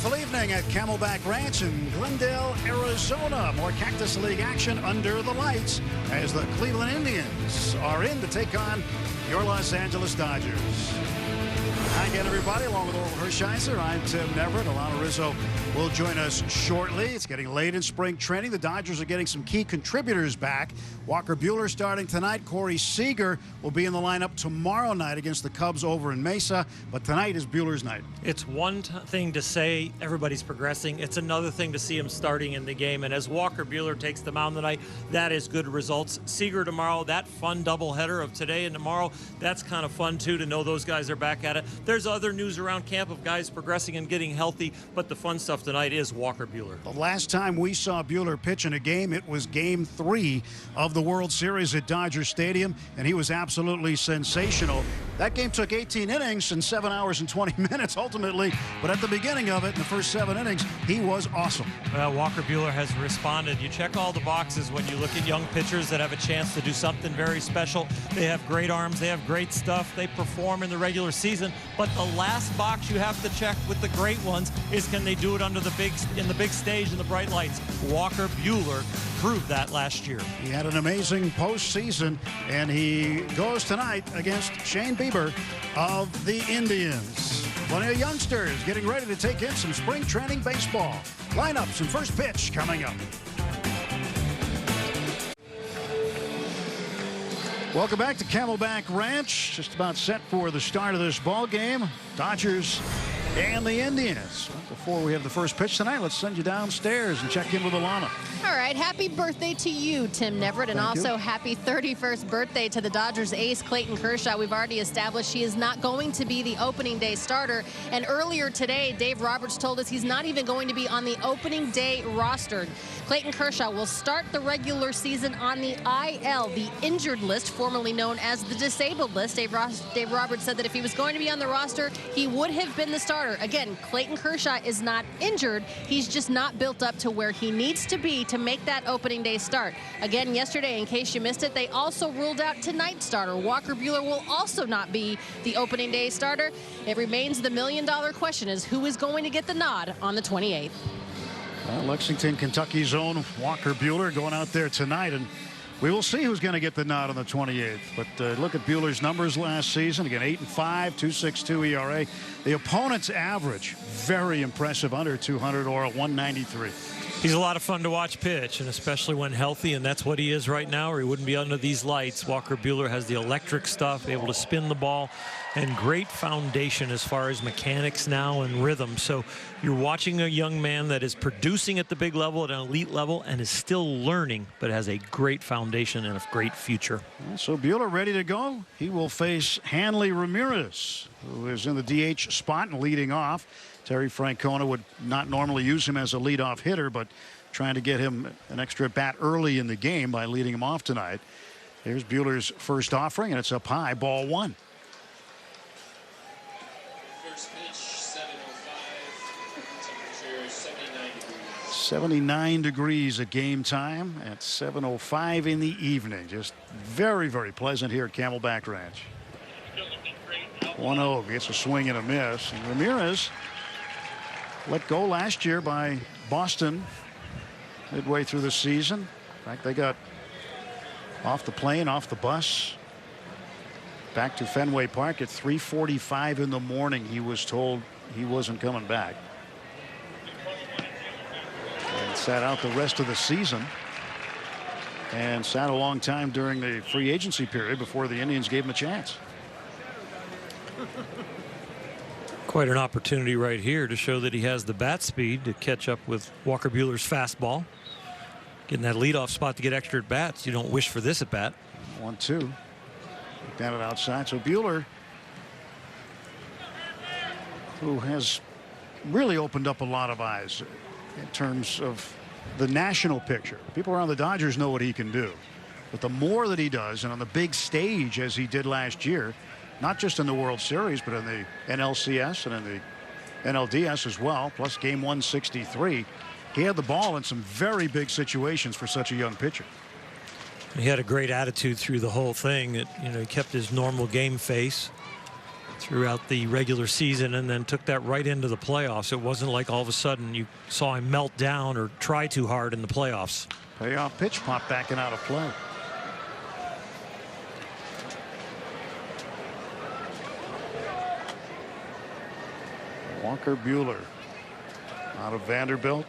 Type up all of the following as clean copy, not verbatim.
Wonderful evening at Camelback Ranch in Glendale, Arizona. More Cactus League action under the lights as the Cleveland Indians are in to take on your Los Angeles Dodgers. Hi again, everybody. Along with Oral Hershiser, I'm Tim Neverett. Alana Rizzo will join us shortly. It's getting late in spring training. The Dodgers are getting some key contributors back. Walker Buehler starting tonight. Corey Seager will be in the lineup tomorrow night against the Cubs over in Mesa. But tonight is Buehler's night. It's one thing to say everybody's progressing. It's another thing to see him starting in the game. And as Walker Buehler takes the mound tonight, that is good results. Seager tomorrow, that fun doubleheader of today and tomorrow, that's kind of fun too to know those guys are back at it. There's other news around camp of guys progressing and getting healthy, but the fun stuff tonight is Walker Buehler. The last time we saw Buehler pitch in a game, it was Game 3 of the World Series at Dodger Stadium, and he was absolutely sensational. That game took 18 innings and 7 hours and 20 minutes ultimately, but at the beginning of it, in the first 7 innings, he was awesome. Well, Walker Buehler has responded. You check all the boxes when you look at young pitchers that have a chance to do something very special. They have great arms, they have great stuff, they perform in the regular season, but the last box you have to check with the great ones is can they do it under the big stage in the bright lights. Walker Buehler proved that last year. He had an amazing postseason, and he goes tonight against Shane Bieber of the Indians. Plenty of youngsters getting ready to take in some spring training baseball. Lineups and first pitch coming up. Welcome back to Camelback Ranch. Just about set for the start of this ball game. Dodgers and the Indians. Before we have the first pitch tonight, let's send you downstairs and check in with Alana. All right, happy birthday to you, Tim Neverett, and also happy 31st birthday to the Dodgers ace, Clayton Kershaw. We've already established he is not going to be the opening day starter, and earlier today, Dave Roberts told us he's not even going to be on the opening day roster. Clayton Kershaw will start the regular season on the IL, the injured list, formerly known as the disabled list. Dave Roberts said that if he was going to be on the roster, he would have been the starter. Again, Clayton Kershaw is not injured. He's just not built up to where he needs to be to make that opening day start. Again, yesterday, in case you missed it, they also ruled out tonight's starter. Walker Buehler will also not be the opening day starter. It remains the million-dollar question is who is going to get the nod on the 28th. Well, Lexington, Kentucky's own Walker Buehler going out there tonight, and we will see who's going to get the nod on the 28th. But look at Buehler's numbers last season. Again, 8-5, 2.62 ERA. The opponent's average, very impressive, under 200 or 193. He's a lot of fun to watch pitch, and especially when healthy, and that's what he is right now, or he wouldn't be under these lights. Walker Buehler has the electric stuff, able to spin the ball, and great foundation as far as mechanics now and rhythm. So you're watching a young man that is producing at the big level, at an elite level, and is still learning, but has a great foundation and a great future. So Buehler ready to go. He will face Hanley Ramirez, who is in the DH spot and leading off. Terry Francona would not normally use him as a leadoff hitter, but trying to get him an extra bat early in the game by leading him off tonight. Here's Buehler's first offering, and it's up high, ball one. First pitch, 7:05. Temperature 79 degrees. 79 degrees at game time at 7:05 in the evening. Just very, very pleasant here at Camelback Ranch. 1-0 gets a swing and a miss. And Ramirez let go last year by Boston midway through the season. In fact, they got off the plane, off the bus, back to Fenway Park at 3:45 in the morning. He was told he wasn't coming back. And sat out the rest of the season. And sat a long time during the free agency period before the Indians gave him a chance. Quite an opportunity right here to show that he has the bat speed to catch up with Walker Buehler's fastball. Getting that leadoff spot to get extra at bats. You don't wish for this at bat. 1-2. Down it outside. So Buehler, who has really opened up a lot of eyes in terms of the national picture. People around the Dodgers know what he can do. But the more that he does, and on the big stage as he did last year, not just in the World Series, but in the NLCS and in the NLDS as well, plus game 163. He had the ball in some very big situations for such a young pitcher. He had a great attitude through the whole thing. He kept his normal game face. throughout the regular season and then took that right into the playoffs. It wasn't like all of a sudden you saw him melt down or try too hard in the playoffs. Payoff pitch popped back and out of play. Walker Buehler out of Vanderbilt.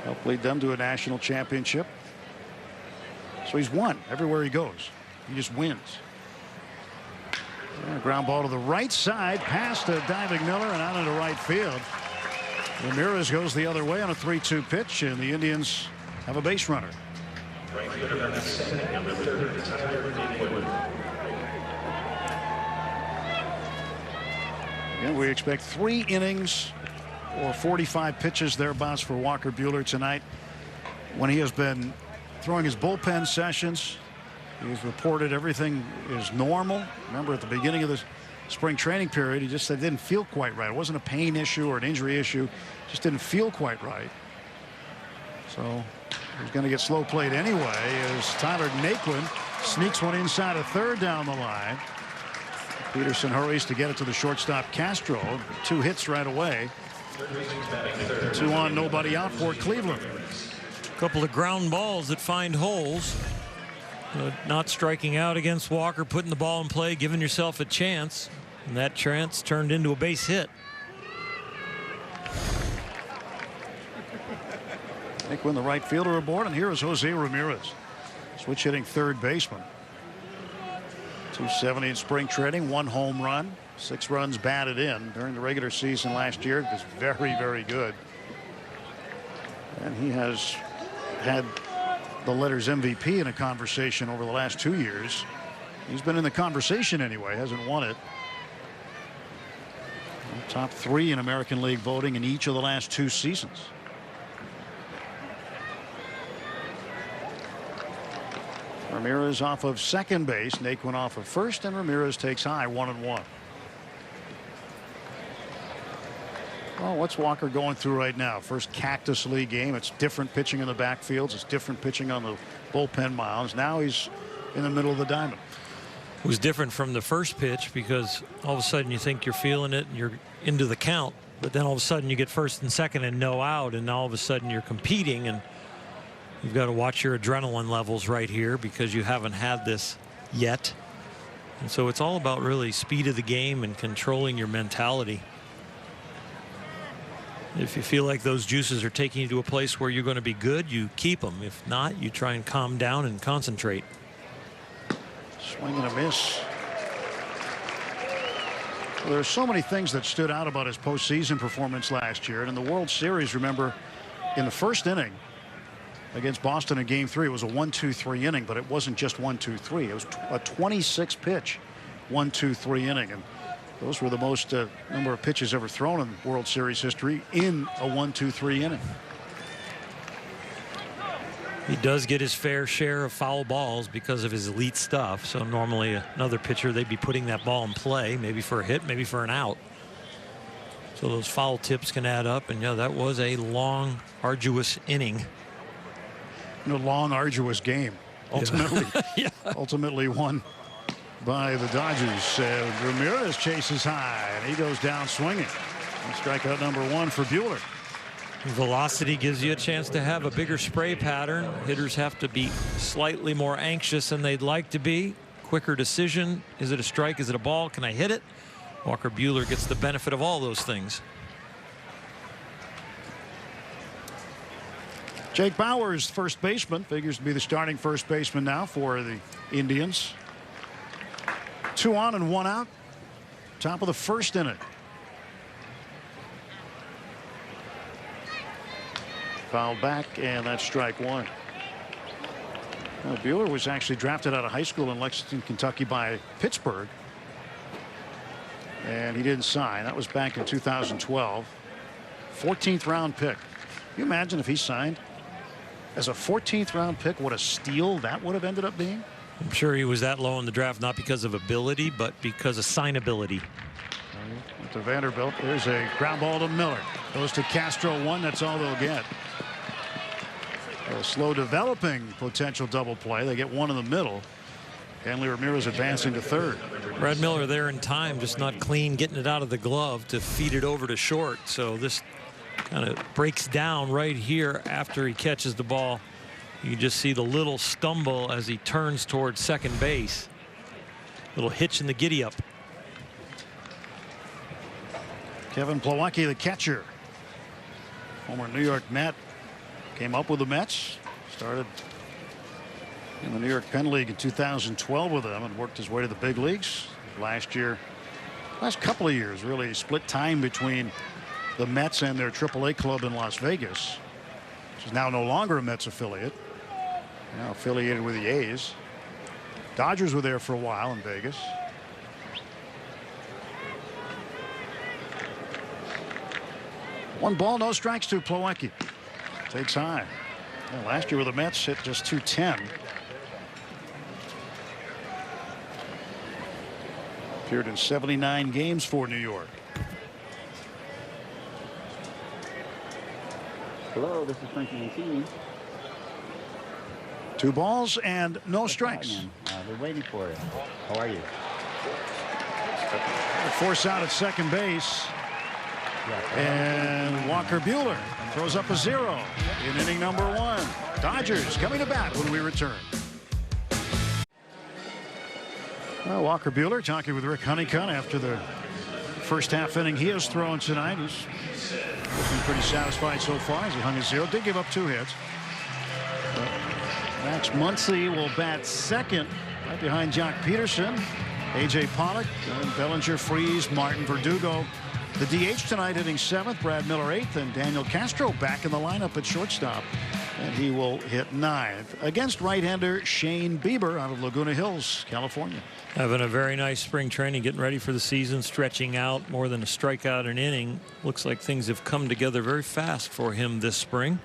Helped lead them to a national championship. So he's won everywhere he goes. He just wins. Yeah, ground ball to the right side, past a diving Miller and out into right field. Ramirez goes the other way on a 3-2 pitch, and the Indians have a base runner. Again, we expect 3 innings or 45 pitches thereabouts for Walker Buehler tonight. When he has been throwing his bullpen sessions, he's reported everything is normal. Remember, at the beginning of the spring training period, he just said it didn't feel quite right. It wasn't a pain issue or an injury issue. Just didn't feel quite right. So he's going to get slow played anyway as Tyler Naquin sneaks one inside a third down the line. Peterson hurries to get it to the shortstop Castro. 2 hits right away. 2 on, nobody out for Cleveland. A couple of ground balls that find holes. Not striking out against Walker, putting the ball in play, giving yourself a chance. And that chance turned into a base hit. Naquin, the right fielder, aboard, and here is Jose Ramirez. Switch hitting third baseman. 270 in spring training, 1 home run, 6 runs batted in during the regular season last year. It was very, very good. And he has had the letters MVP in a conversation over the last 2 years. He's been in the conversation anyway, hasn't won it. Top 3 in American League voting in each of the last 2 seasons. Ramirez off of second base, Naquin off of first, and Ramirez takes high, 1-1. Well, what's Walker going through right now? First Cactus League game. It's different pitching in the backfields. It's different pitching on the bullpen mounds. Now he's in the middle of the diamond. It was different from the first pitch because all of a sudden you think you're feeling it and you're into the count, but then all of a sudden you get first and second and no out, and now all of a sudden you're competing, and you've got to watch your adrenaline levels right here because you haven't had this yet. And so it's all about really speed of the game and controlling your mentality. If you feel like those juices are taking you to a place where you're going to be good, you keep them. If not, you try and calm down and concentrate. Swing and a miss. Well, there are so many things that stood out about his postseason performance last year. And in the World Series, remember, in the first inning against Boston in Game 3, it was a 1-2-3 inning, but it wasn't just 1-2-3. It was a 26-pitch 1-2-3 inning. And those were the most number of pitches ever thrown in World Series history in a 1-2-3 inning. He does get his fair share of foul balls because of his elite stuff. So normally another pitcher, they'd be putting that ball in play, maybe for a hit, maybe for an out. So those foul tips can add up. And yeah, that was a long, arduous inning. A long, arduous game. Ultimately, yeah. Ultimately won by the Dodgers. Ramirez chases high, and he goes down swinging. And strikeout number 1 for Buehler. Velocity gives you a chance to have a bigger spray pattern. Hitters have to be slightly more anxious than they'd like to be. Quicker decision. Is it a strike? Is it a ball? Can I hit it? Walker Buehler gets the benefit of all those things. Jake Bauers, first baseman, figures to be the starting first baseman now for the Indians. 2 on and 1 out. Top of the first inning. Fouled back, and that's strike 1. Now, Buehler was actually drafted out of high school in Lexington, Kentucky by Pittsburgh. And he didn't sign. That was back in 2012. 14th round pick. Can you imagine if he signed as a 14th round pick, what a steal that would have ended up being? I'm sure he was that low in the draft, not because of ability, but because of signability. To Vanderbilt. There's a ground ball to Miller. Goes to Castro, 1. That's all they'll get. A slow developing potential double play. They get 1 in the middle. Hanley Ramirez advancing to third. Brad Miller there in time, just not clean, getting it out of the glove to feed it over to short. So this kind of breaks down right here after he catches the ball. You just see the little stumble as he turns towards second base. Little hitch in the giddy up. Kevin Plawecki, the catcher, former New York Met, came up with the Mets, started in the New York Penn League in 2012 with them and worked his way to the big leagues. Last couple of years really split time between the Mets and their AAA club in Las Vegas, which is now no longer a Mets affiliate, now affiliated with the A's. Dodgers were there for a while in Vegas. One ball, no strikes to Plawecki. Takes high. Well, last year with the Mets hit just .210. Appeared in 79 games for New York. Hello, this is Frankie Mancini. 2 balls and no strikes. We're waiting for it. How are you? Force out at second base. And Walker Buehler throws up a 0 in inning number 1. Dodgers coming to bat when we return. Well, Walker Buehler talking with Rick Honeycutt after the first half inning he has thrown tonight. He's looking pretty satisfied so far as he hung a 0. Did give up 2 hits. Max Muncy will bat second right behind Jock Peterson. A.J. Pollock, Bellinger, Freese, Martin Verdugo. The DH tonight hitting 7th, Brad Miller 8th, and Daniel Castro back in the lineup at shortstop. And he will hit 9th against right-hander Shane Bieber out of Laguna Hills, California. Having a very nice spring training, getting ready for the season, stretching out more than a strikeout an inning. Looks like things have come together very fast for him this spring.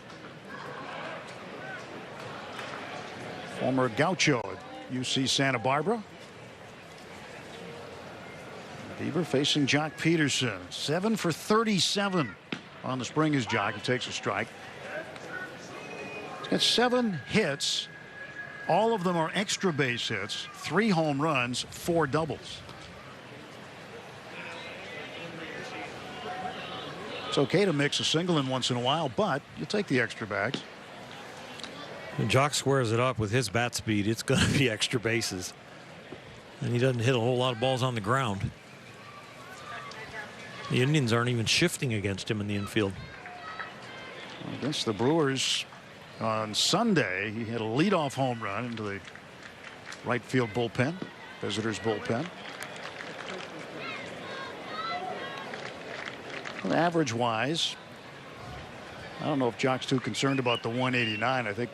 Former Gaucho at UC Santa Barbara. Bieber facing Jock Peterson. 7 for 37 on the spring is Jock. He takes a strike. He's got 7 hits. All of them are extra base hits. 3 home runs, 4 doubles. It's okay to mix a single in once in a while, but you take the extra bags. When Jock squares it up with his bat speed, it's going to be extra bases. And he doesn't hit a whole lot of balls on the ground. The Indians aren't even shifting against him in the infield. Against the Brewers on Sunday, he hit a leadoff home run into the right field bullpen, visitors bullpen. Well, average wise, I don't know if Jock's too concerned about the 189. I think,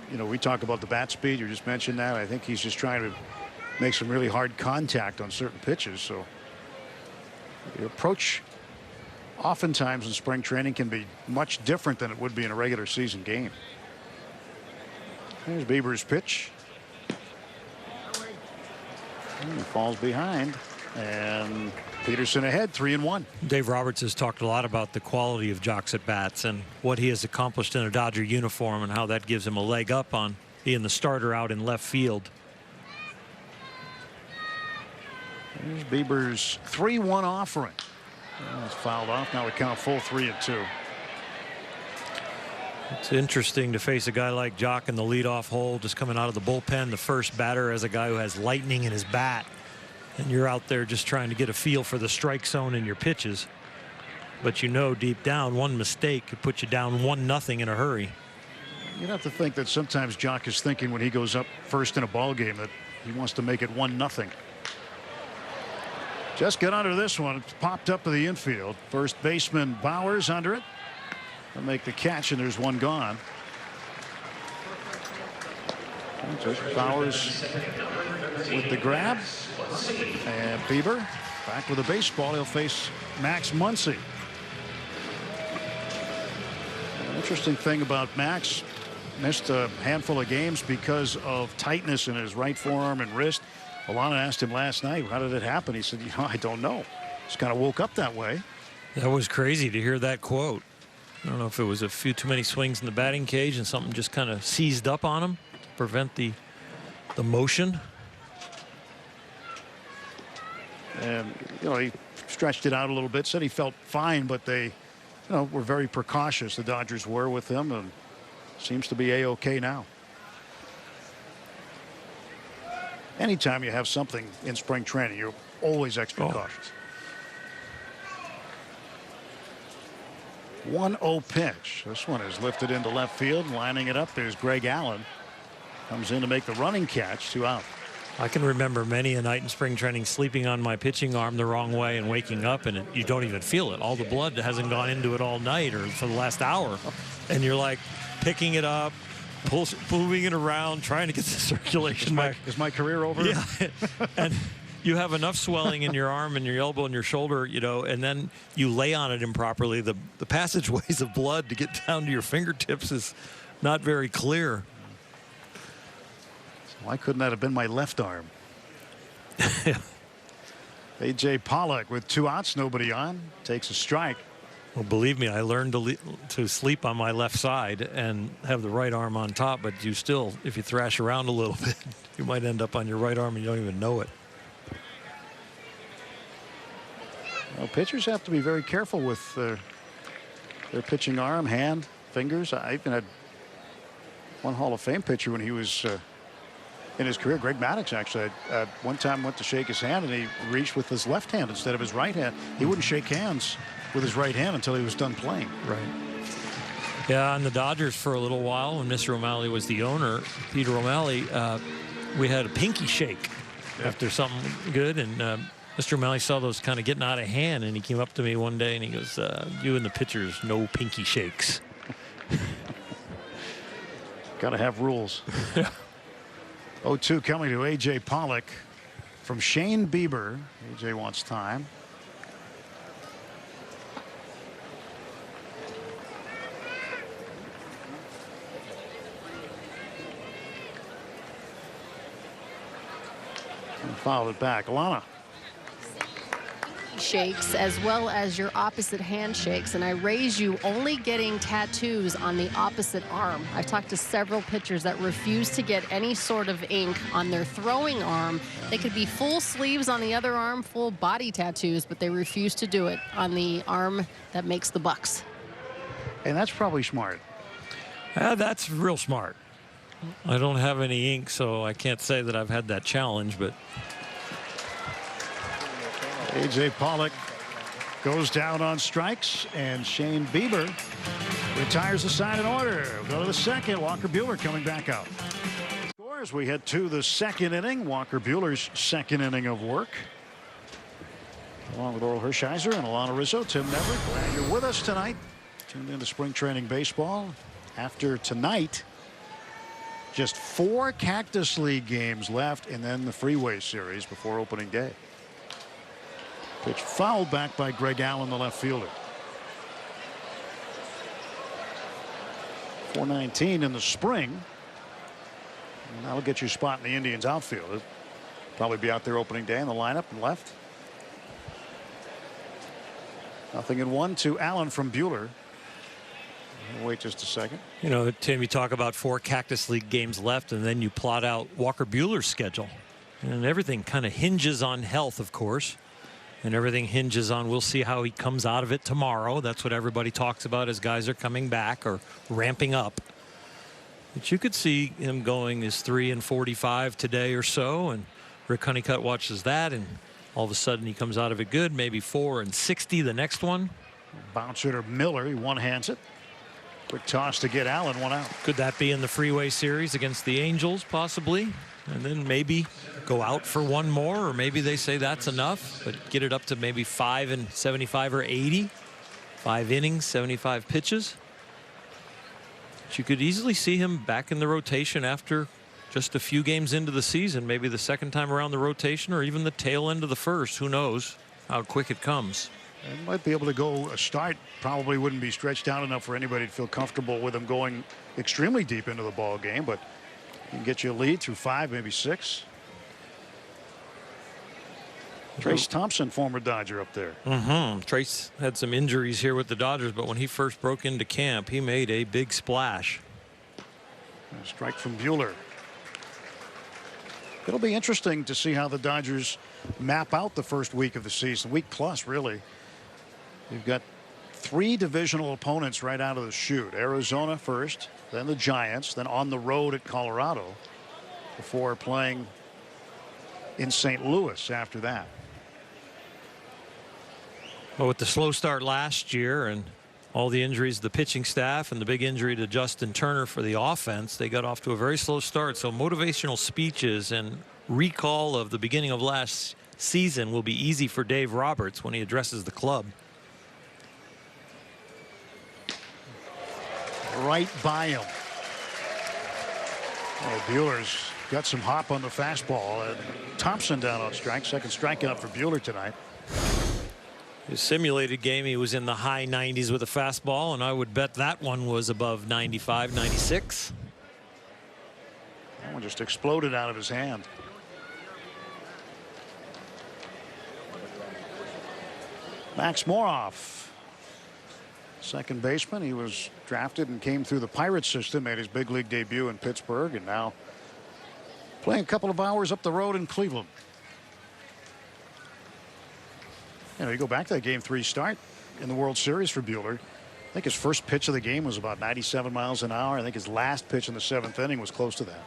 you know, we talk about the bat speed. You just mentioned that. I think he's just trying to make some really hard contact on certain pitches. So the approach oftentimes in spring training can be much different than it would be in a regular season game. There's Bieber's pitch. And he falls behind, and Peterson ahead, 3-1. Dave Roberts has talked a lot about the quality of Jock's at bats and what he has accomplished in a Dodger uniform and how that gives him a leg up on being the starter out in left field. Here's Bieber's 3-1 offering. Well, it's fouled off. Now we count full 3-2. It's interesting to face a guy like Jock in the leadoff hole, just coming out of the bullpen, the first batter, as a guy who has lightning in his bat. And you're out there just trying to get a feel for the strike zone in your pitches. But you know deep down one mistake could put you down 1-0 in a hurry. You'd have to think that sometimes Jock is thinking when he goes up first in a ball game that he wants to make it 1-0. Just get under this one. It's popped up to the infield. First baseman Bowers under it. They'll make the catch, and there's one gone. Bowers with the grab. And Bieber back with a baseball. He'll face Max Muncy. An interesting thing about Max, missed a handful of games because of tightness in his right forearm and wrist. Alana asked him last night, how did it happen? He said, you know, I don't know. Just kind of woke up that way. That was crazy to hear that quote. I don't know if it was a few too many swings in the batting cage and something just kind of seized up on him to prevent the motion. And, you know, he stretched it out a little bit, said he felt fine, but they, you know, were very precautious. The Dodgers were with him, and seems to be A-OK now. Anytime you have something in spring training, you're always extra cautious. 1-0 pitch. This one is lifted into left field. Lining it up, there's Greg Allen. Comes in to make the running catch. 2 out. I can remember many a night in spring training sleeping on my pitching arm the wrong way and waking up, and you don't even feel it. All the blood hasn't gone into it all night or for the last hour. And you're like picking it up, moving it around, trying to get the circulation back. Is my career over? Yeah. And you have enough swelling in your arm and your elbow and your shoulder, you know, and then you lay on it improperly. The passageways of blood to get down to your fingertips is not very clear. Why couldn't that have been my left arm? A.J. Pollock with 2 outs, nobody on, takes a strike. Well, believe me, I learned to sleep on my left side and have the right arm on top, but you still, if you thrash around a little bit, you might end up on your right arm and you don't even know it. Well, pitchers have to be very careful with their pitching arm, hand, fingers. I even had one Hall of Fame pitcher when he was in his career, Greg Maddux, actually, one time went to shake his hand and he reached with his left hand instead of his right hand. He wouldn't shake hands with his right hand until he was done playing. Right. Yeah, on the Dodgers for a little while when Mr. O'Malley was the owner, Peter O'Malley, we had a pinky shake after something good, and Mr. O'Malley saw those kind of getting out of hand, and he came up to me one day and he goes, you and the pitchers, no pinky shakes. Got to have rules. 0-2 coming to A.J. Pollock from Shane Bieber. A.J. wants time. And fouled it back. Alana. Shakes as well as your opposite handshakes, and I raise you only getting tattoos on the opposite arm. I've talked to several pitchers that refuse to get any sort of ink on their throwing arm. They could be full sleeves on the other arm, full body tattoos, but they refuse to do it on the arm that makes the bucks. And that's probably smart. That's real smart. I don't have any ink, so I can't say that I've had that challenge, but A.J. Pollock goes down on strikes, and Shane Bieber retires the side in order. We'll go to the second. Walker Buehler coming back out. Scores. We head to the second inning. Walker Buehler's second inning of work. Along with Oral Hershiser and Alana Rizzo, Tim Neverett, glad you're with us tonight. Tuned into spring training baseball. After tonight, just 4 Cactus League games left, and then the Freeway Series before opening day. Pitch fouled back by Greg Allen, the left fielder. 419 in the spring. And that'll get you a spot in the Indians outfield. It'll probably be out there opening day in the lineup and left. 0-1 to Allen from Buehler. We'll wait just a second. you know, Tim, you talk about 4 Cactus League games left, and then you plot out Walker Buehler's schedule, and everything kind of hinges on health, of course. And everything hinges on, we'll see how he comes out of it tomorrow. That's what everybody talks about as guys are coming back or ramping up. But you could see him going as 3-45 today or so, and Rick Honeycutt watches that, and all of a sudden he comes out of it good, maybe 4-60 the next one. Bouncer to Miller, he one-hands it. Quick toss to get Allen, 1 out. Could that be in the Freeway Series against the Angels, possibly? And then maybe go out for 1 more, or maybe they say that's enough, but get it up to maybe 5-75 or 80. 5 innings, 75 pitches. But you could easily see him back in the rotation after just a few games into the season, maybe the second time around the rotation, or even the tail end of the first. Who knows how quick it comes. And might be able to go a start. Probably wouldn't be stretched out enough for anybody to feel comfortable with him going extremely deep into the ball game, but he can get you a lead through 5, maybe 6. Trace Thompson, former Dodger, up there. Trace had some injuries here with the Dodgers, but when he first broke into camp, he made a big splash. A strike from Buehler. It'll be interesting to see how the Dodgers map out the first week of the season, week plus, really. You've got 3 divisional opponents right out of the chute. Arizona first, then the Giants, then on the road at Colorado, before playing in St. Louis after that. Well, with the slow start last year and all the injuries to the pitching staff and the big injury to Justin Turner for the offense, they got off to a very slow start. So motivational speeches and recall of the beginning of last season will be easy for Dave Roberts when he addresses the club. Right by him. Oh, Buehler's got some hop on the fastball. Thompson down on strike. Second strikeout for Buehler tonight. His simulated game, he was in the high 90s with a fastball, and I would bet that one was above 95, 96. That one just exploded out of his hand. Max Moroff, second baseman. He was drafted and came through the Pirates system, made his big league debut in Pittsburgh, and now playing a couple of hours up the road in Cleveland. You know, you go back to that Game 3 start in the World Series for Buehler. I think his first pitch of the game was about 97 miles an hour. I think his last pitch in the 7th inning was close to that.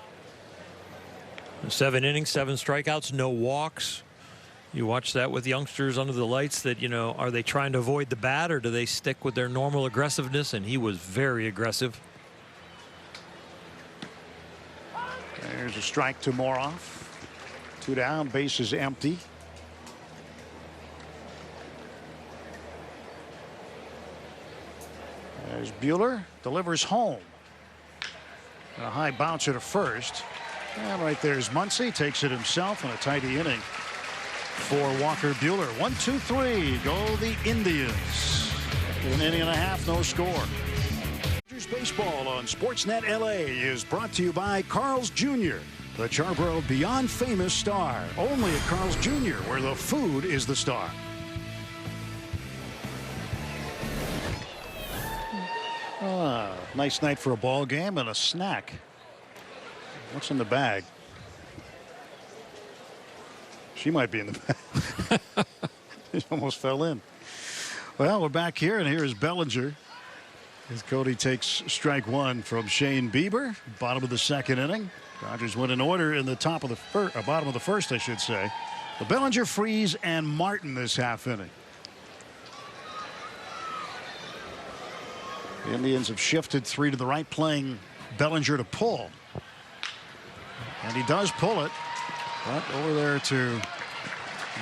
7 innings, 7 strikeouts, no walks. You watch that with youngsters under the lights that, you know, are they trying to avoid the bat or do they stick with their normal aggressiveness? And he was very aggressive. There's a strike to Moroff. 2 down, bases empty. There's Buehler, delivers home. And a high bouncer to first. And right there's Muncy, takes it himself in a tidy inning for Walker Buehler. 1-2-3, go the Indians. An inning and a half, no score. Dodgers baseball on Sportsnet LA is brought to you by Carl's Jr., the Charborough Beyond Famous star. Only at Carl's Jr., where the food is the star. Nice night for a ball game and a snack. What's in the bag? She might be in the bag. It almost fell in. Well, we're back here, and here is Bellinger as Cody takes strike 1 from Shane Bieber. Bottom of the 2nd inning. Dodgers went in order in the top of the bottom of the 1st, I should say. The Bellinger, Freese, and Martin this half inning. The Indians have shifted 3 to the right, playing Bellinger to pull. And he does pull it. But over there to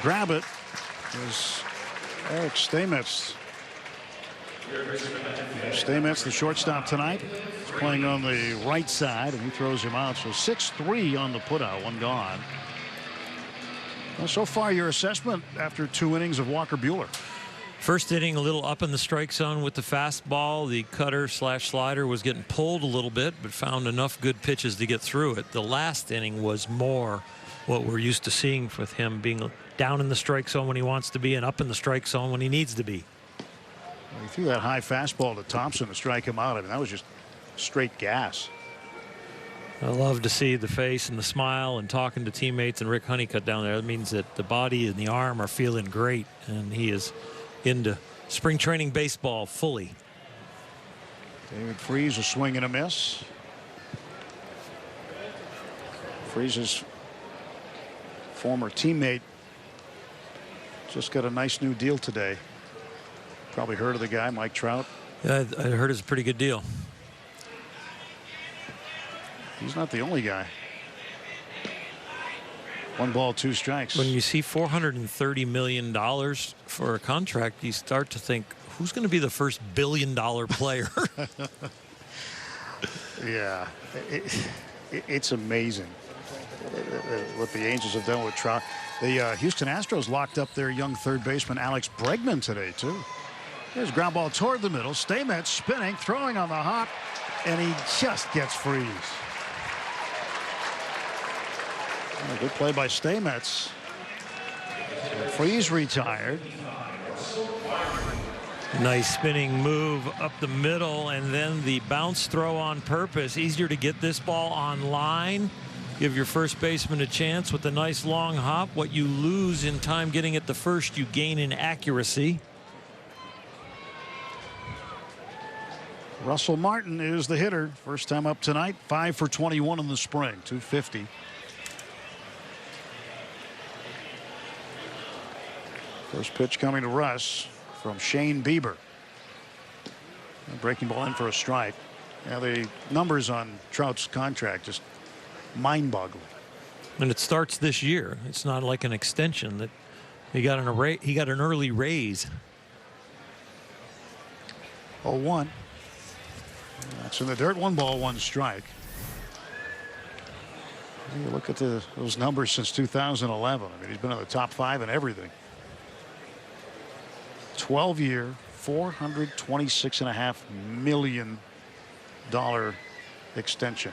grab it is Eric Steinmetz. Steinmetz, the shortstop tonight, is playing on the right side, and he throws him out. So 6-3 on the putout, 1 gone. Well, so far, your assessment after 2 innings of Walker Buehler. First inning, a little up in the strike zone with the fastball. The cutter / slider was getting pulled a little bit, but found enough good pitches to get through it. The last inning was more what we're used to seeing with him, being down in the strike zone when he wants to be and up in the strike zone when he needs to be. Well, he threw that high fastball to Thompson to strike him out. I mean, that was just straight gas. I love to see the face and the smile and talking to teammates and Rick Honeycutt down there. That means that the body and the arm are feeling great, and he is into spring training baseball fully. David Freese, a swing and a miss. Freese's former teammate just got a nice new deal today. Probably heard of the guy, Mike Trout. Yeah, I heard it's a pretty good deal. He's not the only guy. 1 ball, 2 strikes. When you see $430 million for a contract, you start to think, who's going to be the first billion-dollar player? Yeah, it's amazing what the Angels have done with Trout. The Houston Astros locked up their young third baseman Alex Bregman today, too. There's a ground ball toward the middle. Steinmetz spinning, throwing on the hop, and he just gets Freese. A good play by Steinmetz. Freese retired. Nice spinning move up the middle, and then the bounce throw on purpose. Easier to get this ball on line. give your first baseman a chance with a nice long hop. What you lose in time getting it to first, you gain in accuracy. Russell Martin is the hitter. First time up tonight. 5 for 21 in the spring. 250. First pitch coming to Russ from Shane Bieber. Breaking ball in for a strike. Now the numbers on Trout's contract just mind-boggling. And it starts this year. It's not like an extension that he got an early raise. 0-1. That's in the dirt. 1 ball, 1 strike. You look at those numbers since 2011. I mean, he's been in the top 5 in everything. 12-year, $426.5 million extension.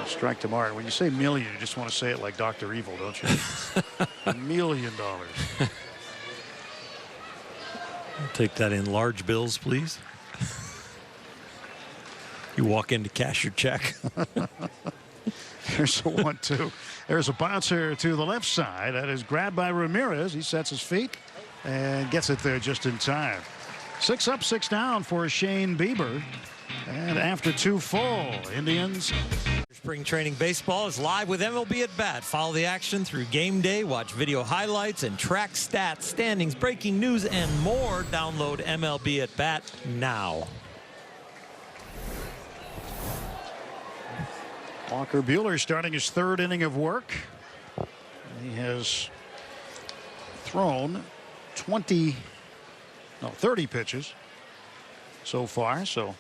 Strike to Martin. When you say million, you just want to say it like Dr. Evil, don't you? $1 million. Take that in large bills, please. You walk in to cash your check. There's a 1-2. There's a bouncer to the left side. That is grabbed by Ramirez. He sets his feet and gets it there just in time. 6 up, 6 down for Shane Bieber. And after 2 full, Indians. Spring training baseball is live with MLB at Bat. Follow the action through game day, watch video highlights, and track stats, standings, breaking news, and more. Download MLB at Bat now. Walker Buehler starting his 3rd inning of work. He has thrown 30 pitches so far. So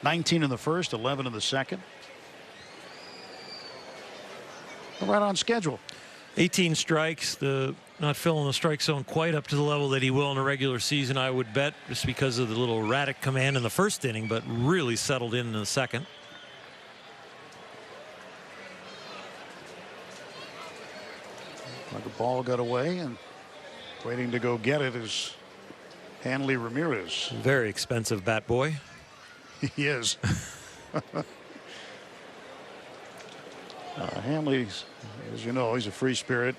19 in the first, 11 in the second. Right on schedule. 18 strikes. Not filling the strike zone quite up to the level that he will in a regular season, I would bet, just because of the little erratic command in the first inning, but really settled in the second. The ball got away, and waiting to go get it is Hanley Ramirez. Very expensive bat boy. He is. Hanley, as you know, he's a free spirit.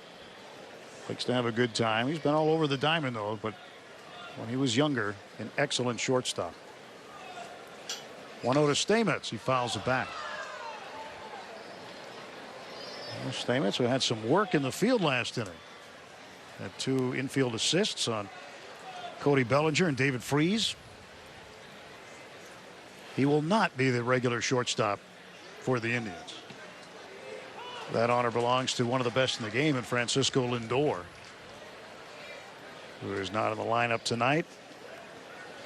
Likes to have a good time. He's been all over the diamond, though, but when he was younger, an excellent shortstop. 1-0 to Stamets. He fouls it back. Stamets, who had some work in the field last inning. Had 2 infield assists on Cody Bellinger and David Freese. He will not be the regular shortstop for the Indians. That honor belongs to one of the best in the game, in Francisco Lindor, who is not in the lineup tonight.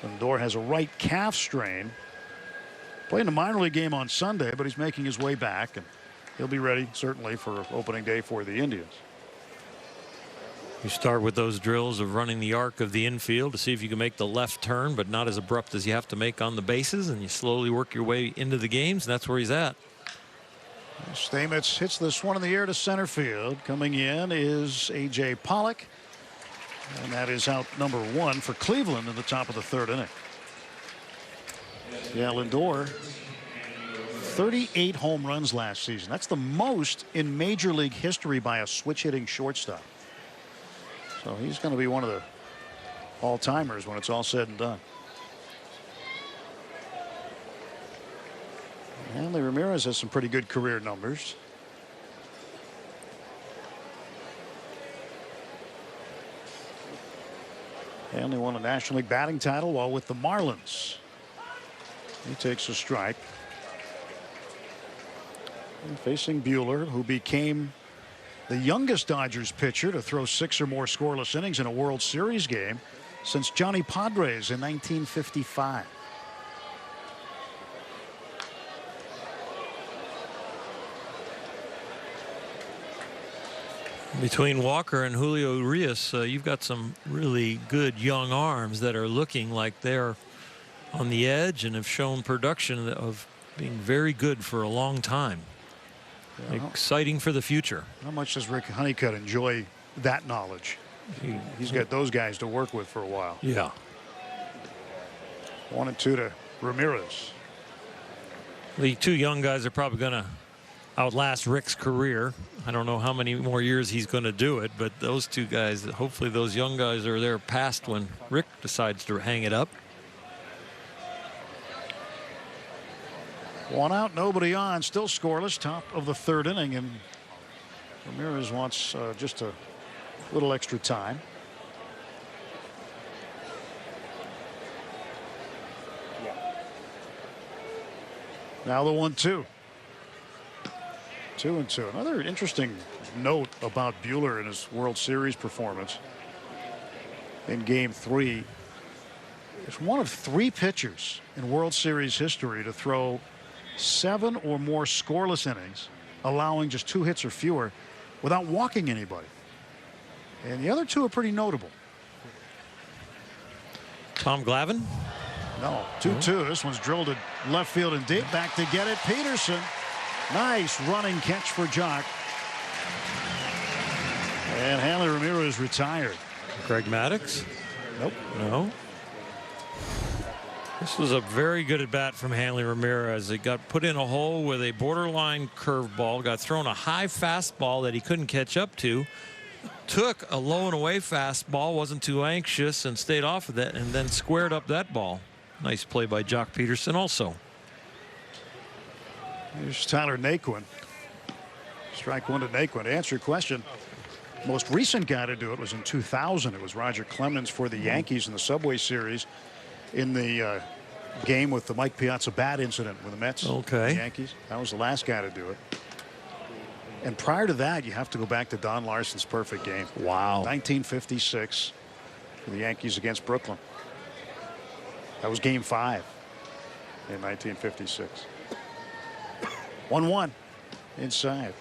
Lindor has a right calf strain. Played in a minor league game on Sunday, but he's making his way back, and he'll be ready certainly for opening day for the Indians. You start with those drills of running the arc of the infield to see if you can make the left turn, but not as abrupt as you have to make on the bases, and you slowly work your way into the games, and that's where he's at. Stamets hits this one in the air to center field. Coming in is A.J. Pollock, and that is out number 1 for Cleveland in the top of the 3rd inning. Yeah, Lindor, 38 home runs last season. That's the most in Major League history by a switch-hitting shortstop. So he's going to be one of the all-timers when it's all said and done. Hanley Ramirez has some pretty good career numbers. Hanley won a National League batting title while with the Marlins. He takes a strike. And facing Buehler, who became the youngest Dodgers pitcher to throw 6 or more scoreless innings in a World Series game since Johnny Padres in 1955. Between Walker and Julio Urias, you've got some really good young arms that are looking like they're on the edge and have shown production of being very good for a long time. Yeah. Exciting for the future. How much does Rick Honeycutt enjoy that knowledge? He's got those guys to work with for a while. Yeah. 1-2 to Ramirez. The two young guys are probably going to outlast Rick's career. I don't know how many more years he's going to do it, but those two guys, hopefully those young guys are there past when Rick decides to hang it up. One out, nobody on, still scoreless, top of the third inning, and Ramirez wants just a little extra time. Now the 1-2. 2-2. Another interesting note about Buehler in his World Series performance in Game 3. It's one of 3 pitchers in World Series history to throw 7 or more scoreless innings, allowing just 2 hits or fewer without walking anybody. And the other 2 are pretty notable. Tom Glavine? No, 2-2. This one's drilled at left field and deep. Back to get it. Peterson. Nice running catch for Jock. And Hanley Ramirez retired. Greg Maddux? Nope. No. This was a very good at bat from Hanley Ramirez. It got put in a hole with a borderline curveball, got thrown a high fastball that he couldn't catch up to, took a low and away fastball, wasn't too anxious, and stayed off of that, and then squared up that ball. Nice play by Jock Peterson also. Here's Tyler Naquin. Strike one to Naquin. To answer your question, most recent guy to do it was in 2000. It was Roger Clemens for the Yankees in the Subway Series in the game with the Mike Piazza bat incident with the Mets. Okay. The Yankees. That was the last guy to do it. And prior to that, you have to go back to Don Larson's perfect game. Wow. 1956 for the Yankees against Brooklyn. That was Game 5 in 1956. 1-1 inside.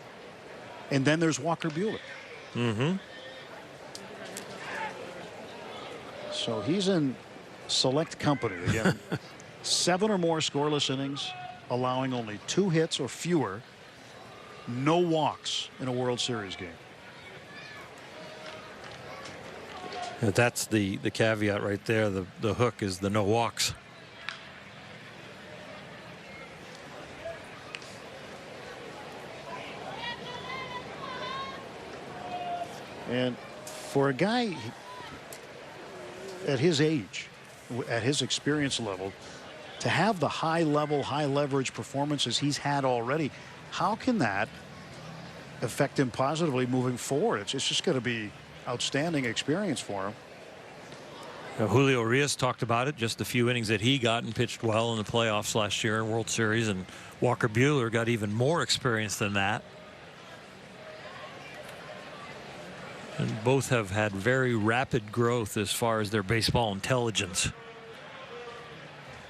And then there's Walker Buehler. Mm-hmm. So he's in select company again. 7 or more scoreless innings, allowing only 2 hits or fewer. No walks in a World Series game. That's the caveat right there. The hook is the no walks. And for a guy at his age, at his experience level, to have the high level, high leverage performances he's had already, how can that affect him positively moving forward? It's just going to be outstanding experience for him. Julio Urias talked about it, just the few innings that he got and pitched well in the playoffs last year in World Series, and Walker Buehler got even more experience than that. And both have had very rapid growth as far as their baseball intelligence.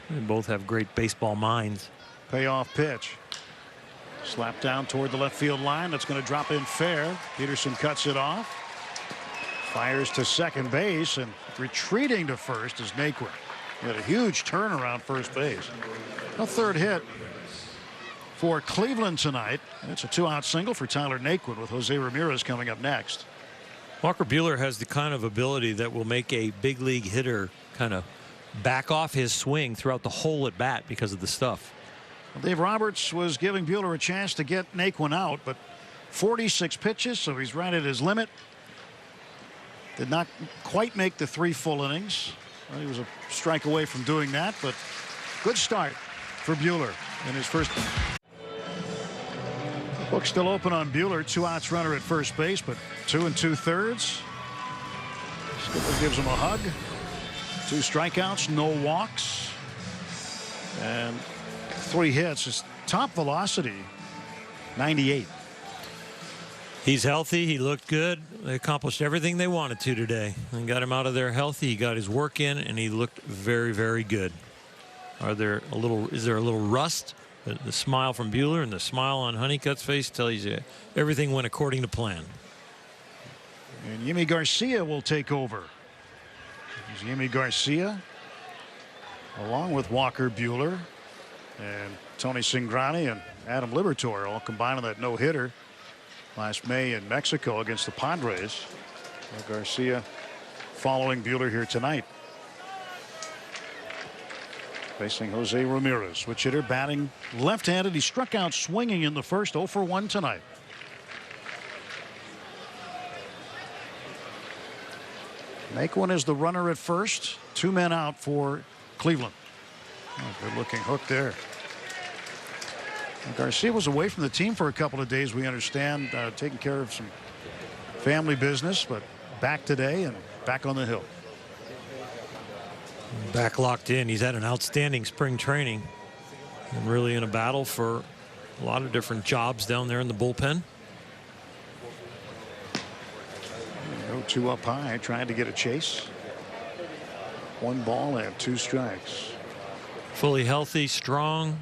They both have great baseball minds. Payoff pitch. Slapped down toward the left field line. That's going to drop in fair. Peterson cuts it off. Fires to second base, and retreating to first is Naquin. He had a huge turnaround first base. A third hit for Cleveland tonight. And it's a 2-out single for Tyler Naquin with Jose Ramirez coming up next. Walker Buehler has the kind of ability that will make a big league hitter kind of back off his swing throughout the whole at bat because of the stuff. Well, Dave Roberts was giving Buehler a chance to get Naquin out, but 46 pitches, so he's right at his limit. Did not quite make the 3 full innings. Well, he was a strike away from doing that, but good start for Buehler in his first. Book still open on Buehler. 2 outs runner at first base, but 2 2/3. Skipper gives him a hug. 2 strikeouts, no walks, and 3 hits. His top velocity 98. He's healthy. He looked good. They accomplished everything they wanted to today and got him out of there healthy. He got his work in, and he looked very, very good. Is there a little rust? The smile from Buehler and the smile on Honeycutt's face tells you everything went according to plan. And Yimi Garcia will take over. Yimi Garcia, along with Walker Buehler and Tony Cingrani and Adam Liberatore, all combined on that no-hitter last May in Mexico against the Padres. Garcia following Buehler here tonight. facing Jose Ramirez, switch hitter, batting left-handed. He struck out swinging in the first. 0 for 1 tonight. Naquin is the runner at first. 2 men out for Cleveland. Oh, good looking hook there. Garcia was away from the team for a couple of days, we understand, taking care of some family business, but back today and back on the hill. Back locked in. He's had an outstanding spring training and really in a battle for a lot of different jobs down there in the bullpen. 0-2 up high, trying to get a chase. 1 ball and 2 strikes. Fully healthy, strong.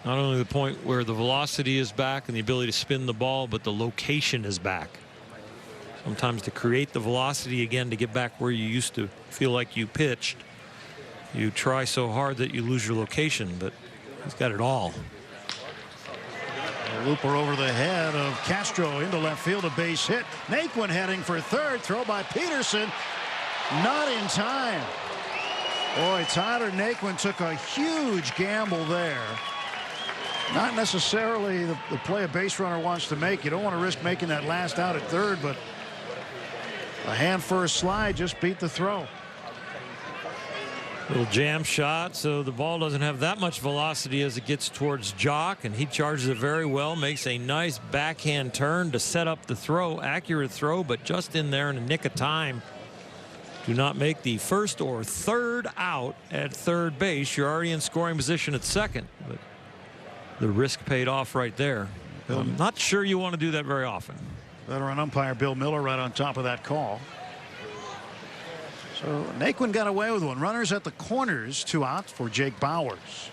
Not only the point where the velocity is back and the ability to spin the ball, but the location is back. Sometimes to create the velocity again, to get back where you used to feel like you pitched, you try so hard that you lose your location, but he's got it all. A looper over the head of Castro into left field, a base hit. Naquin heading for third, throw by Peterson, not in time. Boy, Tyler Naquin took a huge gamble there. Not necessarily the play a base runner wants to make. You don't want to risk making that last out at third, but a hand first slide just beat the throw. Little jam shot, so the ball doesn't have that much velocity as it gets towards Jock, and he charges it very well, makes a nice backhand turn to set up the throw. Accurate throw, but just in there in a nick of time. Do not make the first or third out at third base. You're already in scoring position at second, but the risk paid off right there. I'm not sure you want to do that very often. Veteran umpire Bill Miller right on top of that call. So Naquin got away with one. Runners at the corners, 2 out for Jake Bauers.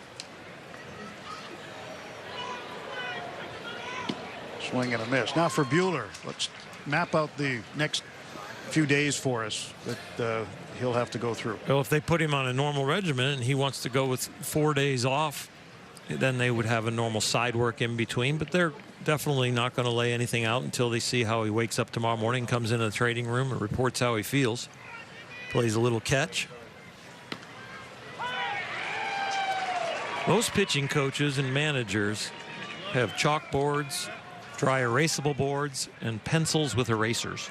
Swing and a miss. Now for Buehler. Let's map out the next few days for us that he'll have to go through. Well, if they put him on a normal regimen and he wants to go with 4 days off, then they would have a normal side work in between, but they're definitely not going to lay anything out until they see how he wakes up tomorrow morning, comes into the trading room and reports how he feels. Plays a little catch. Most pitching coaches and managers have chalkboards, dry erasable boards, and pencils with erasers.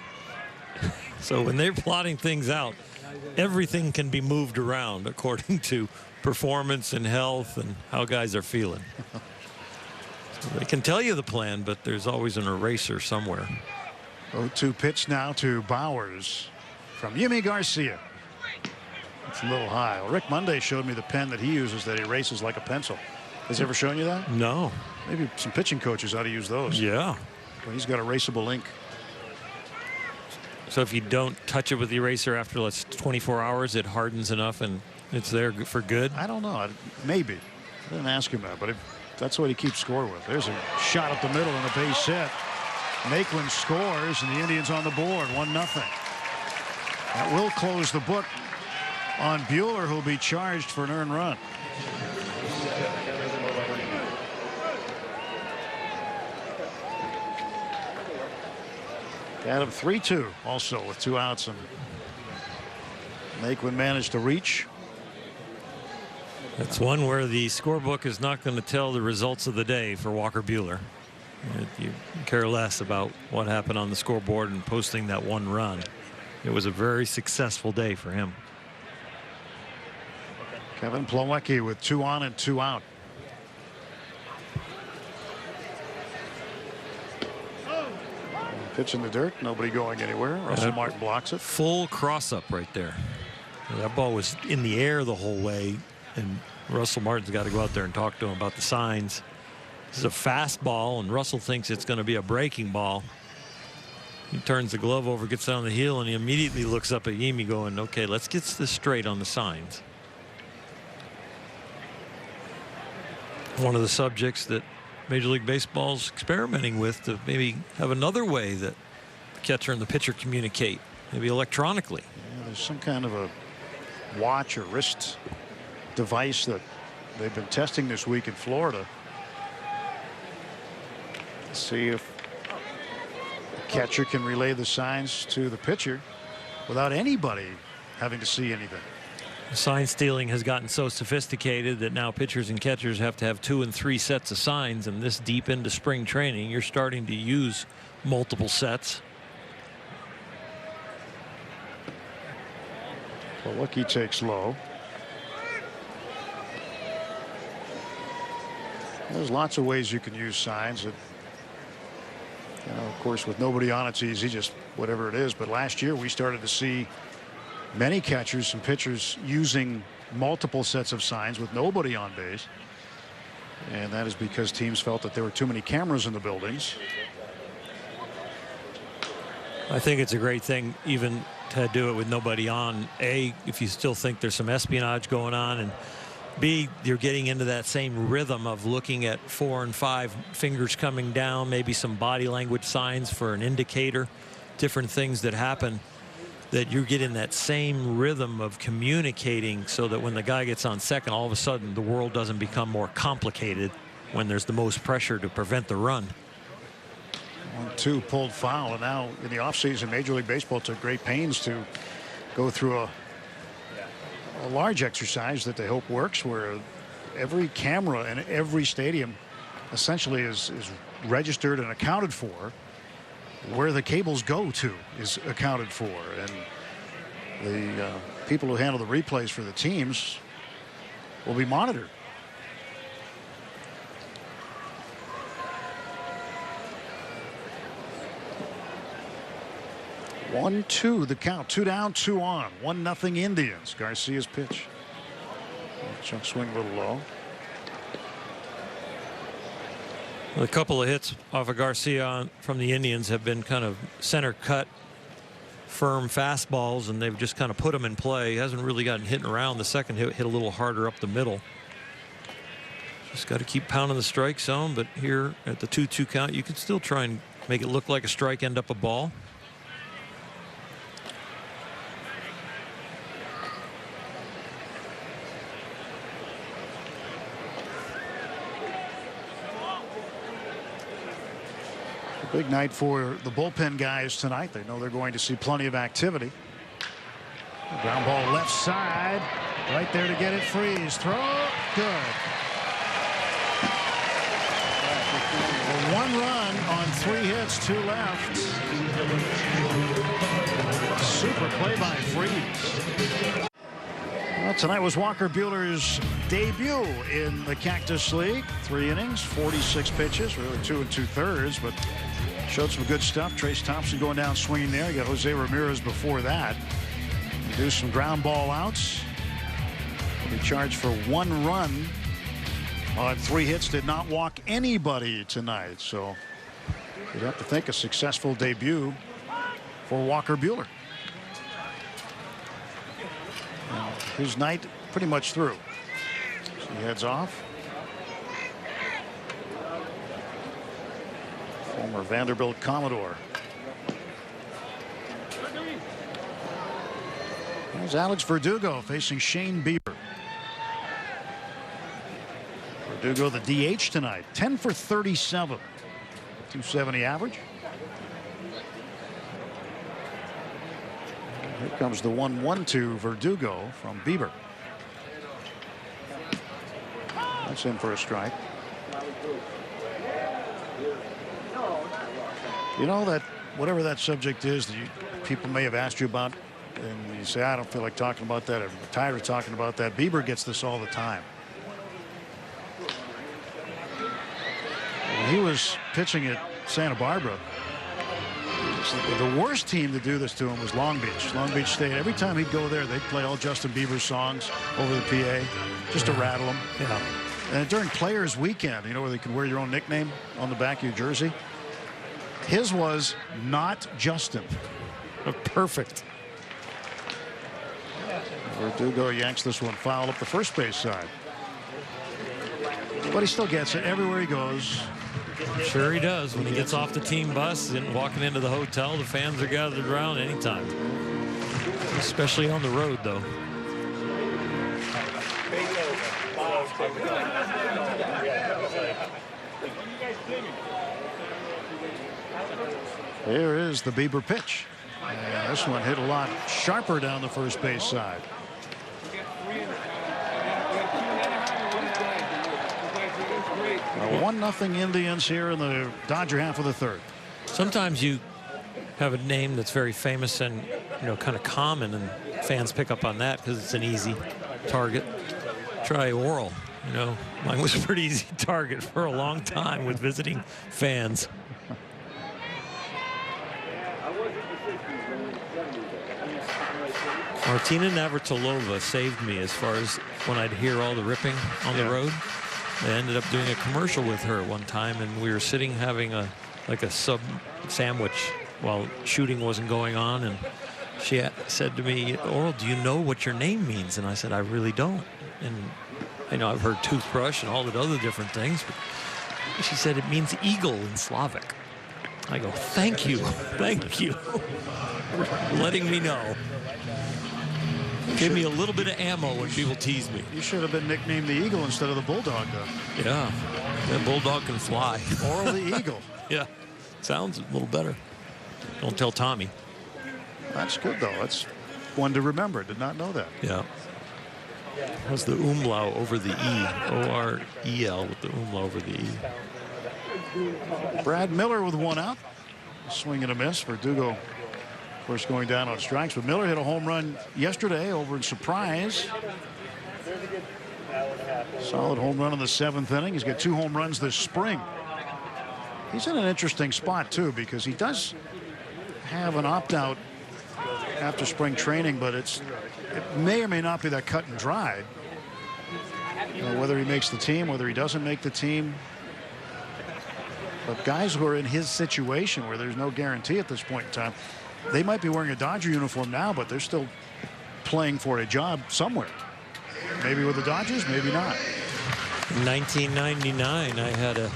So when they're plotting things out, everything can be moved around according to performance and health and how guys are feeling. So they can tell you the plan, but there's always an eraser somewhere. 0-2 pitch now to Bauers from Yimi Garcia. It's a little high. Well, Rick Monday showed me the pen that he uses that erases like a pencil. Has he ever shown you that? No. Maybe some pitching coaches ought to use those. Yeah. Well, he's got erasable ink. So if you don't touch it with the eraser after, let's 24 hours, it hardens enough and it's there for good? I don't know. Maybe. I didn't ask him that, but if that's what he keeps score with. There's a shot up the middle and a base hit. Naquin scores and the Indians on the board, 1-0. That will close the book on Buehler, who'll be charged for an earned run. Adam 3-2 also with 2 outs, and Naquin managed to reach. That's one where the scorebook is not going to tell the results of the day for Walker Buehler. You care less about what happened on the scoreboard and posting that 1 run. It was a very successful day for him. Kevin Plawecki with 2 on and 2 out. Pitch in the dirt, nobody going anywhere. Russell Martin blocks it. Full cross up right there. That ball was in the air the whole way, and Russell Martin's got to go out there and talk to him about the signs. This is a fastball, and Russell thinks it's going to be a breaking ball. He turns the glove over, gets on the heel, and he immediately looks up at Yimi going, okay, let's get this straight on the signs. One of the subjects that Major League Baseball's experimenting with, to maybe have another way that the catcher and the pitcher communicate, maybe electronically. Yeah, there's some kind of a watch or wrist device that they've been testing this week in Florida. Let's see if the catcher can relay the signs to the pitcher without anybody having to see anything. Sign stealing has gotten so sophisticated that now pitchers and catchers have to have 2 and 3 sets of signs, and this deep into spring training you're starting to use multiple sets. Palicki takes low. There's lots of ways you can use signs. That, of course, with nobody on, it's easy, just whatever it is. But last year we started to see many catchers and pitchers using multiple sets of signs with nobody on base. And that is because teams felt that there were too many cameras in the buildings. I think it's a great thing even to do it with nobody on. A, if you still think there's some espionage going on, and B, you're getting into that same rhythm of looking at 4 and 5 fingers coming down, maybe some body language signs for an indicator, different things that happen, that you're getting that same rhythm of communicating so that when the guy gets on second, all of a sudden the world doesn't become more complicated when there's the most pressure to prevent the run. 1-2 pulled foul, and now in the offseason Major League Baseball took great pains to go through a large exercise that they hope works, where every camera in every stadium essentially is registered and accounted for. Where the cables go to is accounted for, and the people who handle the replays for the teams will be monitored. One, two, the count. 2 down, 2 on. 1-0 Indians. Garcia's pitch. Chuck swing a little low. A couple of hits off of Garcia from the Indians have been kind of center cut, firm fastballs, and they've just kind of put them in play. He hasn't really gotten hit around. The second hit a little harder up the middle. Just got to keep pounding the strike zone, but here at the 2-2 count, you can still try and make it look like a strike, end up a ball. Big night for the bullpen guys tonight. They know they're going to see plenty of activity. Ground ball left side, right there to get it. Freeze, throw, good. 1 run on 3 hits, 2 left. Super play by Freeze. Well, tonight was Walker Buehler's debut in the Cactus League. 3 innings, 46 pitches, really 2 2/3, but showed some good stuff. Trace Thompson going down swinging there. You got Jose Ramirez before that. Do some ground ball outs. He charged for 1 run on 3 hits. Did not walk anybody tonight. So you'd have to think a successful debut for Walker Buehler. And his night pretty much through. So he heads off. Former Vanderbilt Commodore. There's Alex Verdugo facing Shane Bieber. Verdugo the DH tonight. 10 for 37. 270 average. Here comes the 1-1 Verdugo from Bieber. That's in for a strike. You know that whatever that subject is that people may have asked you about, and you say, I don't feel like talking about that, I'm tired of talking about that. Bieber gets this all the time. When he was pitching at Santa Barbara, the worst team to do this to him was Long Beach. Long Beach State. Every time he'd go there, they'd play all Justin Bieber songs over the PA just to rattle him. Yeah. And during Players Weekend, you know, where they could wear your own nickname on the back of your jersey, his was Not Justin. Perfect. Verdugo yanks this one foul up the first base side. But he still gets it everywhere he goes. Sure he does. When he gets off the team bus and walking into the hotel, the fans are gathered around anytime. Especially on the road, though. Here is the Bieber pitch. And this one hit a lot sharper down the first base side. 1-0 Indians here in the Dodger half of the third. Sometimes you have a name that's very famous and, you know, kind of common, and fans pick up on that because it's an easy target. Try Oral. You know, mine was a pretty easy target for a long time with visiting fans. Martina Navratilova saved me as far as when I'd hear all the ripping on the road. I ended up doing a commercial with her one time, and we were sitting having a sub sandwich while shooting wasn't going on, and she said to me, "Oral, do you know what your name means?" And I said, "I really don't." And I know I've heard toothbrush and all the other different things, but she said it means eagle in Slavic. I go, "Thank you, thank you for letting me know." Give me a little bit of ammo when people tease me. You should have been nicknamed the Eagle instead of the Bulldog, though. Yeah, that Bulldog can fly. Oral the Eagle. Yeah, sounds a little better. Don't tell Tommy. That's good, though. That's one to remember. Did not know that. Yeah. That's the umlaut over the E. O-R-E-L with the umlaut over the E. Brad Miller with one out. Swing and a miss. Verdugo, of course, going down on strikes. But Miller hit a home run yesterday over in Surprise. Solid home run in the 7th inning. He's got 2 home runs this spring. He's in an interesting spot, too, because he does have an opt-out after spring training, but it may or may not be that cut and dried. You know, whether he makes the team, whether he doesn't make the team. But guys who are in his situation where there's no guarantee at this point in time, they might be wearing a Dodger uniform now, but they're still playing for a job somewhere. Maybe with the Dodgers, maybe not. In 1999, I had a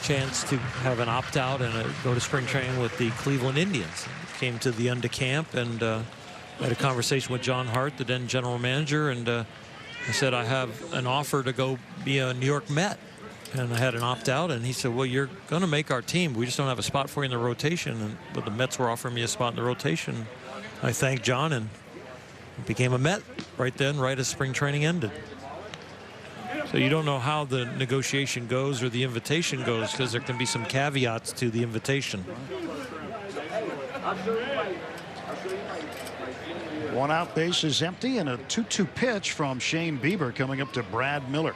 chance to have an opt-out and go to spring training with the Cleveland Indians. Came to the under camp and had a conversation with John Hart, the then general manager, and I said, "I have an offer to go be a New York Met." And I had an opt-out, and he said, "Well, you're going to make our team. We just don't have a spot for you in the rotation." But the Mets were offering me a spot in the rotation. I thanked John and became a Met right then, right as spring training ended. So you don't know how the negotiation goes or the invitation goes, because there can be some caveats to the invitation. One out, base is empty, and a 2-2 pitch from Shane Bieber coming up to Brad Miller.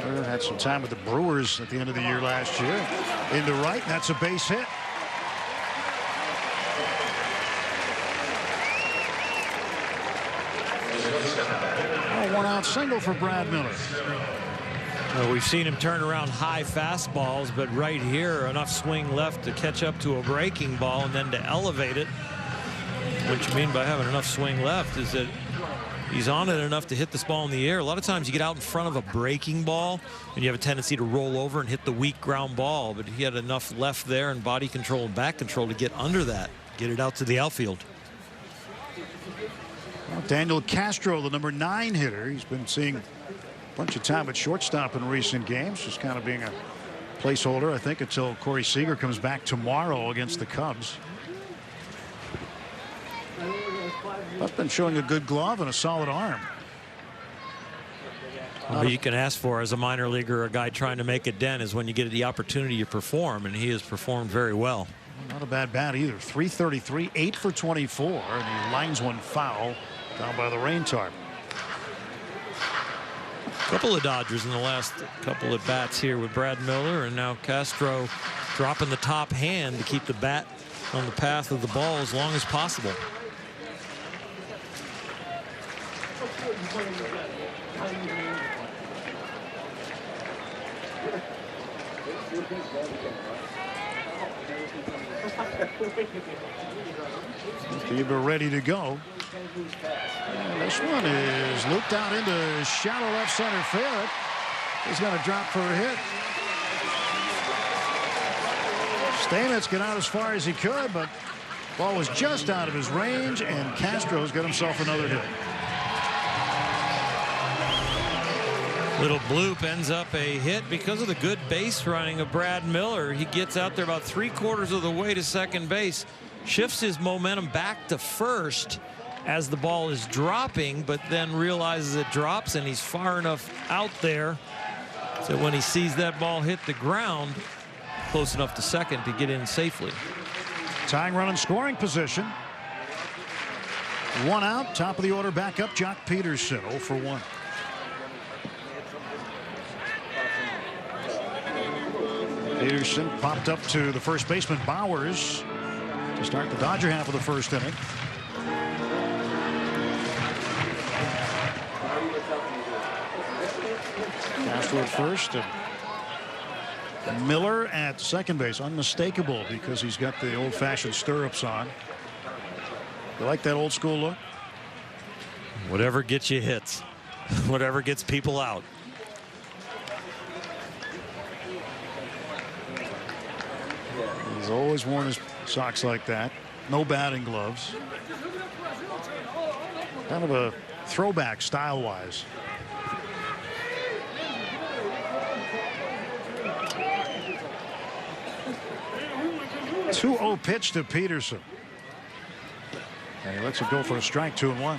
Miller had some time with the Brewers at the end of the year last year. Into right, and that's a base hit. A one-out single for Brad Miller. Well, we've seen him turn around high fastballs, but right here, enough swing left to catch up to a breaking ball and then to elevate it. What you mean by having enough swing left is that he's on it enough to hit this ball in the air. A lot of times you get out in front of a breaking ball and you have a tendency to roll over and hit the weak ground ball, but he had enough left there and body control and back control to get under that, get it out to the outfield. Well, Daniel Castro, the number 9 hitter, he's been seeing a bunch of time at shortstop in recent games, just kind of being a placeholder, I think, until Corey Seager comes back tomorrow against the Cubs. But been showing a good glove and a solid arm. What you can ask for as a minor leaguer, a guy trying to make a dent, is when you get the opportunity to perform, and he has performed very well. Not a bad bat either. 333, 8 for 24, and he lines one foul down by the rain tarp. A couple of Dodgers in the last couple of bats here with Brad Miller, and now Castro dropping the top hand to keep the bat on the path of the ball as long as possible. Bieber ready to go. And this one is looped out into shallow left center field. He's going to drop for a hit. Stamets got out as far as he could, but ball was just out of his range, and Castro's got himself another hit. Little bloop ends up a hit because of the good base running of Brad Miller. He gets out there about 3/4 of the way to second base, shifts his momentum back to first as the ball is dropping, but then realizes it drops and he's far enough out there So when he sees that ball hit the ground, close enough to second to get in safely. Tying run in scoring position. 1 out, top of the order, back up Jock Peterson, 0 for 1. Peterson popped up to the first baseman Bowers to start the Dodger half of the first inning. Castro at first and Miller at second base. Unmistakable because he's got the old-fashioned stirrups on. You like that old school look? Whatever gets you hits. Whatever gets people out. He's always worn his socks like that. No batting gloves. Kind of a throwback style-wise. 2-0 pitch to Peterson. And he lets it go for a strike, 2-1.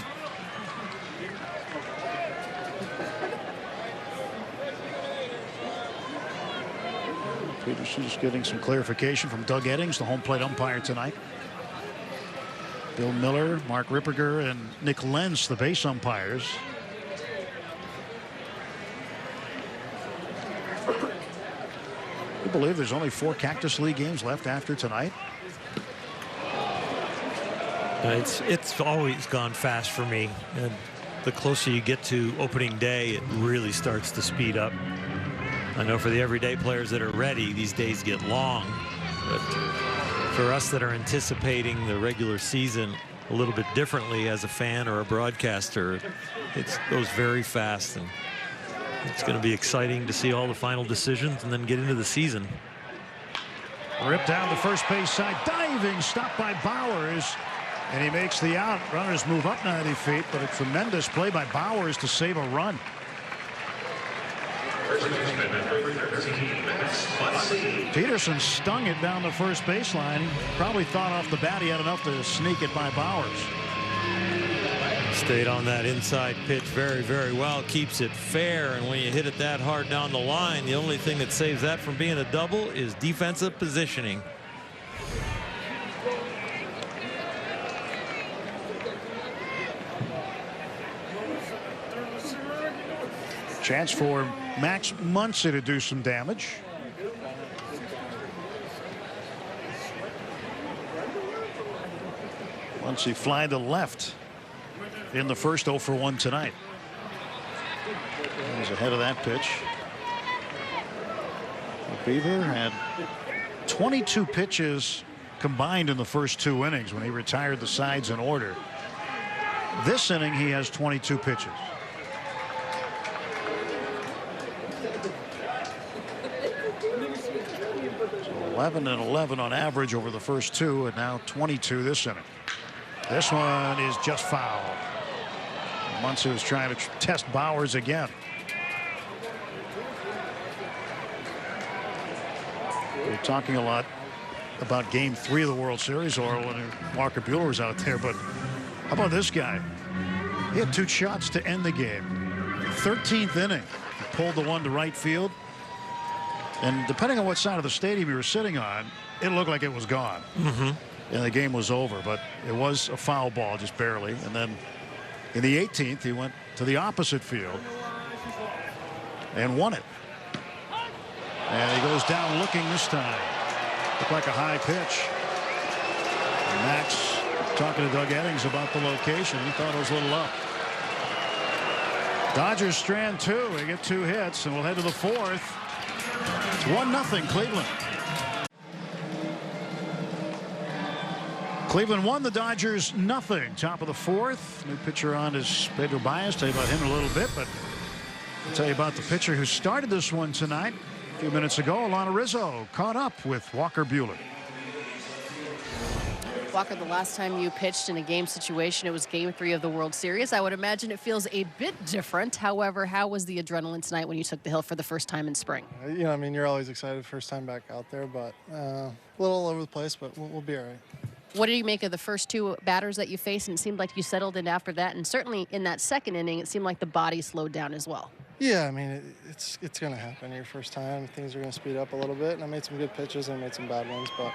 Peterson just getting some clarification from Doug Eddings, the home plate umpire tonight. Bill Miller, Mark Ripperger, and Nick Lentz, the base umpires. You believe there's only 4 Cactus League games left after tonight? It's always gone fast for me, and the closer you get to opening day, it really starts to speed up. I know for the everyday players that are ready, these days get long, but for us that are anticipating the regular season a little bit differently as a fan or a broadcaster, it goes very fast, and it's going to be exciting to see all the final decisions and then get into the season. Ripped down the first base side, diving, stopped by Bowers, and he makes the out. Runners move up 90 feet, but a tremendous play by Bowers to save a run. Peterson stung it down the first baseline. He probably thought off the bat he had enough to sneak it by Bowers. Stayed on that inside pitch very, very well. Keeps it fair, and when you hit it that hard down the line, the only thing that saves that from being a double is defensive positioning. Chance for Max Muncy to do some damage. Muncy fly to left in the first, 0 for 1 tonight. He's ahead of that pitch. Beaver had 22 pitches combined in the first 2 innings when he retired the sides in order. This inning he has 22 pitches. So 11 and 11 on average over the first 2, and now 22 this inning. This one is just foul. Muncy was trying to test Bowers again. We're talking a lot about Game 3 of the World Series, or when Walker Buehler was out there, but how about this guy? He had 2 shots to end the game. 13th inning. He pulled the one to right field. And depending on what side of the stadium you were sitting on, it looked like it was gone. And the game was over, but it was a foul ball, just barely. And then in the 18th, he went to the opposite field and won it. And he goes down looking this time. Looked like a high pitch. And Max talking to Doug Eddings about the location. He thought it was a little up. Dodgers strand 2. They get 2 hits, and we'll head to the 4th. It's 1-0 Cleveland. Cleveland won, the Dodgers nothing. Top of the 4th. New pitcher on is Pedro Baez. Tell you about him in a little bit, but I'll tell you about the pitcher who started this one tonight. A few minutes ago, Alana Rizzo caught up with Walker Buehler. Walker, the last time you pitched in a game situation, it was Game 3 of the World Series. I would imagine it feels a bit different. However, how was the adrenaline tonight when you took the hill for the first time in spring? You know, I mean, you're always excited first time back out there, but a little all over the place, but we'll be all right. What did you make of the first 2 batters that you faced? And it seemed like you settled in after that. And certainly in that second inning, it seemed like the body slowed down as well. Yeah, I mean, it's going to happen your first time. Things are going to speed up a little bit, and I made some good pitches and I made some bad ones, but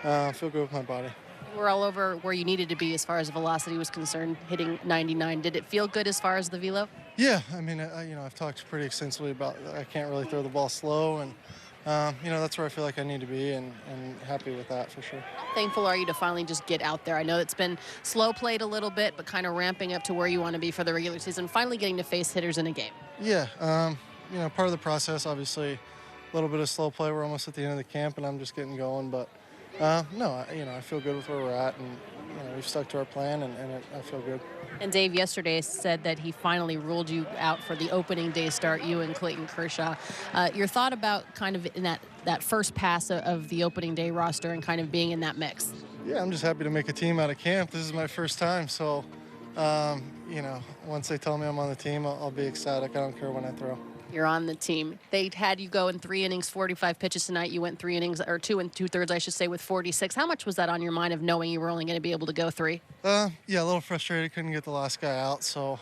I feel good with my body. We're all over where you needed to be as far as velocity was concerned, hitting 99. Did it feel good as far as the velo? Yeah, I mean, I've talked pretty extensively about I can't really throw the ball slow, and that's where I feel like I need to be, and happy with that for sure. How thankful are you to finally just get out there? I know it's been slow played a little bit, but kind of ramping up to where you want to be for the regular season, finally getting to face hitters in a game. Yeah, part of the process, obviously, a little bit of slow play. We're almost at the end of the camp, and I'm just getting going, but I feel good with where we're at, and we've stuck to our plan, and I feel good. And Dave yesterday said that he finally ruled you out for the opening day start, you and Clayton Kershaw. Your thought about kind of in that first pass of the opening day roster and kind of being in that mix? Yeah, I'm just happy to make a team out of camp. This is my first time, so, once they tell me I'm on the team, I'll be ecstatic. I don't care when I throw. You're on the team. They had you go in 3 innings, 45 pitches tonight. You went 3 innings, or 2 2/3, I should say, with 46. How much was that on your mind of knowing you were only going to be able to go 3? Yeah, a little frustrated. Couldn't get the last guy out, so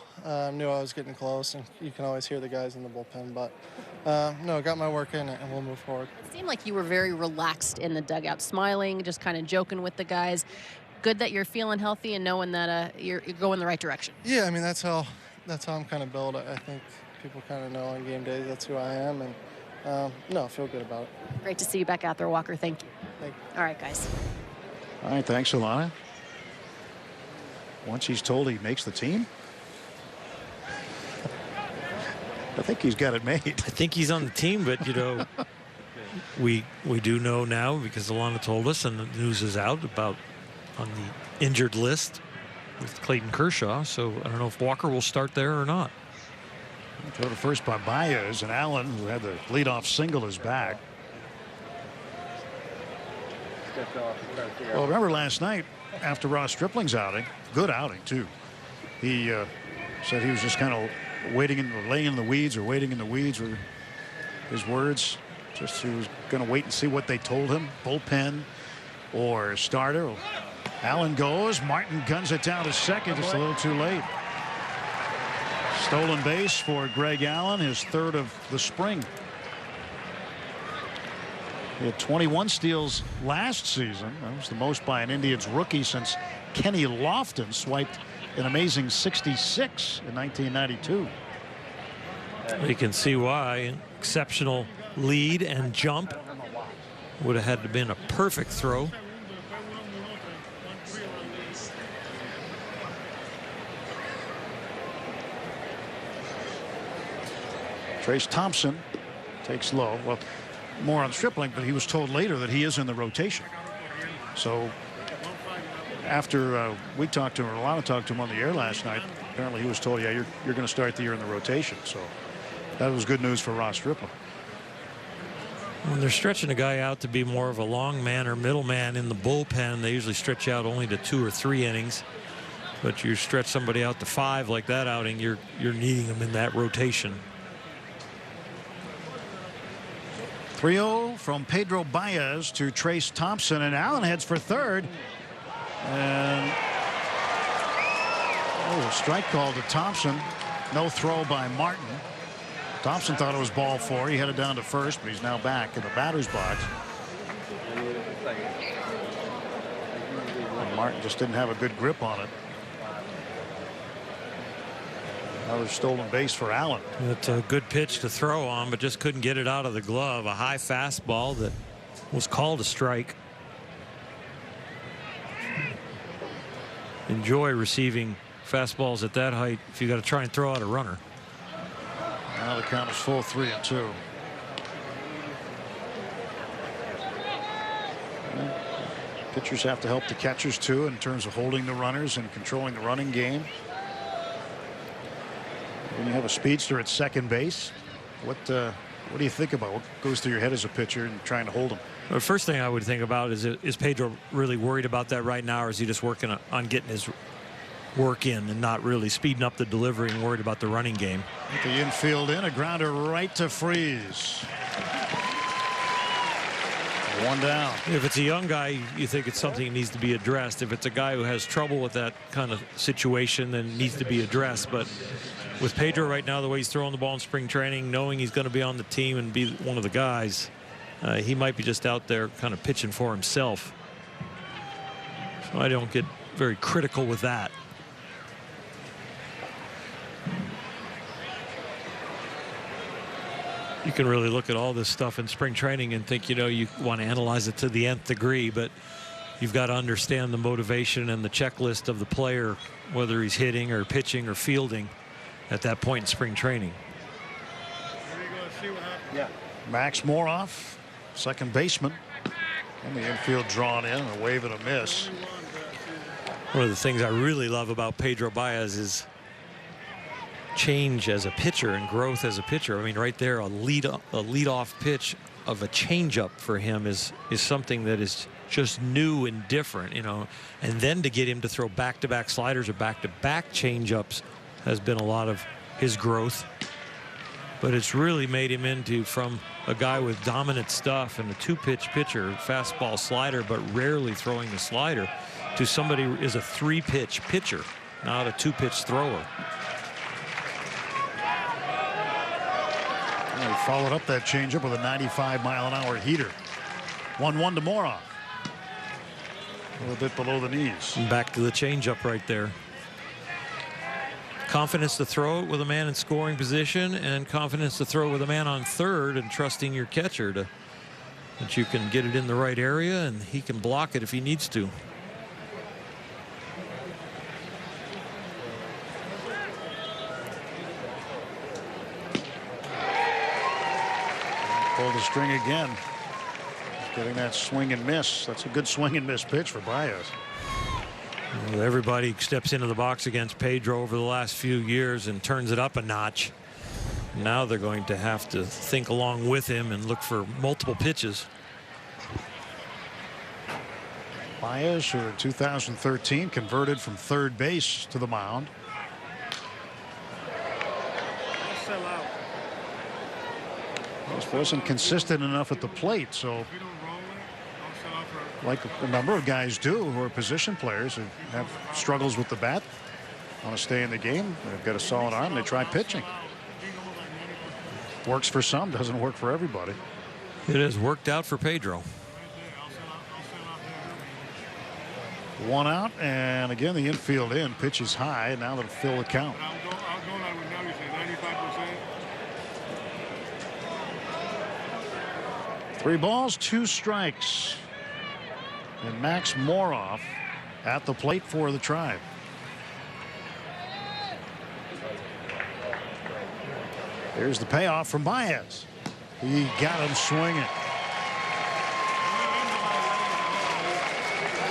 knew I was getting close, and you can always hear the guys in the bullpen. But, got my work in, and we'll move forward. It seemed like you were very relaxed in the dugout, smiling, just kind of joking with the guys. Good that you're feeling healthy and knowing that you're going the right direction. Yeah, I mean, that's how I'm kind of built. I think people kind of know on game days that's who I am, and I feel good about it. Great to see you back out there, Walker. Thank you. Thank you. All right, guys. All right, thanks, Alana. Once he's told he makes the team, I think he's got it made. I think he's on the team, but we do know now because Alana told us, and the news is out about on the injured list with Clayton Kershaw. So I don't know if Walker will start there or not. Throw to first by Baez, and Allen, who had the leadoff single, is back. Well, remember last night after Ross Stripling's outing, good outing too. He said he was just kind of laying in the weeds, or waiting in the weeds were his words. Just he was going to wait and see what they told him, bullpen or starter. Well, Allen goes. Martin guns it down to second, just a little too late. Stolen base for Greg Allen, his 3rd of the spring. He had 21 steals last season. That was the most by an Indians rookie since Kenny Lofton swiped an amazing 66 in 1992. You can see why. Exceptional lead and jump. Would have had to have been a perfect throw. Trace Thompson takes low. Well, more on Stripling, but he was told later that he is in the rotation. So after we talked to him, or Alana talked to him on the air last night, apparently he was told, yeah, you're going to start the year in the rotation. So that was good news for Ross Stripling. When they're stretching a guy out to be more of a long man or middle man in the bullpen, they usually stretch out only to 2 or 3 innings. But you stretch somebody out to 5 like that outing, you're needing them in that rotation. 3-0 from Pedro Baez to Trace Thompson, and Allen heads for 3rd. And strike call to Thompson. No throw by Martin. Thompson thought it was ball 4. He headed down to first, but he's now back in the batter's box. And Martin just didn't have a good grip on it. Another stolen base for Allen. It's a good pitch to throw on, but just couldn't get it out of the glove. A high fastball that was called a strike. Enjoy receiving fastballs at that height if you got to try and throw out a runner. Now the count is full 3-2. Pitchers have to help the catchers too in terms of holding the runners and controlling the running game. When you have a speedster at second base, what do you think about? What goes through your head as a pitcher and trying to hold him? The first thing I would think about is Pedro really worried about that right now, or is he just working on getting his work in and not really speeding up the delivery and worried about the running game? The infield in, a grounder right to Freeze. One down. If it's a young guy, you think it's something that needs to be addressed. If it's a guy who has trouble with that kind of situation, then it needs to be addressed. But with Pedro right now, the way he's throwing the ball in spring training, knowing he's going to be on the team and be one of the guys, he might be just out there kind of pitching for himself. So I don't get very critical with that. You can really look at all this stuff in spring training and think, you want to analyze it to the nth degree, but you've got to understand the motivation and the checklist of the player, whether he's hitting or pitching or fielding at that point in spring training. Yeah. Max Moroff, second baseman, and the infield drawn in, a wave and a miss. One of the things I really love about Pedro Baez is change as a pitcher and growth as a pitcher. I mean, right there, a lead-off pitch of a changeup for him is something that is just new and different, and then to get him to throw back-to-back sliders or back-to-back changeups has been a lot of his growth. But it's really made him into, from a guy with dominant stuff and a two-pitch pitcher, fastball slider, but rarely throwing the slider, to somebody who is a three-pitch pitcher, not a two-pitch thrower. He followed up that changeup with a 95-mile-an-hour heater. 1-1 to Moroff. A little bit below the knees. And back to the changeup right there. Confidence to throw it with a man in scoring position, and confidence to throw it with a man on third, and trusting your catcher that you can get it in the right area and he can block it if he needs to. Pull the string again. Getting that swing and miss. That's a good swing and miss pitch for Baez. Well, everybody steps into the box against Pedro over the last few years and turns it up a notch. Now they're going to have to think along with him and look for multiple pitches. Baez, who in 2013 converted from third base to the mound. Wasn't consistent enough at the plate, so like a number of guys do who are position players who have struggles with the bat, want to stay in the game, they've got a solid arm, they try pitching. Works for some, doesn't work for everybody. It has worked out for Pedro. One out, and again the infield in, pitch is high, now that'll fill the count. 3 balls, 2 strikes. And Max Moroff at the plate for the Tribe. There's the payoff from Baez. He got him swinging.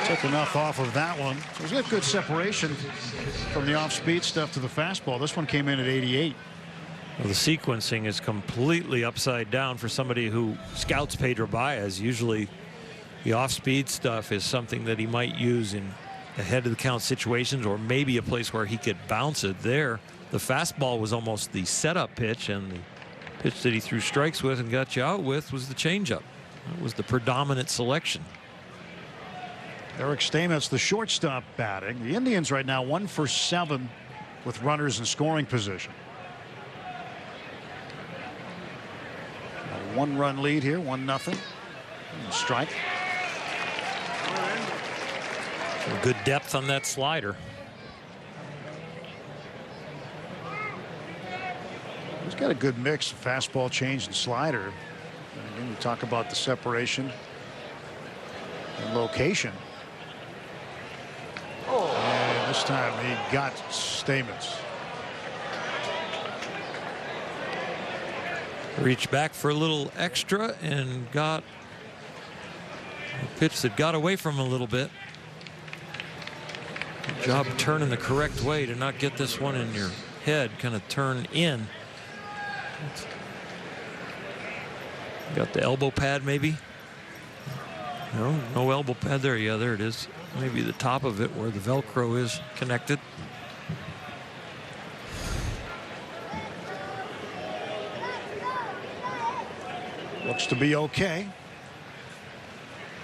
Took enough off of that one. So he's got good separation from the off-speed stuff to the fastball. This one came in at 88. Well, the sequencing is completely upside down for somebody who scouts Pedro Baez. Usually the off-speed stuff is something that he might use in ahead of the count situations, or maybe a place where he could bounce it. There, the fastball was almost the setup pitch, and the pitch that he threw strikes with and got you out with was the changeup. That was the predominant selection. Eric Stamets, the shortstop, batting. The Indians right now 1 for 7 with runners in scoring position. 1-run lead here, 1-0. Strike. Good depth on that slider. He's got a good mix of fastball, change, and slider. And again, we talk about the separation and location. And this time he got Stamets. Reached back for a little extra and got a pitch that got away from him a little bit. Good job turning the correct way to not get this one in your head, kind of turn in. Got the elbow pad maybe. No elbow pad there. Yeah, there it is. Maybe the top of it where the Velcro is connected. Looks to be okay.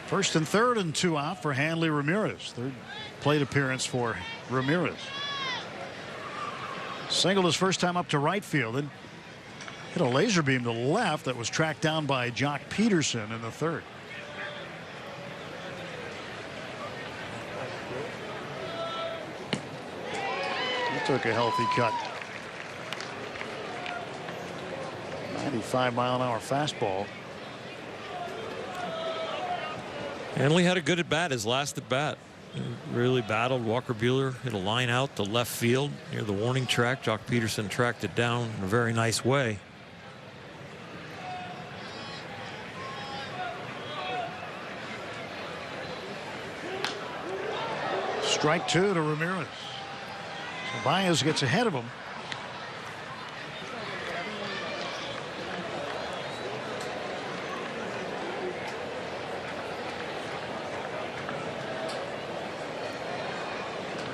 First and third and 2 out for Hanley Ramirez. Third plate appearance for Ramirez. Singled his first time up to right field and hit a laser beam to left that was tracked down by Jock Peterson in the third. He took a healthy cut. 95-mile-an-hour fastball. Hanley had a good at bat his last at bat. He really battled. Walker Buehler hit a line out to left field near the warning track. Jock Peterson tracked it down in a very nice way. Strike 2 to Ramirez. So Baez gets ahead of him.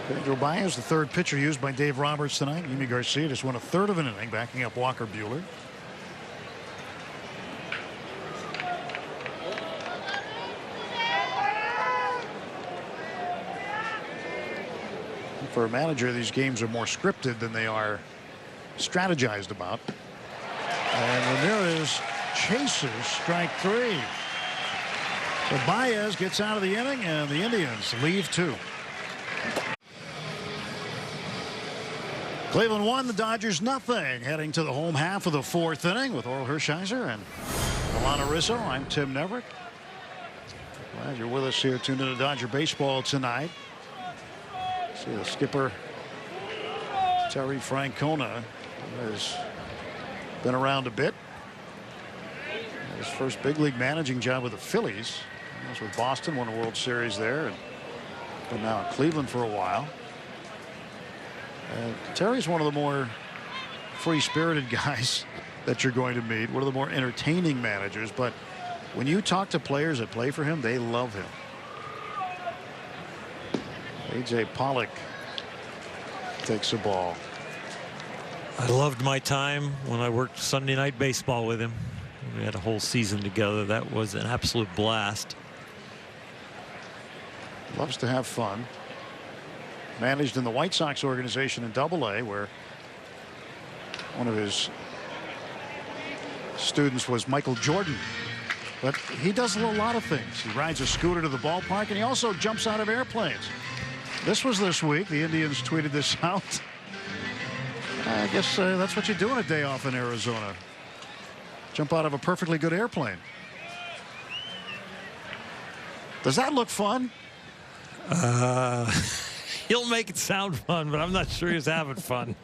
Pedro Baez, the third pitcher used by Dave Roberts tonight. Yimi Garcia just won a third of an inning, backing up Walker Buehler. For a manager, these games are more scripted than they are strategized about. And Ramirez chases strike 3. So Baez gets out of the inning, and the Indians leave 2. Cleveland 1, the Dodgers nothing. Heading to the home half of the 4th inning with Orel Hershiser and Alana Rizzo. I'm Tim Neverick. Glad you're with us here, tuned into Dodger baseball tonight. See the skipper, Terry Francona, has been around a bit. His first big league managing job with the Phillies. He was with Boston, won a World Series there, and been now in Cleveland for a while. Terry's one of the more free-spirited guys that you're going to meet, one of the more entertaining managers, but when you talk to players that play for him, they love him. A.J. Pollock takes the ball. I loved my time when I worked Sunday Night Baseball with him. We had a whole season together. That was an absolute blast. Loves to have fun. Managed in the White Sox organization in Double-A, where one of his students was Michael Jordan. But he does a lot of things. He rides a scooter to the ballpark, and he also jumps out of airplanes. This was this week. The Indians tweeted this out. I guess that's what you do on a day off in Arizona. Jump out of a perfectly good airplane. Does that look fun? He'll make it sound fun, but I'm not sure he's having fun.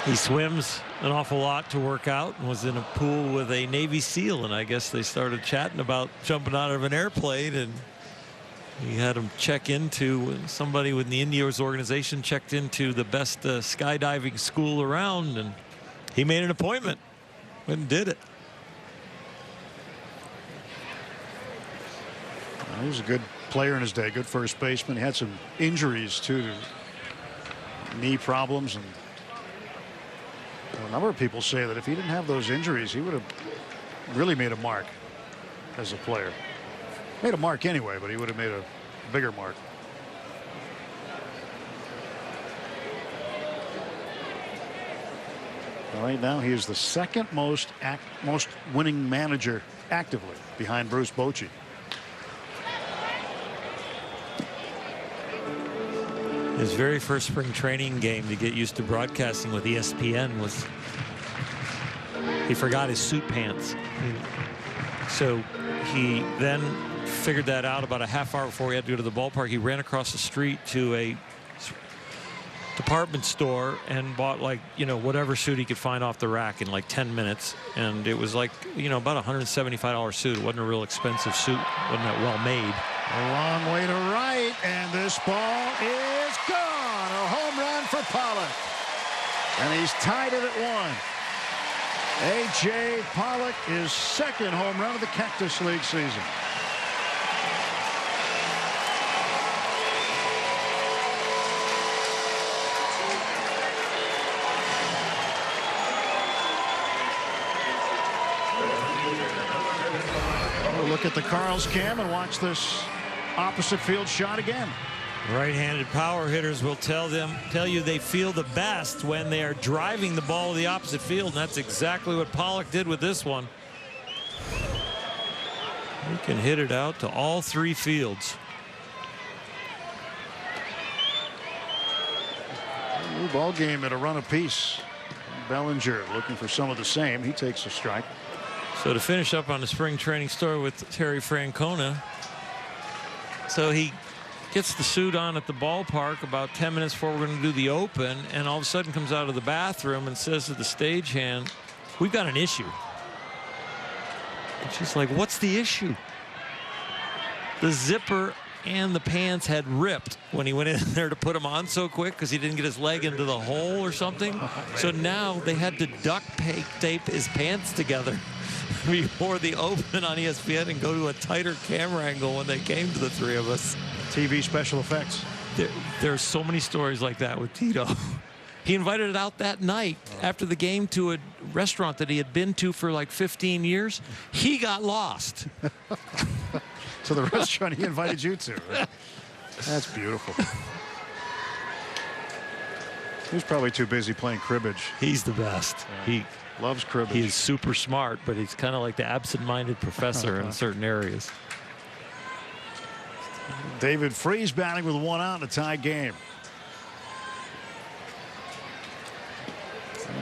He swims an awful lot to work out and was in a pool with a Navy SEAL, and I guess they started chatting about jumping out of an airplane, and he had him check into, somebody within the Indians organization checked into the best skydiving school around, and he made an appointment. Went and did it. He was a good player in his day, good first baseman. He had some injuries too, knee problems, and a number of people say that if he didn't have those injuries, he would have really made a mark as a player. Made a mark anyway, but he would have made a bigger mark. Right now, he is the second most winning manager actively, behind Bruce Bochy. His very first spring training game to get used to broadcasting with ESPN was he forgot his suit pants. So he then figured that out about a half hour before he had to go to the ballpark. He ran across the street to a department store and bought, like, you know, whatever suit he could find off the rack in like 10 minutes. And it was like, you know, about $175 suit. It wasn't a real expensive suit. Wasn't that well made. A long way to right, and this ball is gone. A home run for Pollock. And he's tied it at 1. A.J. Pollock, his second home run of the Cactus League season. We'll look at the Carls cam and watch this opposite field shot again. Right-handed power hitters will tell you they feel the best when they are driving the ball to the opposite field, and that's exactly what Pollock did with this one. He can hit it out to all 3 fields. New ball game at a run apiece. Bellinger looking for some of the same. He takes a strike. So to finish up on the spring training story with Terry Francona, so he gets the suit on at the ballpark about 10 minutes before we're going to do the open, and all of a sudden comes out of the bathroom and says to the stagehand, "We've got an issue." And she's like, "What's the issue?" The zipper and the pants had ripped when he went in there to put them on so quick because he didn't get his leg into the hole or something. So now they had to duct tape his pants together before the open on ESPN and go to a tighter camera angle when they came to the 3 of us. TV special effects. There's so many stories like that with Tito. He invited it out that night after the game to a restaurant that he had been to for like 15 years. He got lost. To the restaurant he invited you to. Right? That's beautiful. He's probably too busy playing cribbage. He's the best. Yeah. He loves cribbage. He is super smart, but he's kind of like the absent-minded professor in certain areas. David Freese batting with 1 out in a tie game.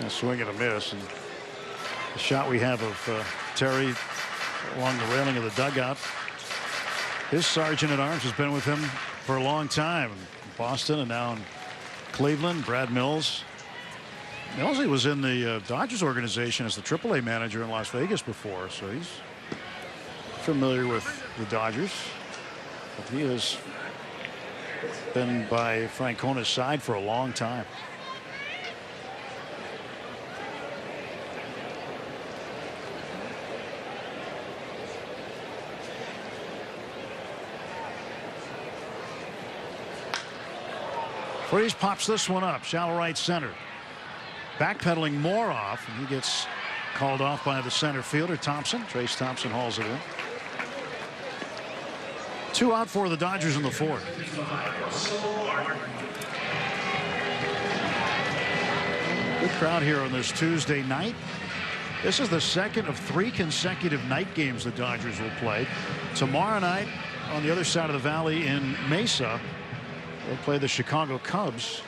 A swing and a miss. And the shot we have of Terry along the railing of the dugout. His sergeant at arms has been with him for a long time in Boston and now in Cleveland. Brad Mills. Millsy was in the Dodgers organization as the AAA manager in Las Vegas before, so he's familiar with the Dodgers. But he has been by Francona's side for a long time. Freese pops this one up, shallow right center. Backpedaling more off, and he gets called off by the center fielder, Thompson. Trace Thompson hauls it in. 2 out for the Dodgers in the 4th. Good crowd here on this Tuesday night. This is the 2nd of 3 consecutive night games the Dodgers will play. Tomorrow night on the other side of the valley in Mesa, they'll play the Chicago Cubs.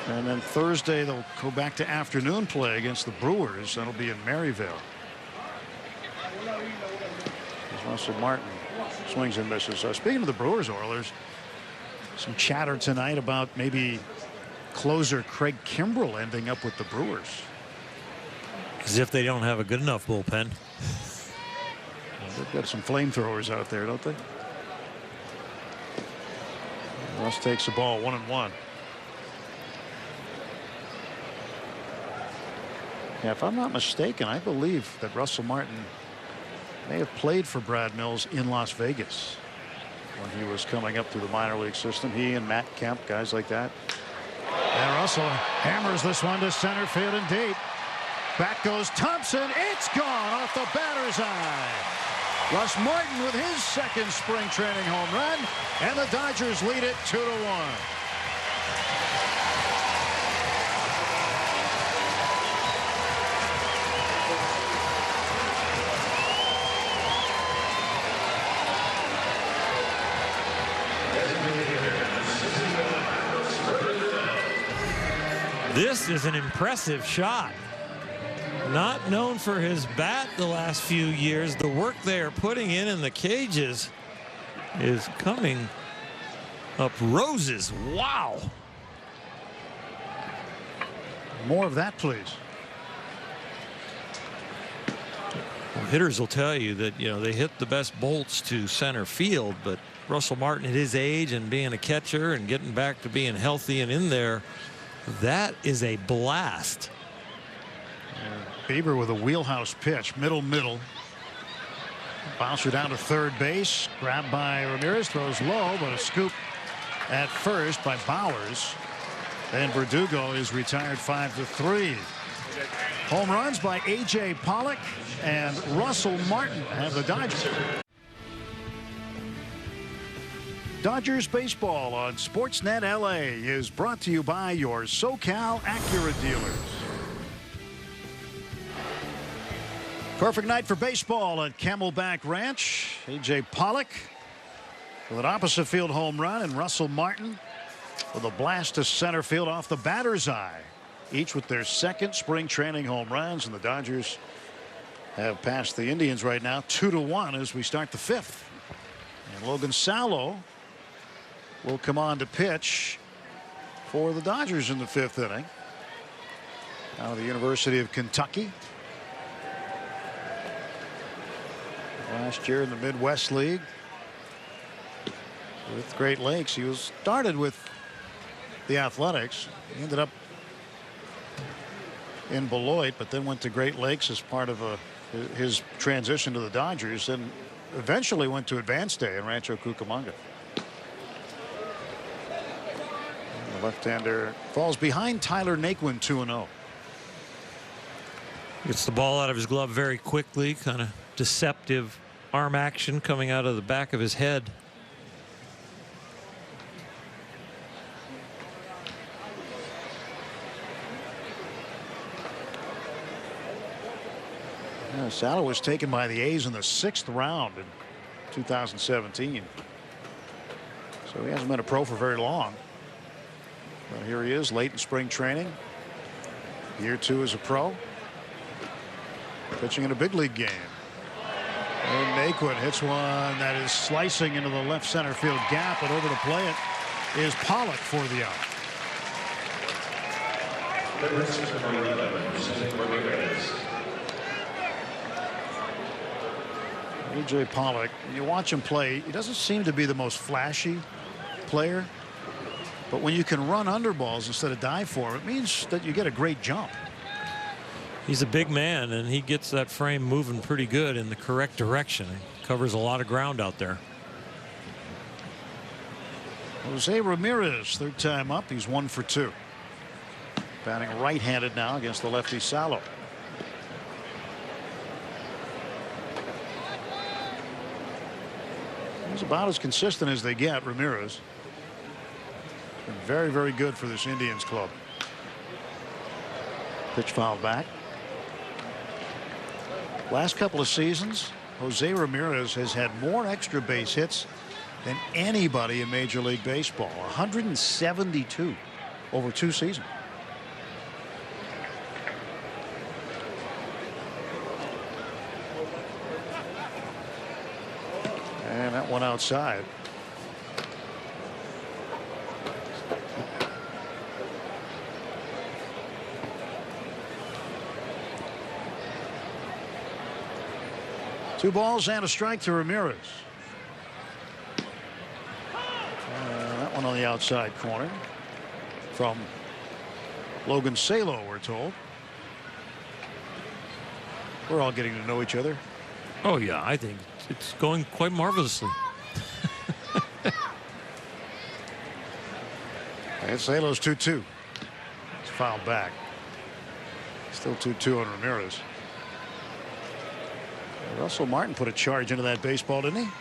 And then Thursday they'll go back to afternoon play against the Brewers. That'll be in Maryville. There's Russell Martin swings and misses. Speaking of the Brewers, Oilers, some chatter tonight about maybe closer Craig Kimbrell ending up with the Brewers. As if they don't have a good enough bullpen. They've got some flamethrowers out there, don't they? Russ takes the ball 1-1. Yeah, if I'm not mistaken, I believe that Russell Martin may have played for Brad Mills in Las Vegas when he was coming up through the minor league system. He and Matt Kemp, guys like that. And Russell hammers this one to center field and deep. Back goes Thompson. It's gone off the batter's eye. Russ Martin with his 2nd spring training home run, and the Dodgers lead it 2-1. This is an impressive shot. Not known for his bat the last few years. The work they are putting in the cages is coming up roses. Wow. More of that, please. Well, hitters will tell you that, you know, they hit the best bolts to center field, but Russell Martin at his age and being a catcher and getting back to being healthy and in there, that is a blast. Bieber with a wheelhouse pitch, middle. Bouncer down to third base, grabbed by Ramirez, throws low, but a scoop at first by Bowers. And Verdugo is retired 5-3. Home runs by A.J. Pollock and Russell Martin have the Dodgers. Dodgers baseball on Sportsnet LA is brought to you by your SoCal Acura dealers. Perfect night for baseball at Camelback Ranch. A.J. Pollock with an opposite field home run, and Russell Martin with a blast to center field off the batter's eye. Each with their second spring training home runs, and the Dodgers have passed the Indians right now 2-1 as we start the fifth. And Logan Sallow will come on to pitch for the Dodgers in the fifth inning. Out of the University of Kentucky. Last year in the Midwest League with Great Lakes. He was started with the Athletics. He ended up in Beloit, but then went to Great Lakes as part of his transition to the Dodgers, and eventually went to Advanced Day in Rancho Cucamonga. The left-hander falls behind Tyler Naquin 2-0. Gets the ball out of his glove very quickly, kind of deceptive arm action coming out of the back of his head. Sallow was taken by the A's in the 6th round in 2017. So he hasn't been a pro for very long. But here he is late in spring training. Year 2 as a pro. Pitching in a big league game. And Naquin hits one that is slicing into the left center field gap, and over to play it is Pollock for the out. A.J. Pollock, you watch him play, he doesn't seem to be the most flashy player, but when you can run under balls instead of dive for him, it means that you get a great jump. He's a big man, and he gets that frame moving pretty good in the correct direction. He covers a lot of ground out there. Jose Ramirez, third time up. He's 1 for 2. Batting right-handed now against the lefty Sallow. He's about as consistent as they get, Ramirez. Been very, very good for this Indians club. Pitch fouled back. Last couple of seasons, Jose Ramirez has had more extra base hits than anybody in Major League Baseball. 172 over 2 seasons. And that one outside. Two balls and a strike to Ramirez. That one on the outside corner from Logan Sallow, we're told. We're all getting to know each other. Oh yeah, I think it's going quite marvelously. And Salo's 2-2. It's fouled back. Still 2-2 on Ramirez. Russell Martin put a charge into that baseball, didn't he?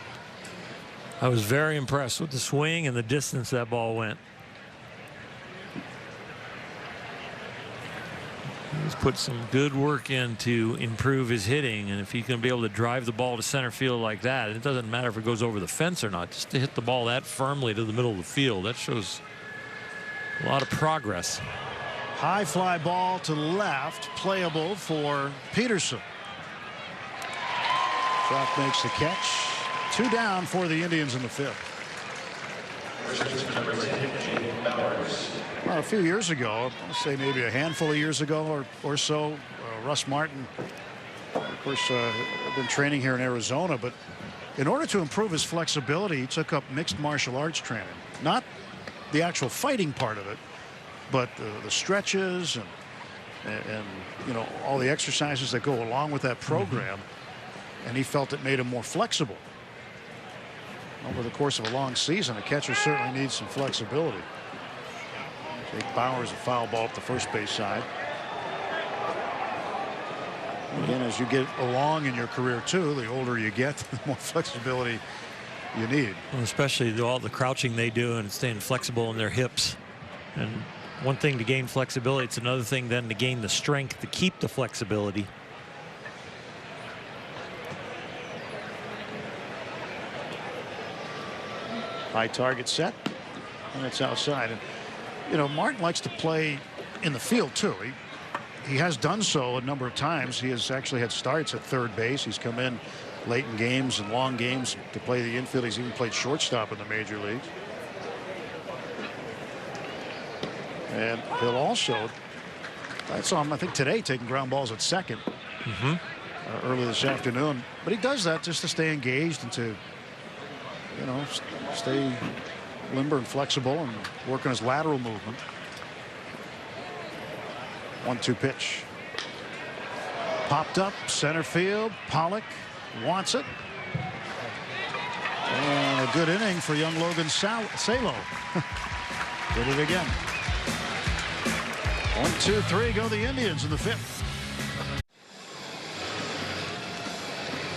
I was very impressed with the swing and the distance that ball went. He's put some good work in to improve his hitting, and if he's going to be able to drive the ball to center field like that, it doesn't matter if it goes over the fence or not, just to hit the ball that firmly to the middle of the field, that shows a lot of progress. High fly ball to left, playable for Peterson. Trout makes the catch. 2 down for the Indians in the 5th. Well, a few years ago, I'll say maybe a handful of years ago or so, Russ Martin, of course, I've been training here in Arizona, but in order to improve his flexibility, he took up mixed martial arts training. Not the actual fighting part of it, but the stretches and you know, all the exercises that go along with that program. And he felt it made him more flexible. Over the course of a long season, a catcher certainly needs some flexibility. Jake Bauers, a foul ball up the first base side. Again, as you get along in your career too, the older you get, the more flexibility you need. Well, especially all the crouching they do and staying flexible in their hips. And one thing to gain flexibility, it's another thing then to gain the strength to keep the flexibility. High target set, and it's outside. And you know, Martin likes to play in the field too. He has done so a number of times. He has actually had starts at third base. He's come in late in games and long games to play the infield. He's even played shortstop in the major leagues. And he'll also, I saw him, I think today, taking ground balls at second early this afternoon. But he does that just to stay engaged and to, you know, stay limber and flexible and work on his lateral movement. 1-2 pitch. Popped up center field. Pollock wants it. And a good inning for young Logan Salo. Did it again. 1-2-3 go the Indians in the 5th.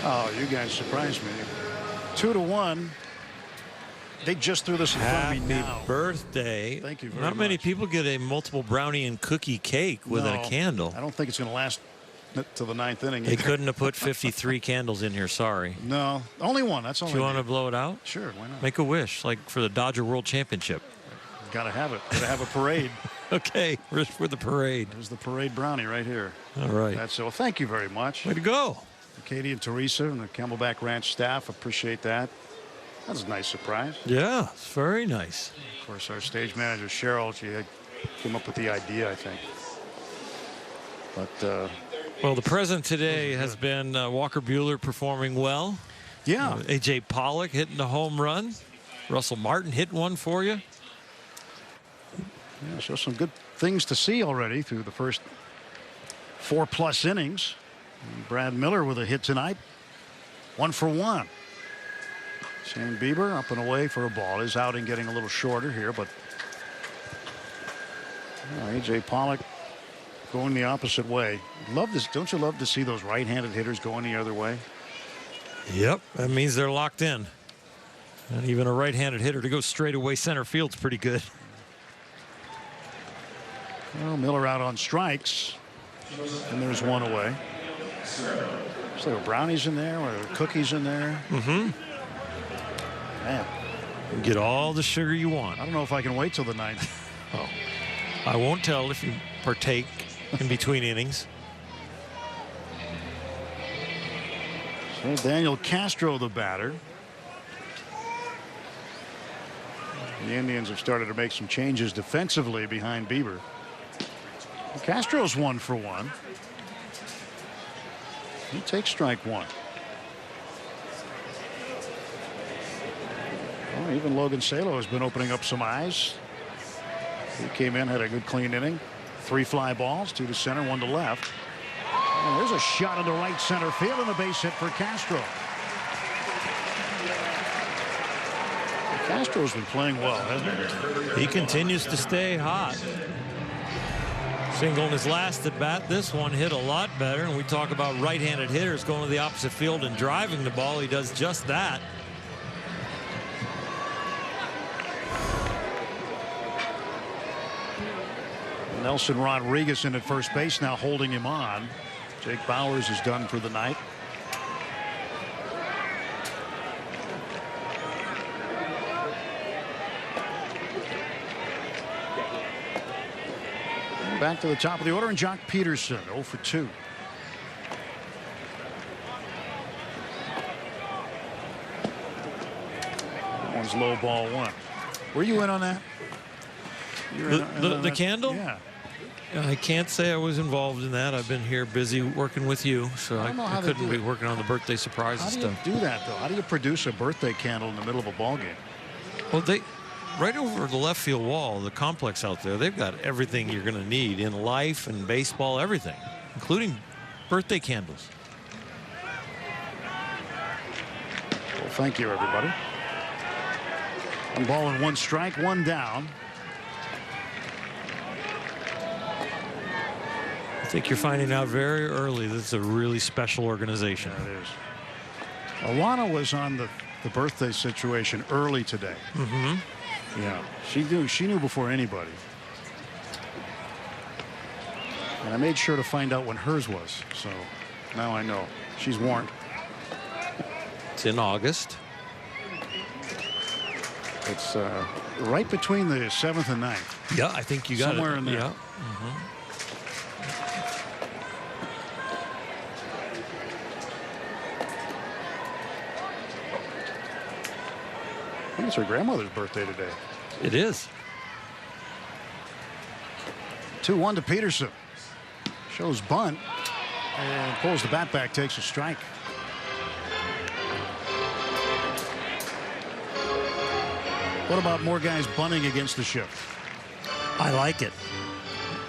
Oh, you guys surprised me. 2-1. They just threw this in front of me now. Happy birthday. Thank you very Not many much. people get a multiple brownie and cookie cake within a candle. I don't think it's going to last till the 9th inning. They couldn't have put 53 candles in here, sorry. No, only one. That's all. Do you want to blow it out? Sure, why not? Make a wish, like for the Dodger World Championship. Got to have it. Got to have a parade. Okay, we're for the parade. There's the parade brownie right here. All right. That's it. Well, thank you very much. Way to go. Katie and Teresa and the Camelback Ranch staff appreciate that. That's a nice surprise. Yeah, it's very nice. Of course, our stage manager, Cheryl, she came up with the idea, I think. But, well, the present today has been Walker Buehler performing well. yeah. A.J. Pollock hitting the home run. Russell Martin hitting one for you. Yeah, so some good things to see already through the first 4+ innings. And Brad Miller with a hit tonight. 1 for 1. Shane Bieber up and away for a ball. His outing getting a little shorter here, but A.J. Pollock going the opposite way. Love this. Don't you love to see those right-handed hitters going the other way? Yep, that means they're locked in. And even a right-handed hitter to go straight away center field's pretty good. Well, Miller out on strikes, and there's one away. So there were brownies in there, or cookies in there. Mm-hmm. Man, You get all the sugar you want. I don't know if I can wait till the 9th. Oh, I won't tell if you partake in between innings. So Daniel Castro, the batter. The Indians have started to make some changes defensively behind Bieber. Castro's 1 for 1. He takes strike 1. Well, even Logan Salo has been opening up some eyes. He came in, had a good clean inning. 3 fly balls, 2 to center, 1 to left. And there's a shot into right center field and a base hit for Castro. Castro's been playing well, hasn't he? He continues to stay hot. Single in his last at bat. This one hit a lot better. And we talk about right-handed hitters going to the opposite field and driving the ball. He does just that. Nelson Rodriguez in at first base now, holding him on. Jake Bauers is done for the night. Back to the top of the order, and Jock Peterson 0 for 2. That one's low, ball 1. Were you in on that? You were in on The that? candle? Yeah. I can't say I was involved in that. I've been here busy working with you, so I I, don't know how they couldn't do be it. working on the birthday surprise How and do you stuff. do that, though? How do you produce a birthday candle in the middle of a ball game? Well, right over the left field wall, the complex out there, they've got everything you're going to need in life and baseball, everything, including birthday candles. Well, thank you, everybody. 1 ball and 1 strike, 1 down. think you're finding out very early this is a really special organization. Yeah, it is. Alana was on the birthday situation early today. Yeah, she knew before anybody. And I made sure to find out when hers was, so now I know. She's warned. It's in August. It's right between the 7th and 9th. Yeah, I think you got somewhere it. in there. Yeah. I think it's her grandmother's birthday today. It is. 2-1 to Peterson. Shows bunt and pulls the bat back, takes a strike. What about more guys bunting against the shift? I like it.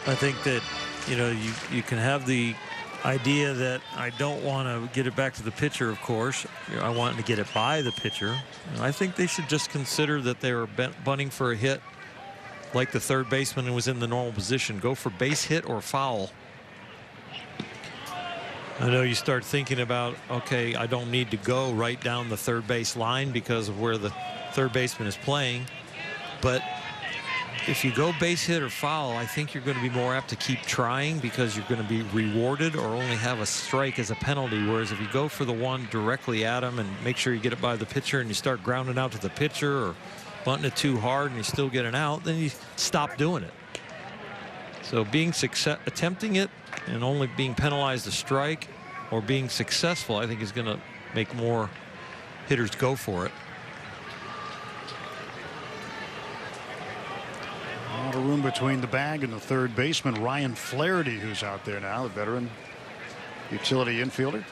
I think that, you know, you can have the idea that I don't want to get it back to the pitcher, of course. You know, I want to get it by the pitcher. And I think they should just consider that they were bunting for a hit like the third baseman was in the normal position. Go for base hit or foul. I know you start thinking about, okay, I don't need to go right down the third base line because of where the third baseman is playing. But if you go base hit or foul, I think you're going to be more apt to keep trying because you're going to be rewarded or only have a strike as a penalty. Whereas if you go for the one directly at him and make sure you get it by the pitcher and you start grounding out to the pitcher or bunting it too hard and you still get an out, then you stop doing it. So attempting it and only being penalized a strike or being successful, I think is going to make more hitters go for it. A lot of room between the bag and the third baseman, Ryan Flaherty, who's out there now, the veteran utility infielder.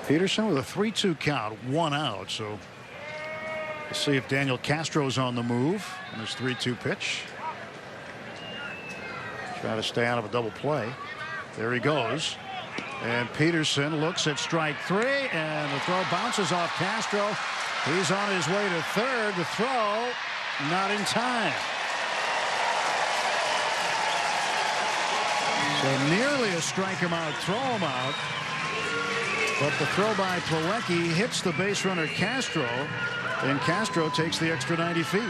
Peterson with a 3-2 count, 1 out. So we'll see if Daniel Castro's on the move on his 3-2 pitch. Try to stay out of a double play. There he goes. And Peterson looks at strike 3, and the throw bounces off Castro. He's on his way to third. The throw not in time. So nearly a strike him out, throw him out. But the throw by Plawecki hits the base runner Castro, and Castro takes the extra 90 feet.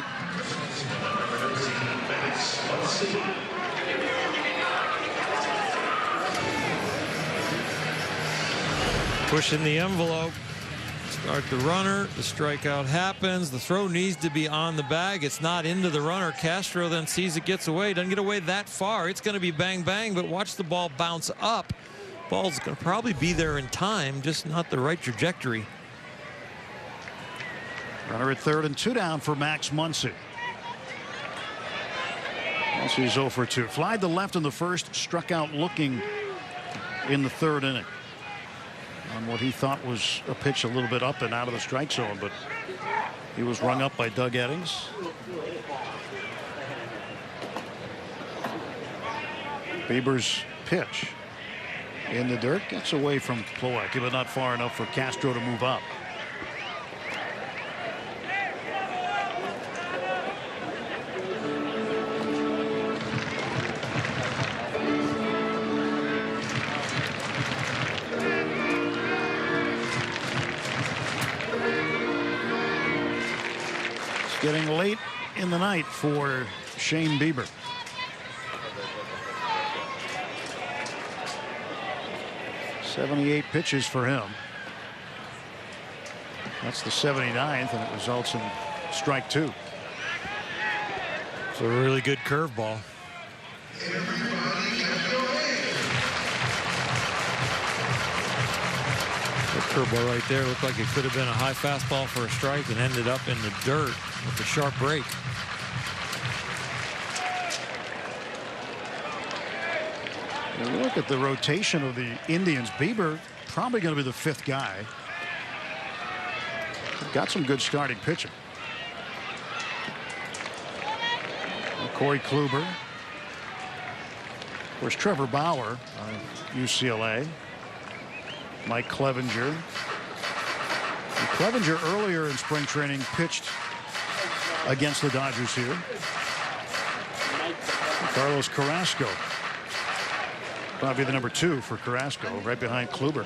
Pushing the envelope. Start the runner. The strikeout happens. The throw needs to be on the bag. It's not into the runner. Castro then sees it gets away. Doesn't get away that far. It's going to be bang, bang, but watch the ball bounce up. Ball's going to probably be there in time, just not the right trajectory. Runner at third and 2 down for Max Muncy. Muncy's 0 for 2. Flied to left in the first, struck out looking in the third inning on what he thought was a pitch a little bit up and out of the strike zone, but he was rung up by Doug Eddings. Bieber's pitch in the dirt, gets away from Plawecki, but not far enough for Castro to move up. It's getting late in the night for Shane Bieber. .78 pitches for him. That's the 79th, and it results in strike 2. It's a really good curveball. That curveball right there looked like it could have been a high fastball for a strike and ended up in the dirt with a sharp break. Look at the rotation of the Indians. Bieber probably going to be the 5th guy. Got some good starting pitching. Corey Kluber. Of course, Trevor Bauer of UCLA. Mike Clevenger. And Clevenger earlier in spring training pitched against the Dodgers here. Carlos Carrasco. Probably the number 2 for Carrasco, right behind Kluber.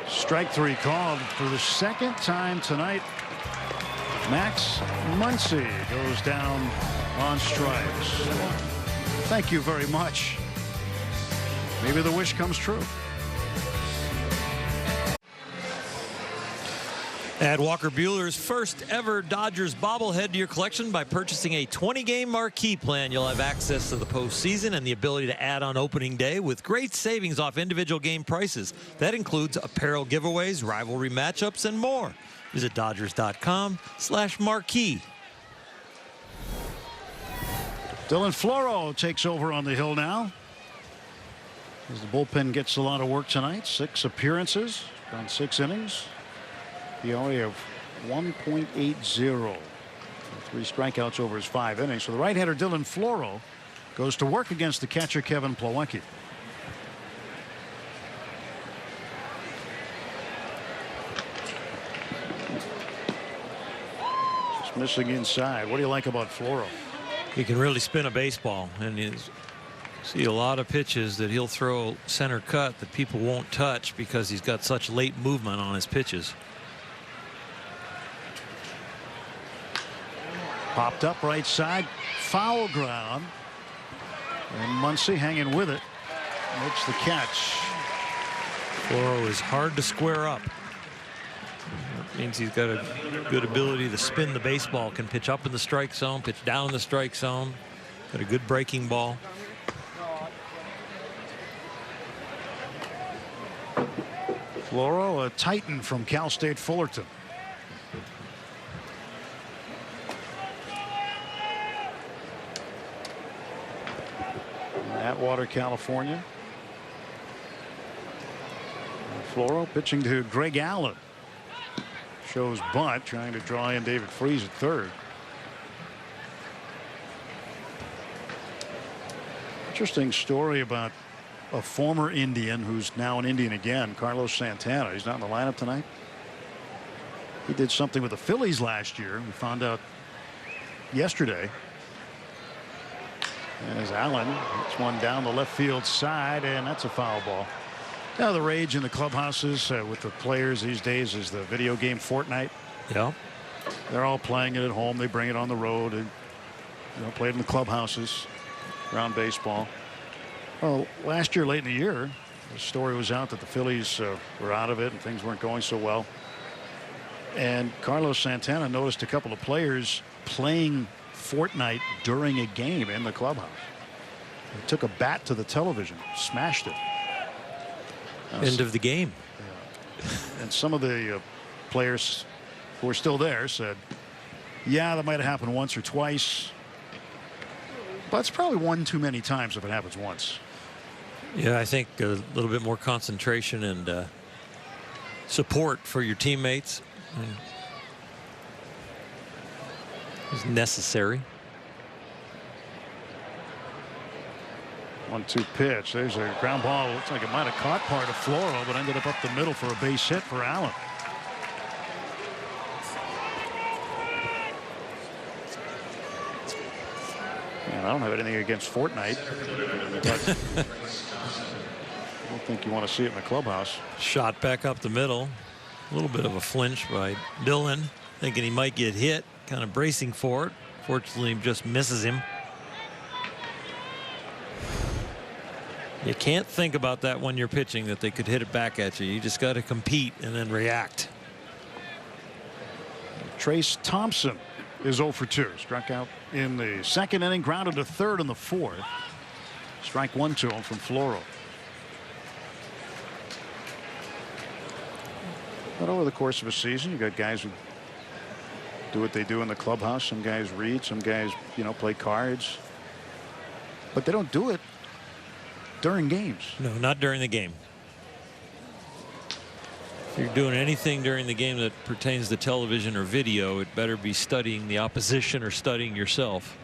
Strike 3 called for the second time tonight. Max Muncy goes down on strikes. Thank you very much. Maybe the wish comes true. Add Walker Buehler's first ever Dodgers bobblehead to your collection by purchasing a 20-game marquee plan. You'll have access to the postseason and the ability to add on opening day with great savings off individual game prices. That includes apparel giveaways, rivalry matchups, and more. Visit Dodgers.com/marquee. Dylan Floro takes over on the hill now. As the bullpen gets a lot of work tonight. 6 appearances on 6 innings. ERA of 1.80. 3 strikeouts over his 5 innings. So the right-hander Dylan Floro goes to work against the catcher Kevin Plawecki. Just missing inside. What do you like about Floro? He can really spin a baseball, and you see a lot of pitches that he'll throw center cut that people won't touch because he's got such late movement on his pitches. Popped up right side, foul ground, and Muncy hanging with it, makes the catch. Floro is hard to square up. That means he's got a good ability to spin the baseball, can pitch up in the strike zone, pitch down in the strike zone, got a good breaking ball. Floro, a Titan from Cal State Fullerton. Atwater, California. Floro pitching to Greg Allen. Shows bunt, trying to draw in David Freese at third. Interesting story about a former Indian who's now an Indian again, Carlos Santana. He's not in the lineup tonight. He did something with the Phillies last year. We found out yesterday. As Allen hits one down the left field side, and that's a foul ball. Now the rage in the clubhouses with the players these days is the video game Fortnite. Yeah. They're all playing it at home. They bring it on the road and play it in the clubhouses around baseball. Well, last year, late in the year, the story was out that the Phillies were out of it and things weren't going so well. And Carlos Santana noticed a couple of players playing Fortnite during a game in the clubhouse. He took a bat to the television, smashed it. End of the game. Yeah. And some of the players who were still there said, yeah, that might have happened once or twice, but it's probably one too many times if it happens once. Yeah, I think a little bit more concentration and support for your teammates is necessary. 1-2 pitch. There's a ground ball. Looks like it might have caught part of Floro, but ended up the middle for a base hit for Allen. And I don't have anything against Fortnite, but I don't think you want to see it in the clubhouse. Shot back up the middle. A little bit of a flinch by Dillon, thinking he might get hit, kind of bracing for it. Fortunately, just misses him. You can't think about that when you're pitching, that they could hit it back at you. You just got to compete and then react. Trace Thompson is 0 for 2. Struck out in the second inning, grounded to third in the fourth. Strike 1 to him from Floro. But over the course of a season, you got guys who do what they do in the clubhouse. Some guys read, some guys, play cards. But they don't do it during games. No, not during the game. If you're doing anything during the game that pertains to television or video, it better be studying the opposition or studying yourself.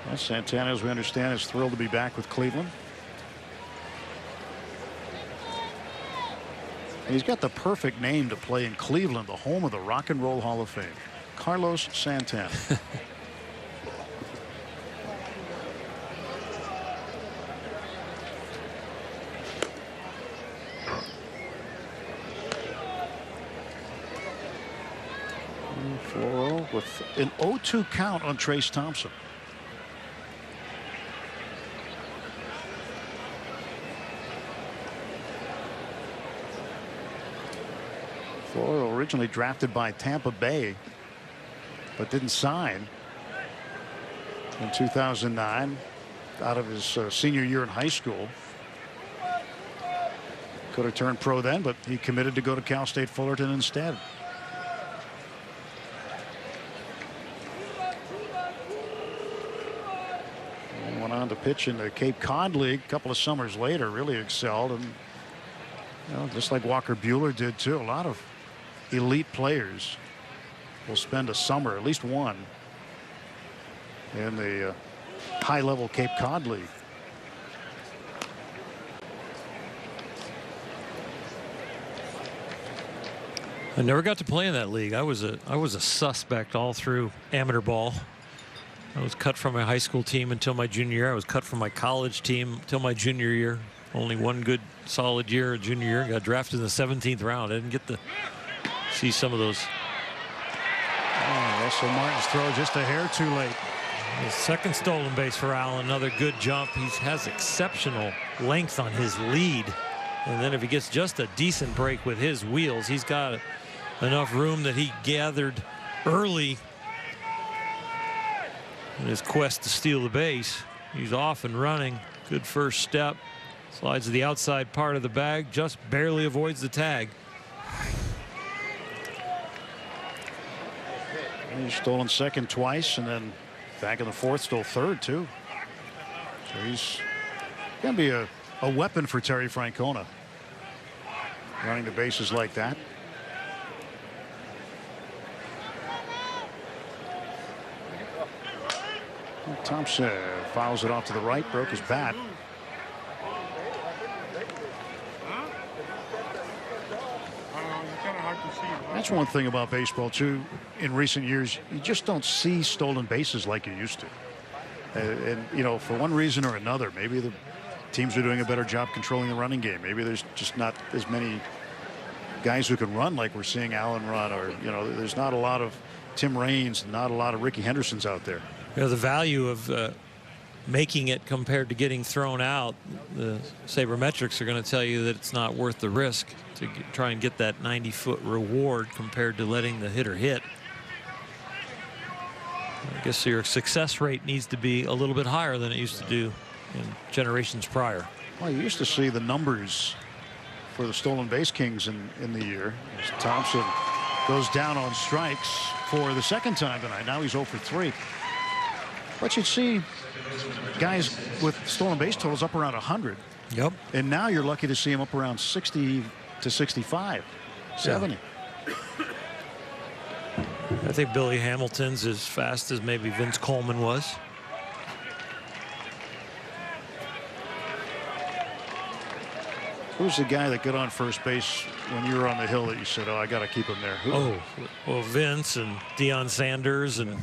Well, Santana, as we understand, is thrilled to be back with Cleveland. And he's got the perfect name to play in Cleveland, the home of the Rock and Roll Hall of Fame. Carlos Santana. With an 0-2 count on Trace Thompson. Floro originally drafted by Tampa Bay, but didn't sign in 2009 out of his senior year in high school. Could have turned pro then, but he committed to go to Cal State Fullerton instead. Went on to pitch in the Cape Cod League a couple of summers later, really excelled. And just like Walker Buehler did too, a lot of elite players will spend a summer, at least one, in the high-level Cape Cod League. I never got to play in that league. I was a suspect all through amateur ball. I was cut from my high school team until my junior year. I was cut from my college team until my junior year. Only one good solid year, junior year. Got drafted in the 17th round. I didn't get to see some of those. Oh, Russell Martin's throw just a hair too late. His second stolen base for Allen. Another good jump. He has exceptional length on his lead. And then if he gets just a decent break with his wheels, he's got enough room that he gathered early in his quest to steal the base. He's off and running. Good first step. Slides to the outside part of the bag. Just barely avoids the tag. He's stolen second twice, and then back in the fourth, stole third too. So he's going to be a weapon for Terry Francona, running the bases like that. Thompson fouls it off to the right, broke his bat. That's one thing about baseball too. In recent years, you just don't see stolen bases like you used to. And you know, for one reason or another, maybe the teams are doing a better job controlling the running game. Maybe there's just not as many guys who can run like we're seeing Allen run, or you know, there's not a lot of Tim Raines, not a lot of Ricky Hendersons out there. You know, the value of making it compared to getting thrown out, the sabermetrics are going to tell you that it's not worth the risk to try and get that 90-foot reward compared to letting the hitter hit. I guess your success rate needs to be a little bit higher than it used to do in generations prior. Well, you used to see the numbers for the stolen base kings in the year. As Thompson goes down on strikes for the second time tonight. Now he's 0 for 3. But you'd see guys with stolen base totals up around 100. Yep. And now you're lucky to see him up around 60 to 65, 70. I think Billy Hamilton's as fast as maybe Vince Coleman was. Who's the guy that got on first base when you were on the hill that you said, oh, I got to keep him there? Who? Oh, well, Vince and Deion Sanders and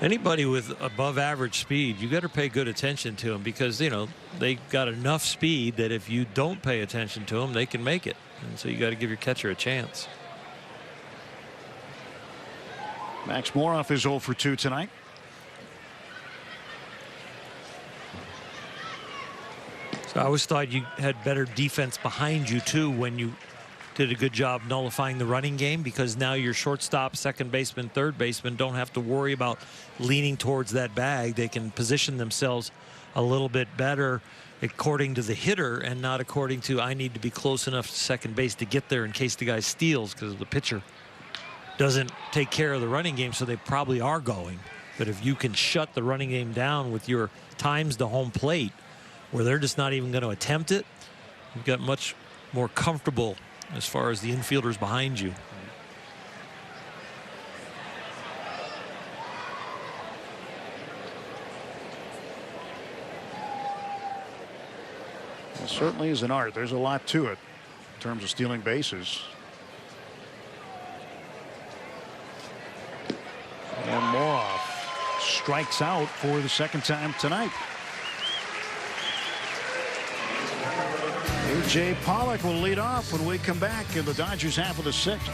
anybody with above average speed, you got to pay good attention to them, because, you know, they got enough speed that if you don't pay attention to them, they can make it. And so you got to give your catcher a chance. Max Moroff is 0 for 2 tonight. So I always thought you had better defense behind you too when you did a good job nullifying the running game, because now your shortstop, second baseman, third baseman don't have to worry about leaning towards that bag. They can position themselves a little bit better according to the hitter and not according to, I need to be close enough to second base to get there in case the guy steals, because the pitcher doesn't take care of the running game, so they probably are going. But if you can shut the running game down with your times to home plate, where they're just not even going to attempt it, you've got much more comfortable as far as the infielders behind you. It certainly is an art. There's a lot to it in terms of stealing bases. And Moroff strikes out for the second time tonight. A.J. Pollock will lead off when we come back in the Dodgers half of the sixth.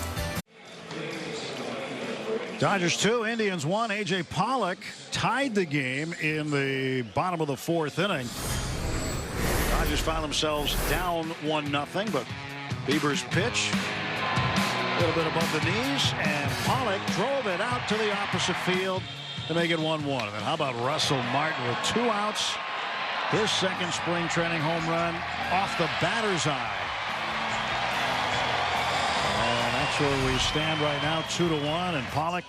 Dodgers 2, Indians 1. A.J. Pollock tied the game in the bottom of the fourth inning. Dodgers found themselves down 1-0, but Bieber's pitch a little bit above the knees, and Pollock drove it out to the opposite field to make it 1-1. And then how about Russell Martin with 2 outs? His second spring training home run off the batter's eye. And that's where we stand right now, 2-1. And Pollock,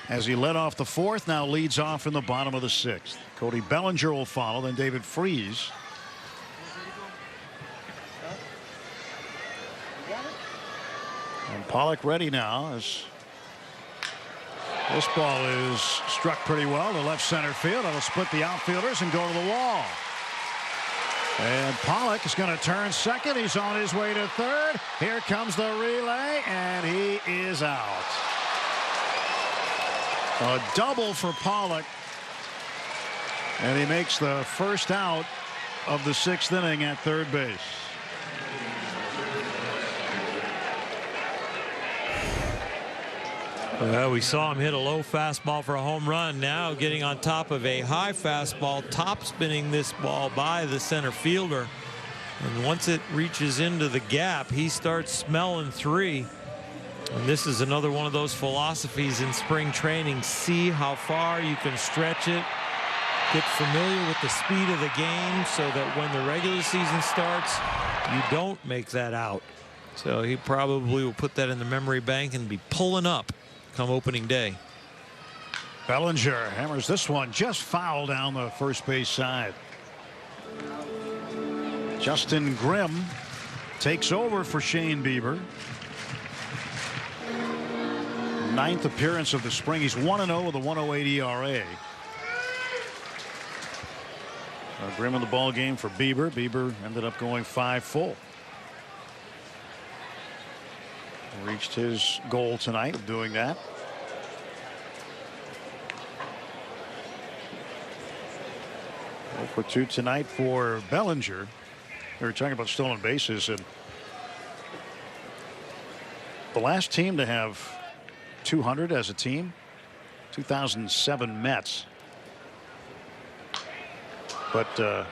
as he led off the fourth, now leads off in the bottom of the sixth. Cody Bellinger will follow, then David Freese. And Pollock ready now as this ball is struck pretty well to left center field. It'll split the outfielders and go to the wall. And Pollock is going to turn second. He's on his way to third. Here comes the relay, and he is out. A double for Pollock. And he makes the first out of the sixth inning at third base. Well, we saw him hit a low fastball for a home run. Now getting on top of a high fastball, top spinning this ball by the center fielder. And once it reaches into the gap, he starts smelling 3. And this is another one of those philosophies in spring training. See how far you can stretch it. Get familiar with the speed of the game so that when the regular season starts, you don't make that out. So he probably will put that in the memory bank and be pulling up come opening day. Bellinger hammers this one just foul down the first base side. Justin Grimm takes over for Shane Bieber. 9th appearance of the spring. He's 1-0 with a 1.08 ERA. Grimm in the ball game for Bieber. Bieber ended up going 5 full. Reached his goal tonight of doing that. For 2 tonight for Bellinger. We were talking about stolen bases, and the last team to have 200 as a team, 2007 Mets. But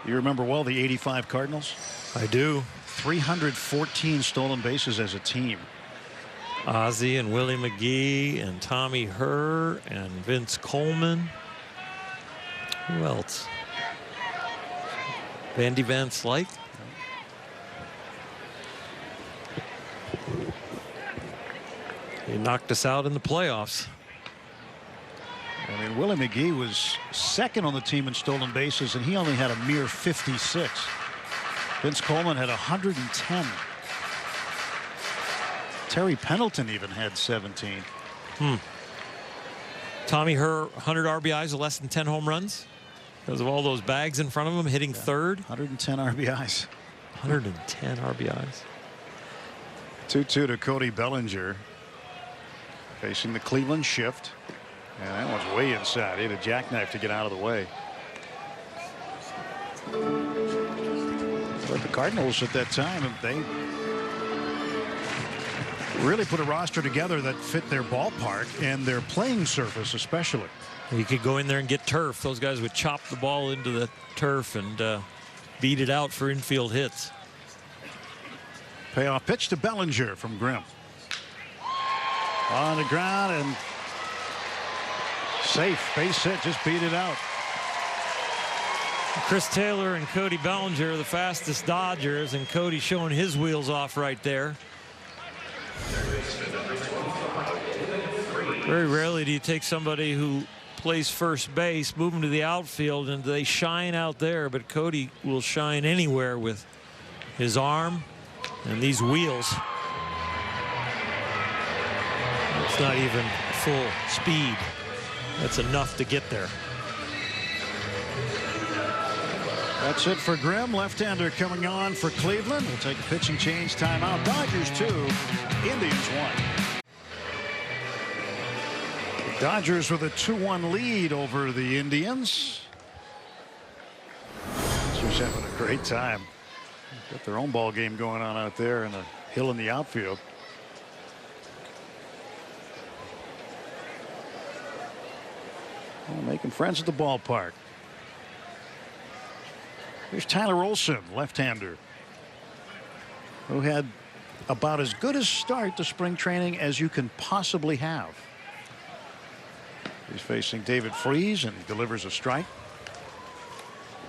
you remember well the '85 Cardinals? I do. 314 stolen bases as a team. Ozzie and Willie McGee and Tommy Herr and Vince Coleman. Who else? Vandy Van Slyke. He knocked us out in the playoffs. I mean, Willie McGee was second on the team in stolen bases, and he only had a mere 56. Vince Coleman had 110. Terry Pendleton even had 17. Tommy Herr, 100 RBIs, less than 10 home runs because of all those bags in front of him, hitting third. 110 RBIs. 110 RBIs. 2-2 to Cody Bellinger. Facing the Cleveland shift. And that one's way inside. He had a jackknife to get out of the way. But the Cardinals at that time, they really put a roster together that fit their ballpark and their playing surface especially. You could go in there and get turf. Those guys would chop the ball into the turf and beat it out for infield hits. Payoff pitch to Bellinger from Grimm. On the ground and safe. Base hit, just beat it out. Chris Taylor and Cody Bellinger, the fastest Dodgers, and Cody showing his wheels off right there. Very rarely do you take somebody who plays first base, move them to the outfield, and they shine out there, but Cody will shine anywhere with his arm and these wheels. It's not even full speed. That's enough to get there. That's it for Grimm. Left-hander coming on for Cleveland. We'll take a pitching change, timeout. Dodgers 2, Indians 1. The Dodgers with a 2-1 lead over the Indians. Dodgers having a great time. Got their own ball game going on out there in the hill in the outfield. Well, making friends at the ballpark. Here's Tyler Olson, left-hander, who had about as good a start to spring training as you can possibly have. He's facing David Freese and delivers a strike.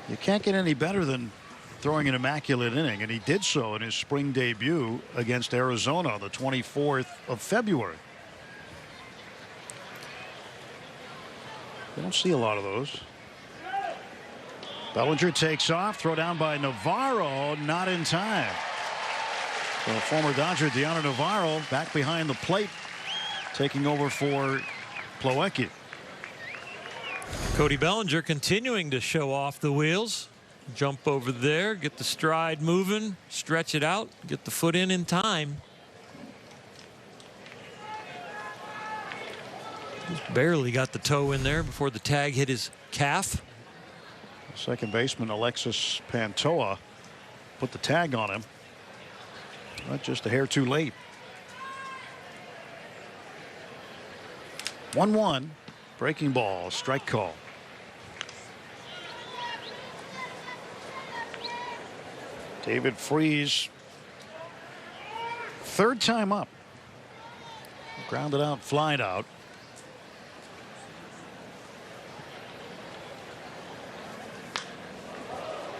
You can't get any better than throwing an immaculate inning, and he did so in his spring debut against Arizona on the 24th of February. You don't see a lot of those. Bellinger takes off, throw down by Navarro, not in time. So former Dodger Deanna Navarro back behind the plate, taking over for Plawecki. Cody Bellinger continuing to show off the wheels. Jump over there, get the stride moving, stretch it out, get the foot in time. Just barely got the toe in there before the tag hit his calf. Second baseman Alexis Pantoja put the tag on him. Not just a hair too late. 1-1. Breaking ball. Strike call. David Freese. Third time up. Grounded out, flied out.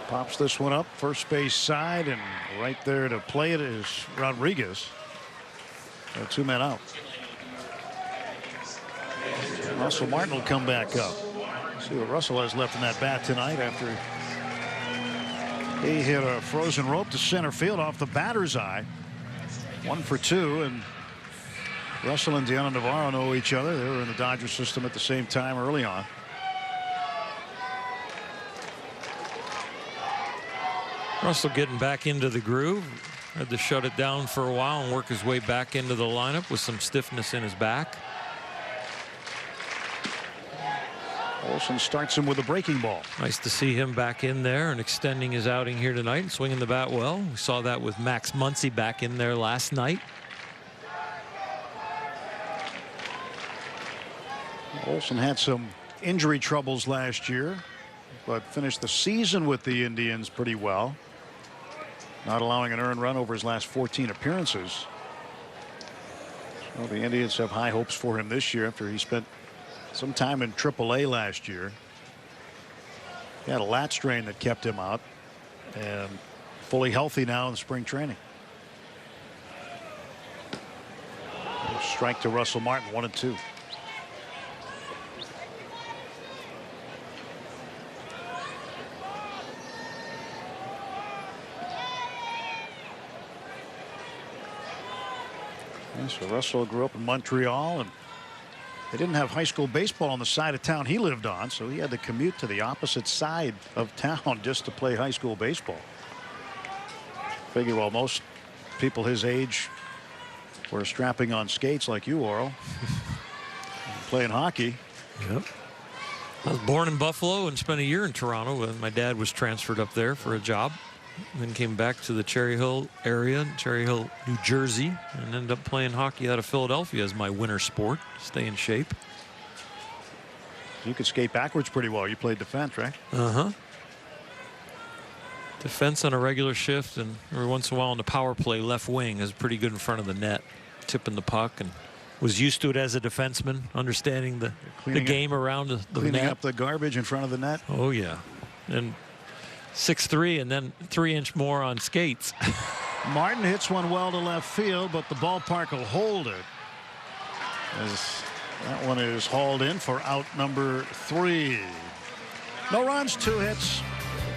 Pops this one up first base side, and right there to play it is Rodriguez. 2 men out. Russell Martin will come back up. See what Russell has left in that bat tonight after he hit a frozen rope to center field off the batter's eye. 1 for 2, and Russell and Deanna Navarro know each other. They were in the Dodger system at the same time early on. Russell getting back into the groove. Had to shut it down for a while and work his way back into the lineup with some stiffness in his back. Olson starts him with a breaking ball. Nice to see him back in there and extending his outing here tonight and swinging the bat well. We saw that with Max Muncy back in there last night. Olson had some injury troubles last year, but finished the season with the Indians pretty well. Not allowing an earned run over his last 14 appearances. So the Indians have high hopes for him this year after he spent some time in AAA last year. He had a lat strain that kept him out, and fully healthy now in spring training. Strike to Russell Martin, 1-2. So Russell grew up in Montreal, and they didn't have high school baseball on the side of town he lived on, so he had to commute to the opposite side of town just to play high school baseball. Figure, well, most people his age were strapping on skates like you, Oral, playing hockey. Yep. I was born in Buffalo and spent a year in Toronto, and my dad was transferred up there for a job. Then came back to the Cherry Hill area, Cherry Hill, New Jersey, and ended up playing hockey out of Philadelphia as my winter sport. Stay in shape. You could skate backwards pretty well. You played defense, right? Defense on a regular shift, and every once in a while on the power play, left wing is pretty good in front of the net, tipping the puck, and was used to it as a defenseman, understanding the game around the cleaning net. Up the garbage in front of the net. Oh yeah, and 6'3" and then 3-inch more on skates. Martin hits one well to left field, but the ballpark will hold it. As that one is hauled in for out number 3. No runs, 2 hits,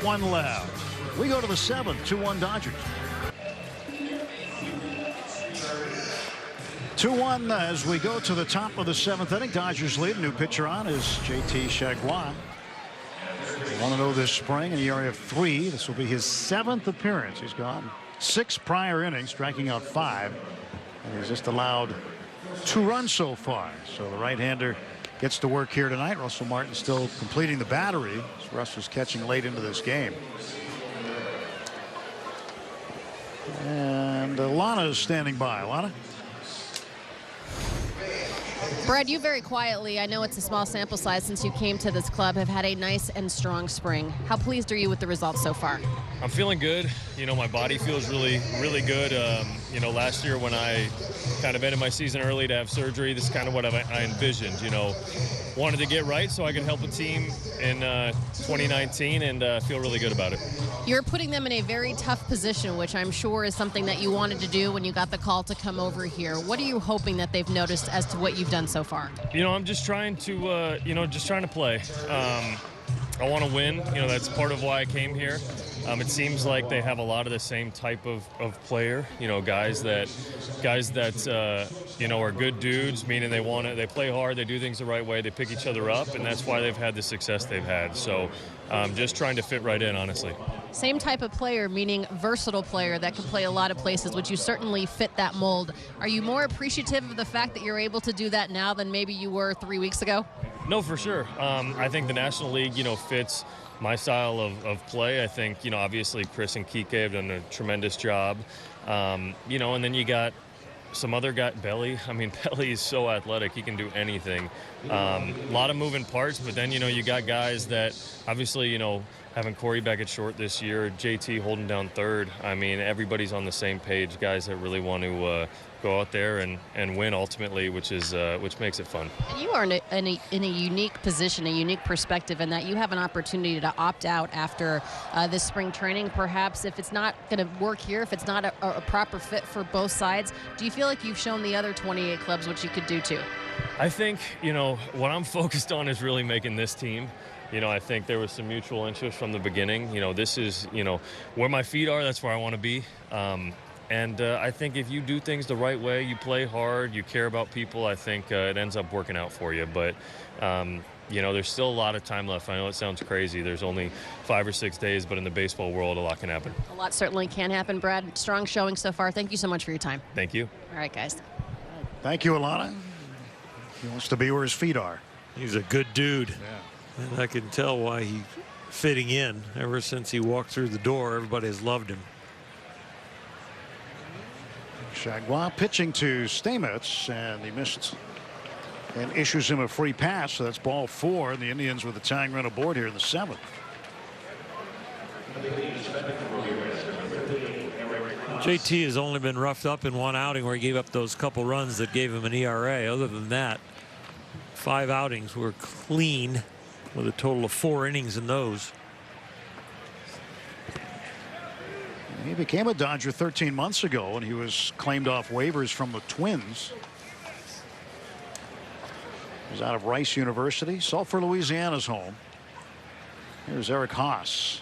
1 left. We go to the 7th, 2-1 Dodgers. 2-1 as we go to the top of the 7th inning. Dodgers lead. New pitcher on is JT Chargois. 1-0 this spring, an ERA of 3. This will be his 7th appearance. He's gone 6 prior innings, striking out 5, and he's just allowed 2 runs so far. So the right-hander gets to work here tonight. Russell Martin still completing the battery. Russ was catching late into this game. And Lana is standing by. Lana? Brad, you very quietly, I know it's a small sample size since you came to this club, have had a nice and strong spring. How pleased are you with the results so far? I'm feeling good. You know, my body feels really, really good. You know, last year when I kind of ended my season early to have surgery, this is kind of what I envisioned, you know. Wanted to get right so I could help a team in 2019 and feel really good about it. You're putting them in a very tough position, which I'm sure is something that you wanted to do when you got the call to come over here. What are you hoping that they've noticed as to what you've done so far? You know, I'm just trying to, just trying to play. I want to win. You know, that's part of why I came here. It seems like they have a lot of the same type of player. You know, guys that are good dudes, meaning they play hard, they do things the right way, they pick each other up, and that's why they've had the success they've had. So just trying to fit right in, honestly. Same type of player, meaning versatile player that can play a lot of places, which you certainly fit that mold. Are you more appreciative of the fact that you're able to do that now than maybe you were 3 weeks ago? No, for sure. I think the National League, fits my style of play. I think, obviously Chris and Kike have done a tremendous job. And then you got some other guy, Belly. I mean, Belly is so athletic. He can do anything. A lot of moving parts, but then, you got guys that obviously, having Corey back at short this year, JT holding down third. I mean, everybody's on the same page, guys that really want to go out there and win ultimately, which makes it fun. And you are in a unique position, a unique perspective in that you have an opportunity to opt out after this spring training. Perhaps if it's not going to work here, if it's not a proper fit for both sides, do you feel like you've shown the other 28 clubs what you could do too? I think, what I'm focused on is really making this team. I think there was some mutual interest from the beginning. This is, where my feet are, that's where I want to be. And I think if you do things the right way, you play hard, you care about people, I think it ends up working out for you. But, there's still a lot of time left. I know it sounds crazy. There's only 5 or 6 days, but in the baseball world, a lot can happen. A lot certainly can happen, Brad. Strong showing so far. Thank you so much for your time. Thank you. All right, guys. Thank you, Alana. He wants to be where his feet are. He's a good dude. Yeah. And I can tell why he's fitting in. Ever since he walked through the door, everybody has loved him. Chargois pitching to Stamets, and he missed and issues him a free pass. So that's ball 4, and the Indians with a tying run aboard here in the 7th. JT has only been roughed up in one outing where he gave up those couple runs that gave him an ERA. Other than that, 5 outings were clean with a total of 4 innings in those. He became a Dodger 13 months ago when he was claimed off waivers from the Twins. He was out of Rice University. Sulphur, Louisiana's home. Here's Eric Haas.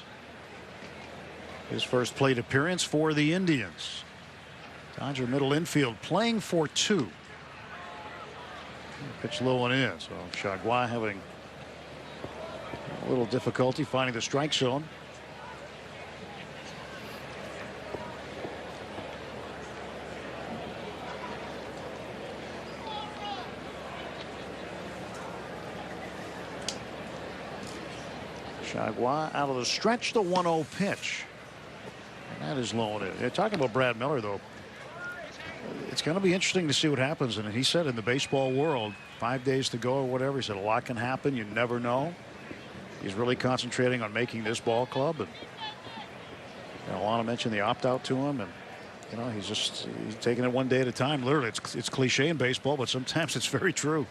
His first plate appearance for the Indians. Dodger middle infield playing for 2. Pitch low and in. So Chargois having a little difficulty finding the strike zone. Chargois out of the stretch, the 1-0 pitch. And that is low and in. Talking about Brad Miller, though, it's going to be interesting to see what happens. And he said in the baseball world, 5 days to go or whatever, he said a lot can happen. You never know. He's really concentrating on making this ball club. And Alana mentioned the opt-out to him. And, he's taking it one day at a time. Literally, it's cliche in baseball, but sometimes it's very true.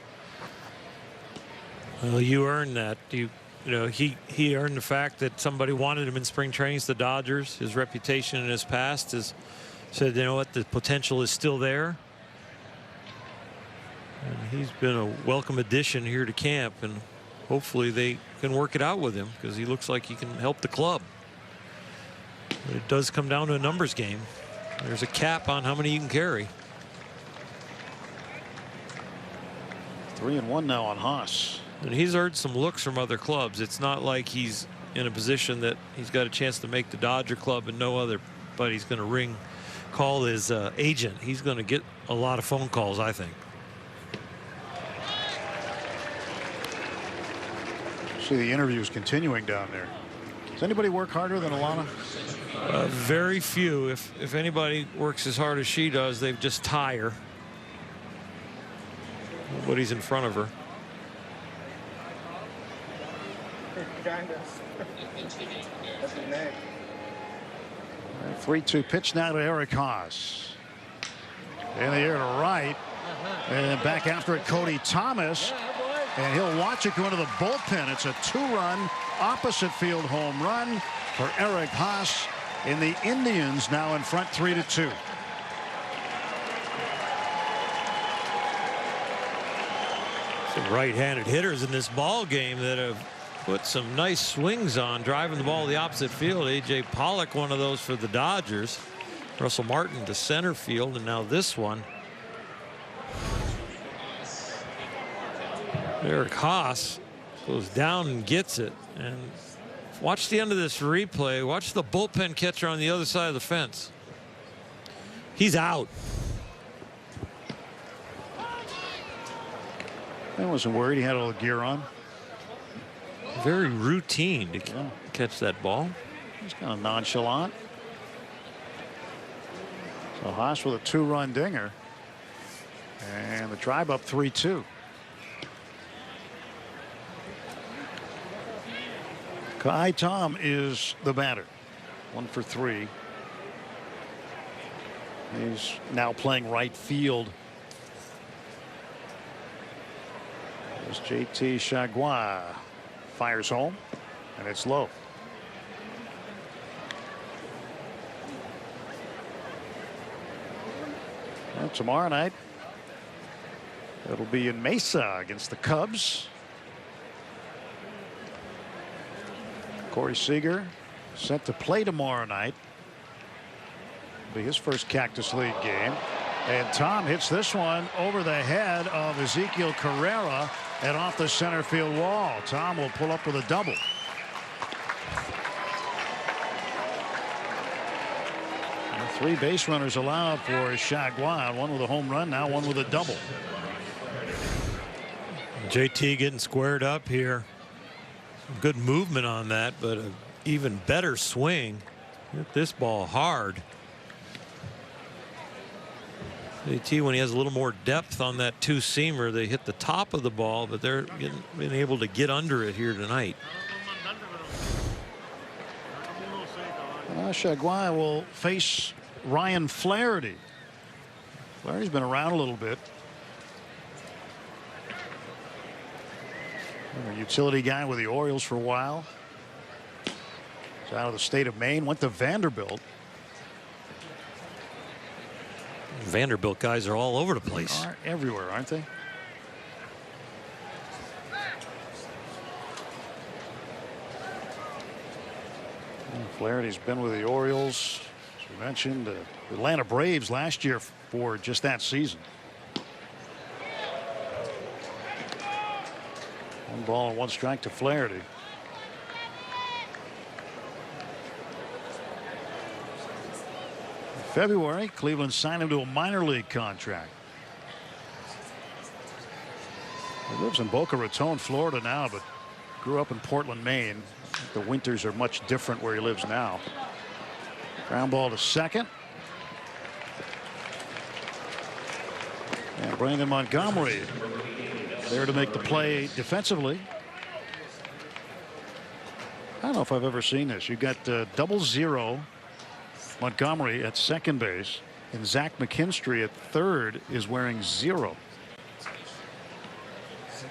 Well, you earned that. He earned the fact that somebody wanted him in spring training. The Dodgers, his reputation in his past has said, you know what, the potential is still there. And he's been a welcome addition here to camp, and hopefully they can work it out with him because he looks like he can help the club. But it does come down to a numbers game. There's a cap on how many you can carry. 3-1 now on Haas. And he's earned some looks from other clubs. It's not like he's in a position that he's got a chance to make the Dodger club and no other, but he's going to call his agent. He's going to get a lot of phone calls, I think. See the interviews continuing down there. Does anybody work harder than Alana? Very few. If anybody works as hard as she does, they just tire. Nobody's in front of her. 3-2 pitch now to Eric Haas. In the air to right. And back after it, Cody Thomas. And he'll watch it go into the bullpen. It's a 2-run opposite field home run for Eric Haas. And the Indians now in front 3-2. Some right-handed hitters in this ball game that have put some nice swings on, driving the ball to the opposite field. A.J. Pollock, one of those for the Dodgers. Russell Martin to center field, and now this one. Eric Haas goes down and gets it. And watch the end of this replay. Watch the bullpen catcher on the other side of the fence. He's out. I wasn't worried. He had all the gear on. Very routine to catch that ball. He's kind of nonchalant. So Haas with a 2-run dinger. And the drive up 3-2. Kai Tom is the batter. 1 for 3. He's now playing right field. As JT Chargois fires home, and it's low. Well, tomorrow night, it'll be in Mesa against the Cubs. Corey Seager set to play tomorrow night. It'll be his first Cactus League game. And Tom hits this one over the head of Ezekiel Carrera and off the center field wall. Tom will pull up with a double. And 3 base runners allowed for Chargois. One with a home run, now one with a double. JT getting squared up here. Good movement on that, but an even better swing. Hit this ball hard. JT, when he has a little more depth on that 2-seamer, they hit the top of the ball, but they're been able to get under it here tonight. Chargois will face Ryan Flaherty. Flaherty's been around a little bit. A utility guy with the Orioles for a while. He's out of the state of Maine, went to Vanderbilt. Vanderbilt guys are all over the place. They are everywhere, aren't they? Flaherty's been with the Orioles, as we mentioned, the Atlanta Braves last year for just that season. 1 ball and 1 strike to Flaherty. In February, Cleveland signed him to a minor league contract. He lives in Boca Raton, Florida now, but grew up in Portland, Maine. The winters are much different where he lives now. Ground ball to second. And Brandon Montgomery there to make the play defensively. I don't know if I've ever seen this. You got 0-0 Montgomery at second base, and Zach McKinstry at third is wearing 0.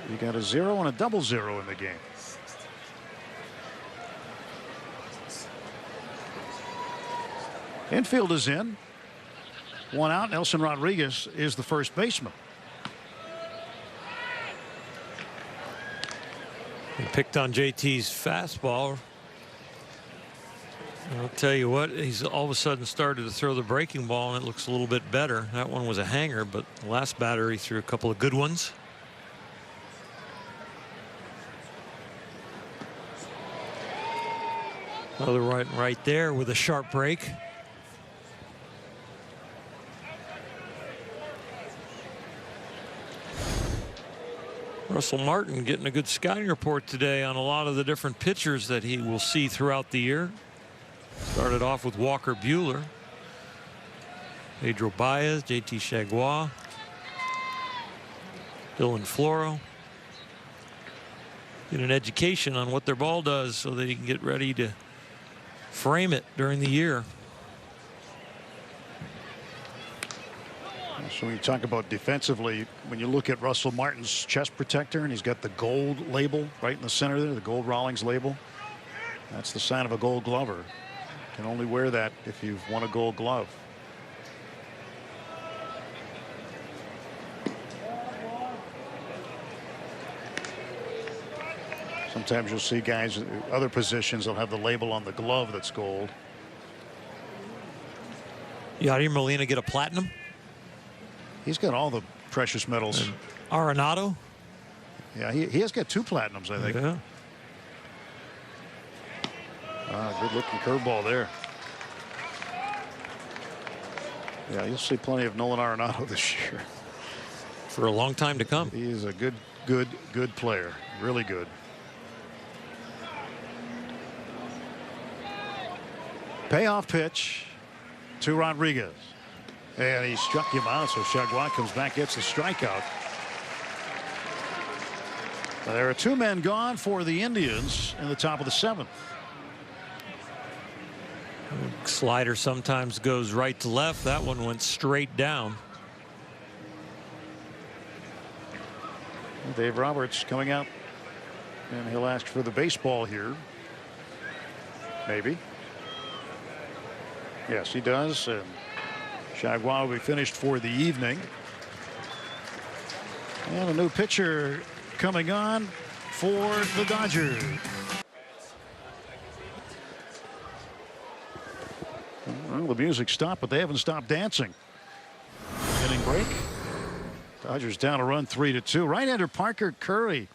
You got a 0 and a 0-0 in the game. Infield is in. 1 out. Nelson Rodriguez is the first baseman. He picked on JT's fastball. I'll tell you what, he's all of a sudden started to throw the breaking ball, and it looks a little bit better. That one was a hanger, but the last batter he threw a couple of good ones. Another right there with a sharp break. Russell Martin getting a good scouting report today on a lot of the different pitchers that he will see throughout the year. Started off with Walker Buehler, Pedro Baez, JT Chargois, Dylan Floro. Get an education on what their ball does so that he can get ready to frame it during the year. So when you talk about defensively, when you look at Russell Martin's chest protector, and he's got the gold label right in the center there, the gold Rawlings label, that's the sign of a gold glover. Can only wear that if you've won a gold glove. Sometimes you'll see guys at other positions, they'll have the label on the glove that's gold. Yadier Molina get a platinum? He's got all the precious metals. And Arenado? Yeah, he has got 2 platinums, I think. Yeah. Good looking curveball there. Yeah, you'll see plenty of Nolan Arenado this year. For a long time to come. He is a good player. Really good. Payoff pitch to Rodriguez. And he struck him out, so Chargois comes back, gets the strikeout. There are 2 men gone for the Indians in the top of the 7th. Slider sometimes goes right to left. That one went straight down. Dave Roberts coming out, and he'll ask for the baseball here. Maybe. Yes, he does. And Chargois will be finished for the evening. And a new pitcher coming on for the Dodgers. Well, the music stopped, but they haven't stopped dancing. Inning break. Dodgers down a run 3-2. Right-hander Parker Curry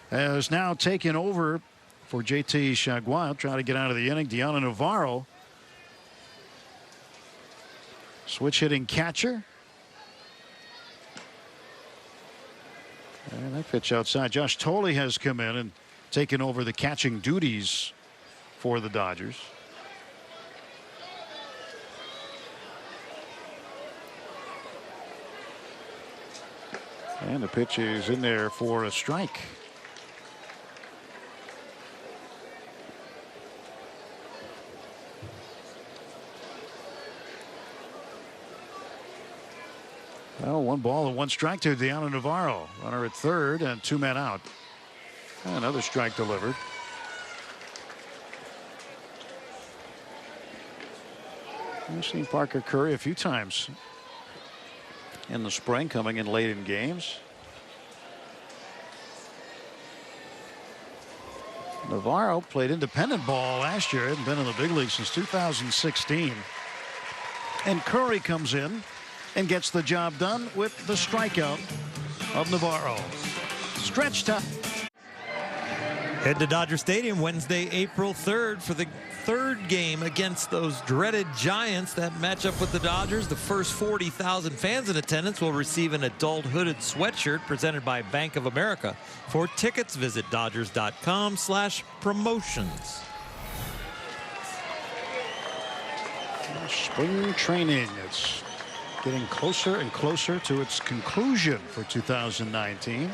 has now taken over for JT Chargois, trying to get out of the inning. Deanna Navarro, switch hitting catcher. And that pitch outside. Josh Thole has come in and taken over the catching duties for the Dodgers. And the pitch is in there for a strike. Well, 1 ball and 1 strike to Deanna Navarro. Runner at third and 2 men out. Another strike delivered. We've seen Parker Curry a few times in the spring, coming in late in games. Navarro played independent ball last year, hadn't been in the big league since 2016. And Curry comes in and gets the job done with the strikeout of Navarro. Stretch time. Head to Dodger Stadium Wednesday, April 3rd for the 3rd game against those dreaded Giants. That matchup with the Dodgers. The first 40,000 fans in attendance will receive an adult hooded sweatshirt presented by Bank of America. For tickets, visit Dodgers.com/promotions. Spring training. It's getting closer and closer to its conclusion for 2019.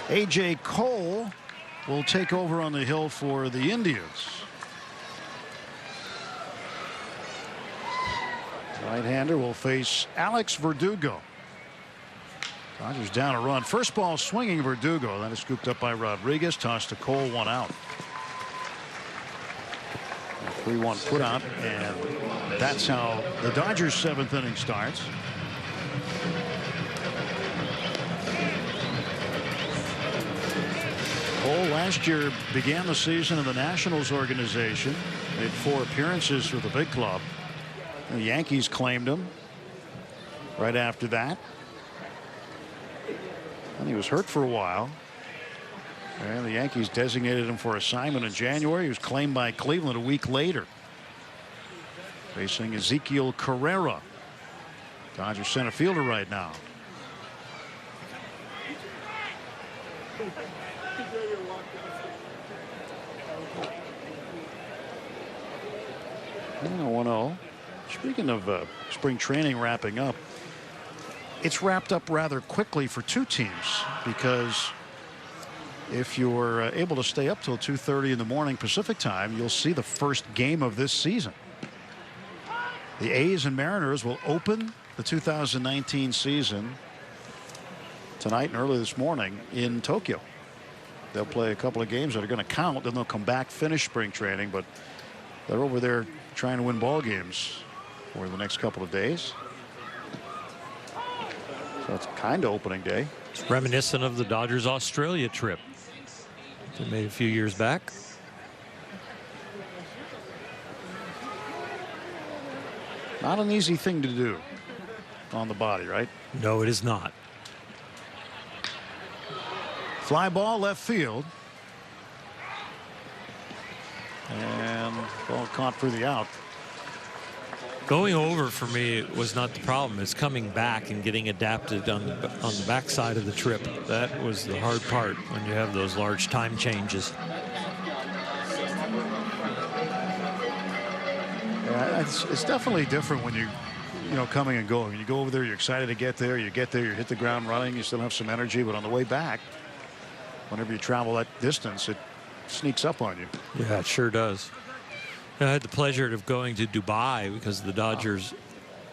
A.J. Cole will take over on the hill for the Indians. Right-hander will face Alex Verdugo. Dodgers down a run. First ball swinging Verdugo. That is scooped up by Rodriguez. Tossed to Cole, 1 out. 3-1 put out, and that's how the Dodgers' 7th inning starts. Cole last year began the season in the Nationals organization. Made 4 appearances for the big club. The Yankees claimed him right after that. And he was hurt for a while. And the Yankees designated him for assignment in January. He was claimed by Cleveland a week later. Facing Ezekiel Carrera, Dodgers center fielder right now. And a 1-0. Speaking of spring training wrapping up, it's wrapped up rather quickly for two teams, because if you're able to stay up till 2:30 in the morning Pacific time, you'll see the first game of this season. The A's and Mariners will open the 2019 season tonight and early this morning in Tokyo. They'll play a couple of games that are going to count, then they'll come back, finish spring training, but they're over there trying to win ball games for the next couple of days. So it's kind of opening day. It's reminiscent of the Dodgers Australia trip they made a few years back. Not an easy thing to do on the body, right? No, it is not. Fly ball left field. And ball caught for the out. Going over for me was not the problem. It's coming back and getting adapted on the backside of the trip. That was the hard part when you have those large time changes. Yeah, it's definitely different when you coming and going. When you go over there, you're excited to get there. You get there, you hit the ground running. You still have some energy, but on the way back, whenever you travel that distance, it sneaks up on you. Yeah, it sure does. I had the pleasure of going to Dubai because of the Dodgers'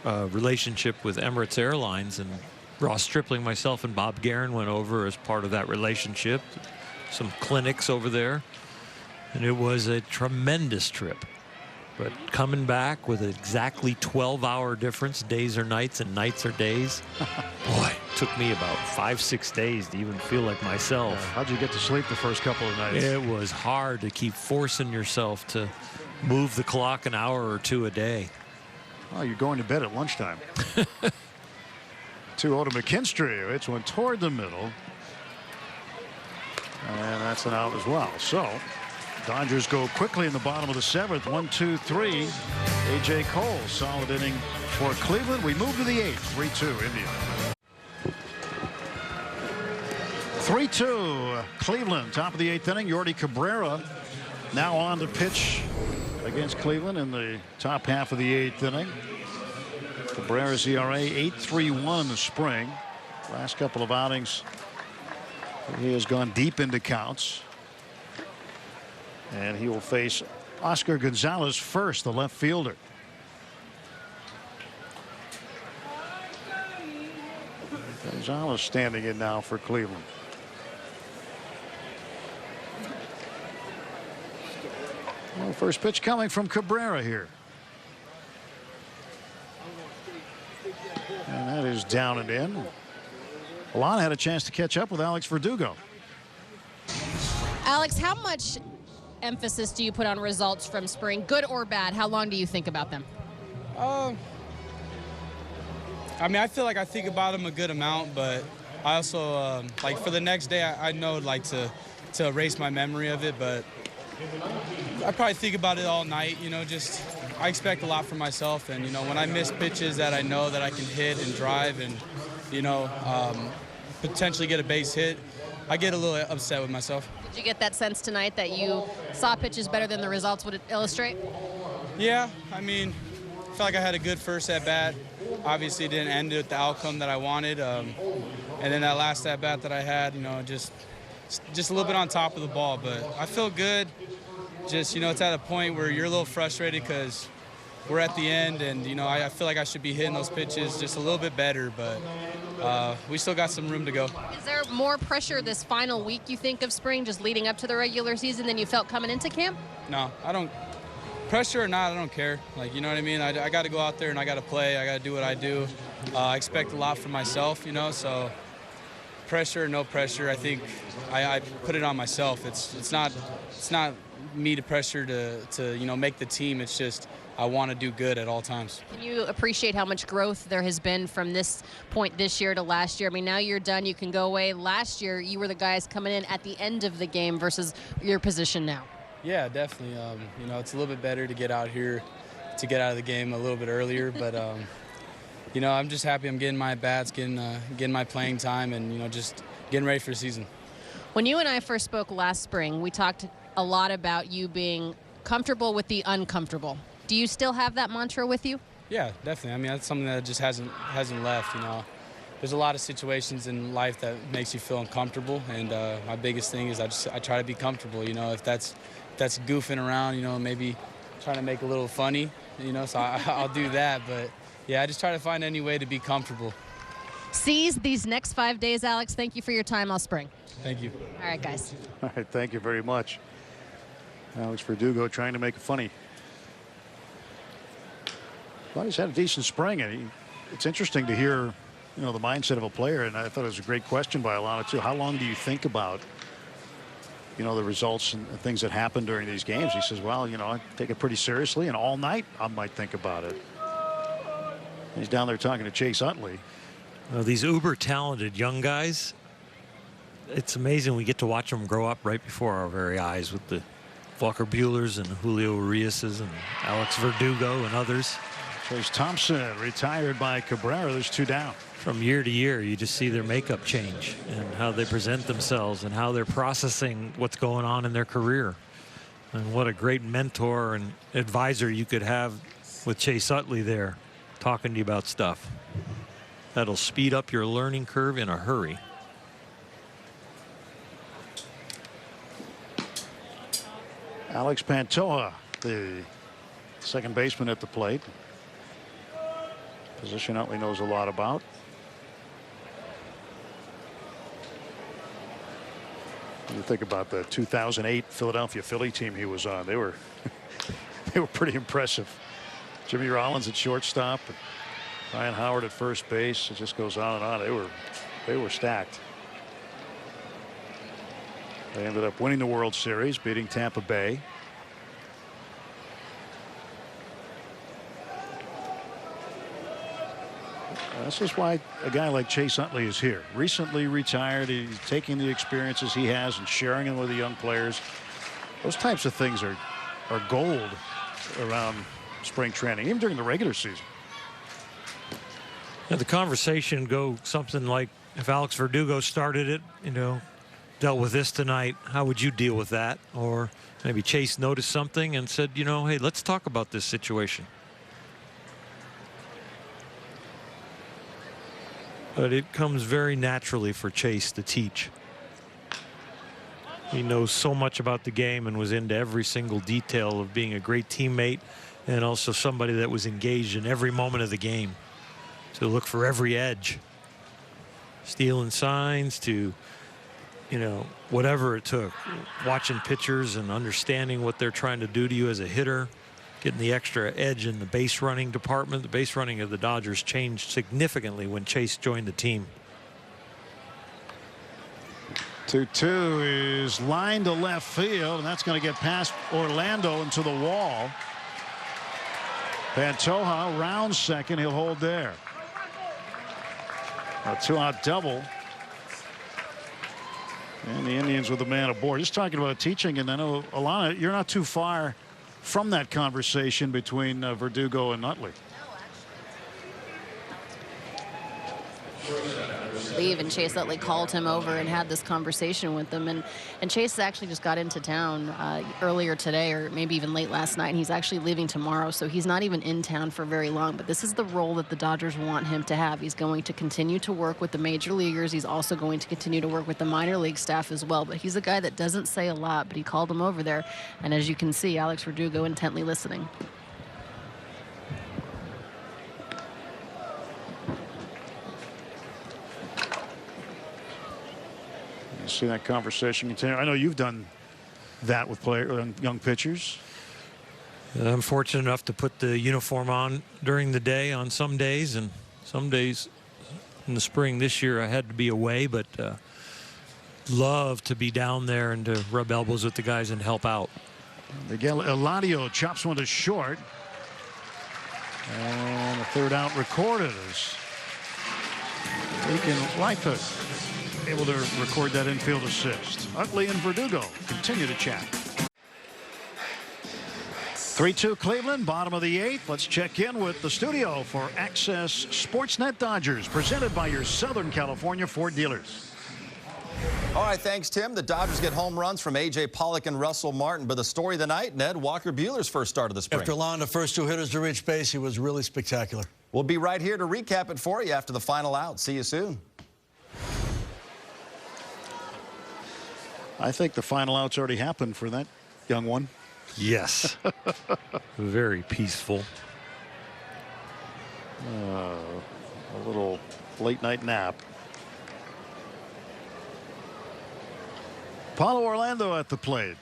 relationship with Emirates Airlines, and Ross Stripling, myself, and Bob Guerin went over as part of that relationship. Some clinics over there, and it was a tremendous trip. But coming back with exactly 12-hour difference, days are nights and nights are days. Boy, it took me about 5-6 days to even feel like myself. Yeah, how'd you get to sleep the first couple of nights? It was hard to keep forcing yourself to move the clock an hour or two a day. Well, you're going to bed at lunchtime. 2-0 to McKinstry. It's one toward the middle. And that's an out as well. So Dodgers go quickly in the bottom of the seventh. 1-2-3. A.J. Cole, solid inning for Cleveland. We move to the eighth. 3-2 Indians. 3-2 Cleveland. Top of the eighth inning. Yordy Cabrera now on to pitch against Cleveland in the top half of the eighth inning. Cabrera's ERA 8.31 this spring. Last couple of outings, he has gone deep into counts. And he will face Oscar Gonzalez first, the left fielder. Gonzalez standing in now for Cleveland. Well, first pitch coming from Cabrera here. And that is down and in. Alon had a chance to catch up with Alex Verdugo. Alex, how much emphasis do you put on results from spring, good or bad? How long do you think about them? I mean, I feel like I think about them a good amount, but I also, like for the next day, I know like to erase my memory of it, but I probably think about it all night, just I expect a lot from myself. And, when I miss pitches that I know that I can hit and drive and, potentially get a base hit, I get a little upset with myself. Did you get that sense tonight that you saw pitches better than the results would illustrate? Yeah, I mean, I felt like I had a good first at bat. Obviously didn't end with the outcome that I wanted. And then that last at bat that I had, just a little bit on top of the ball. But I feel good. Just, it's at a point where you're a little frustrated because we're at the end, and, I feel like I should be hitting those pitches just a little bit better, but we still got some room to go. Is there more pressure this final week, you think, of spring, just leading up to the regular season than you felt coming into camp? No, I don't. Pressure or not, I don't care. Like, you know what I mean? I got to go out there and I got to play. I got to do what I do. I expect a lot from myself, so pressure or no pressure, I think I put it on myself. It's not me to pressure to make the team. It's just I want to do good at all times. Can you appreciate how much growth there has been from this point this year to last year? I mean, now you're done. You can go away. Last year, you were the guys coming in at the end of the game versus your position now. Yeah, definitely. You know, it's a little bit better to get out here, to get out of the game a little bit earlier. But, you know, I'm just happy I'm getting my at-bats, getting my playing time, and, you know, just getting ready for the season. When you and I first spoke last spring, we talked a lot about you being comfortable with the uncomfortable. Do you still have that mantra with you? Yeah, definitely. I mean, that's something that just hasn't left, you know. There's a lot of situations in life that makes you feel uncomfortable, and my biggest thing is I try to be comfortable, you know. If that's goofing around, you know, maybe trying to make a little funny, you know, so I'll do that. But, yeah, I just try to find any way to be comfortable. Seize these next 5 days, Alex. Thank you for your time all spring. Thank you. All right, guys. All right, thank you very much. Alex Verdugo trying to make it funny. Well, he's had a decent spring, and it's interesting to hear, you know, the mindset of a player. And I thought it was a great question by Alana too. How long do you think about, you know, the results and things that happen during these games? He says, well, you know, I take it pretty seriously, and all night I might think about it. He's down there talking to Chase Utley. Well, these uber talented young guys, it's amazing we get to watch them grow up right before our very eyes with the Walker Buehlers and Julio Uriases and Alex Verdugo and others. Chase Thompson retired by Cabrera. There's 2 down. From year to year, you just see their makeup change and how they present themselves and how they're processing what's going on in their career. And what a great mentor and advisor you could have with Chase Utley there talking to you about stuff. That'll speed up your learning curve in a hurry. Alex Pantoja, the second baseman at the plate. Position Utley knows a lot about. You think about the 2008 Philadelphia Philly team he was on. They were pretty impressive. Jimmy Rollins at shortstop, Ryan Howard at first base. It just goes on and on. They were stacked. They ended up winning the World Series, beating Tampa Bay. This is why a guy like Chase Utley is here. Recently retired. He's taking the experiences he has and sharing them with the young players. Those types of things are gold around spring training, even during the regular season. Yeah, the conversation go something like, if Alex Verdugo started it, you know, dealt with this tonight, how would you deal with that? Or maybe Chase noticed something and said, you know, hey, let's talk about this situation. But it comes very naturally for Chase to teach. He knows so much about the game and was into every single detail of being a great teammate and also somebody that was engaged in every moment of the game to look for every edge. Stealing signs to, you know, whatever it took. Watching pitchers and understanding what they're trying to do to you as a hitter. Getting the extra edge in the base running department. The base running of the Dodgers changed significantly when Chase joined the team. 2-2 is lined to left field, and that's going to get past Orlando into the wall. Pantoja rounds second. He'll hold there. A 2-out double. And the Indians with the man aboard. Just talking about teaching, and I know, Alana, you're not too far from that conversation between Verdugo and Utley. Even Chase Utley called him over and had this conversation with him, and Chase actually just got into town earlier today, or maybe even late last night, and he's actually leaving tomorrow, so he's not even in town for very long. But this is the role that the Dodgers want him to have. He's going to continue to work with the major leaguers. He's also going to continue to work with the minor league staff as well. But he's a guy that doesn't say a lot, but he called him over there, and as you can see, Alex Verdugo intently listening. See that conversation continue. I know you've done that with young pitchers. I'm fortunate enough to put the uniform on during the day on some days, and some days in the spring this year I had to be away, but love to be down there and to rub elbows with the guys and help out. Miguel Eladio chops one to short. And a third out recorded as Aiken Lightfoot able to record that infield assist. Utley and Verdugo continue to chat. 3-2 Cleveland, bottom of the 8th. Let's check in with the studio for Access Sportsnet Dodgers, presented by your Southern California Ford dealers. All right, thanks, Tim. The Dodgers get home runs from A.J. Pollock and Russell Martin. But the story of the night, Ned, Walker Buehler's first start of the spring. After allowing the first 2 hitters to reach base, he was really spectacular. We'll be right here to recap it for you after the final out. See you soon. I think the final out's already happened for that young one. Yes. Very peaceful. A little late night nap. Paulo Orlando at the plate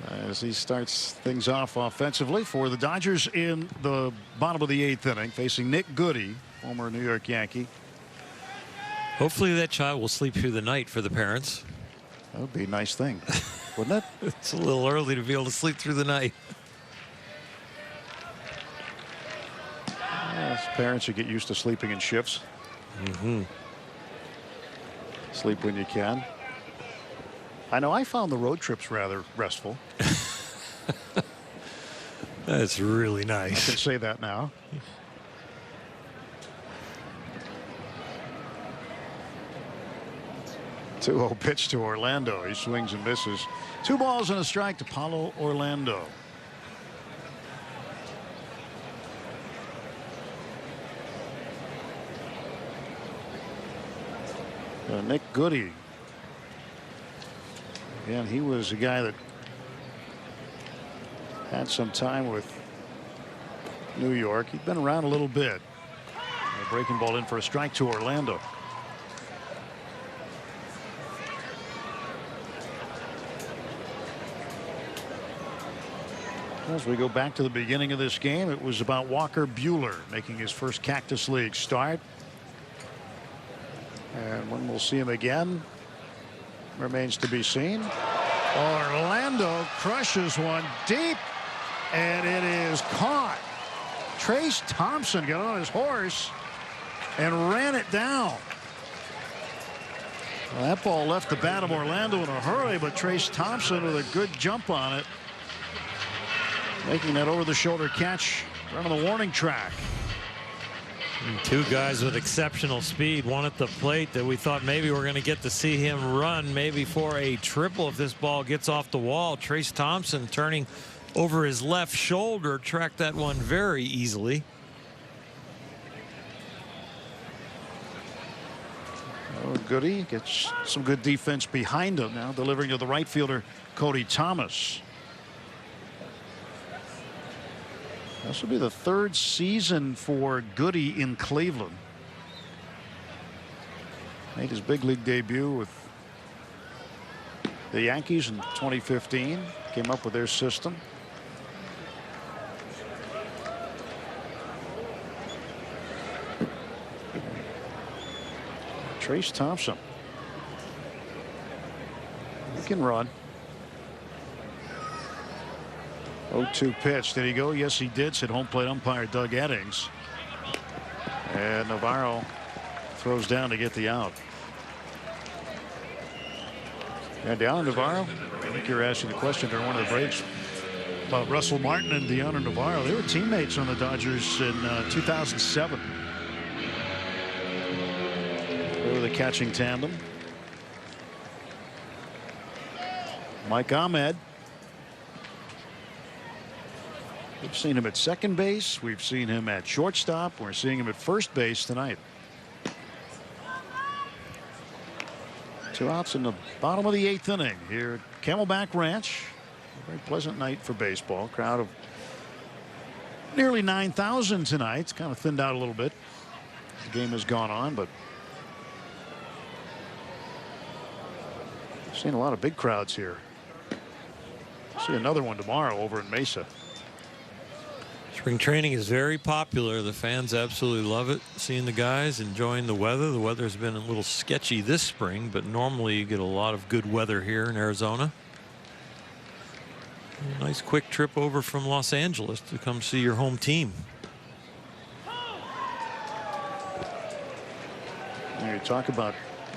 as he starts things off offensively for the Dodgers in the bottom of the 8th inning, facing Nick Goody, former New York Yankee. Hopefully that child will sleep through the night for the parents. That would be a nice thing, wouldn't it? It's a little early to be able to sleep through the night. As parents, you get used to sleeping in shifts. Sleep when you can. I know I found the road trips rather restful. That's really I nice. can say that now. Two-0 pitch to Orlando. He swings and misses. 2 balls and a strike to Paulo Orlando. Nick Goody. Again, he was a guy that had some time with New York. He'd been around a little bit. A breaking ball in for a strike to Orlando. As we go back to the beginning of this game, it was about Walker Buehler making his first Cactus League start. And when we'll see him again remains to be seen. Orlando crushes one deep, and it is caught. Trace Thompson got on his horse and ran it down. Well, that ball left the bat of Orlando in a hurry, but Trace Thompson with a good jump on it, making that over-the-shoulder catch right on the warning track. And 2 guys with exceptional speed, one at the plate that we thought maybe we're going to get to see him run maybe for a triple if this ball gets off the wall. Trace Thompson turning over his left shoulder, tracked that one very easily. Oh, Goody gets some good defense behind him now, delivering to the right fielder Cody Thomas. This will be the 3rd season for Goody in Cleveland. Made his big league debut with the Yankees in 2015. Came up with their system. Trace Thompson. He can run. 0-2 pitch. Did he go? Yes, he did, said home plate umpire Doug Eddings. And Navarro throws down to get the out. And Deaner Navarro, I think you were asking the question during one of the breaks about Russell Martin and Deaner Navarro. They were teammates on the Dodgers in 2007. They were the catching tandem. Mike Ahmed. We've seen him at second base. We've seen him at shortstop. We're seeing him at first base tonight. 2 outs in the bottom of the 8th inning here at Camelback Ranch. A very pleasant night for baseball. Crowd of nearly 9,000 tonight. It's kind of thinned out a little bit. The game has gone on, but seen a lot of big crowds here. See another one tomorrow over in Mesa. Spring training is very popular. The fans absolutely love it. Seeing the guys, enjoying the weather. The weather's been a little sketchy this spring, but normally you get a lot of good weather here in Arizona. A nice quick trip over from Los Angeles to come see your home team. You talk about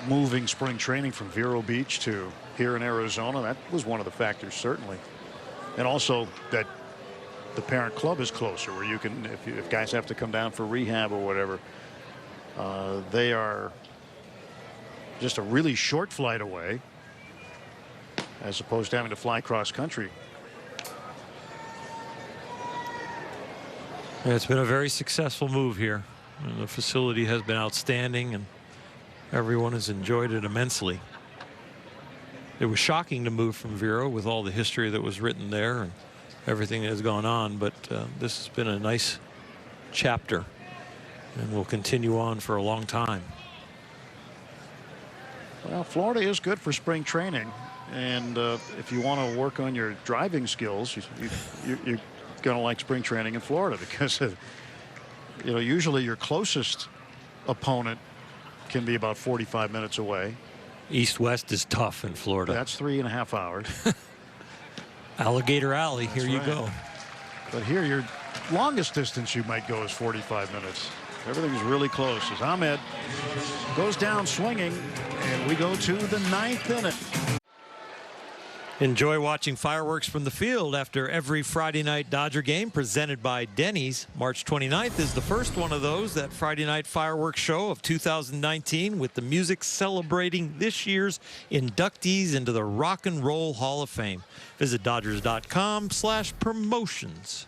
moving spring training from Vero Beach to here in Arizona. That was one of the factors, certainly. And also that the parent club is closer, where you can, if guys have to come down for rehab or whatever, they are just a really short flight away, as opposed to having to fly cross country. Yeah, it's been a very successful move here. And the facility has been outstanding, and everyone has enjoyed it immensely. It was shocking to move from Vero with all the history that was written there and everything that has gone on, but this has been a nice chapter and will continue on for a long time. Well, Florida is good for spring training, and if you want to work on your driving skills, you're going to like spring training in Florida, because you know, usually your closest opponent can be about 45 minutes away. East-west is tough in Florida. That's 3.5 hours. Alligator Alley, here you go. But here, your longest distance you might go is 45 minutes. Everything's really close as Ahmed goes down swinging, and we go to the 9th inning. Enjoy watching fireworks from the field after every Friday night Dodger game, presented by Denny's. March 29th is the first one of those, that Friday night fireworks show of 2019, with the music celebrating this year's inductees into the Rock and Roll Hall of Fame. Visit Dodgers.com/promotions.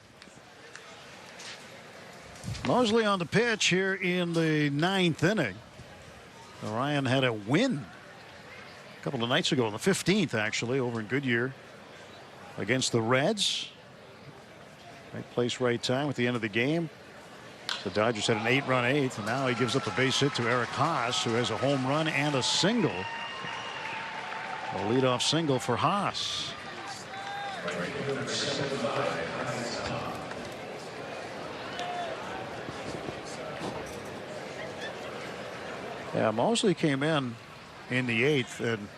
Mosley on the pitch here in the 9th inning. Ryan had a win a couple of nights ago, on the 15th, actually, over in Goodyear against the Reds. Right place, right time at the end of the game. The Dodgers had an 8-run 8th, and now he gives up a base hit to Eric Haas, who has a home run and a single. A leadoff single for Haas. Yeah, Mosley came in the 8th, and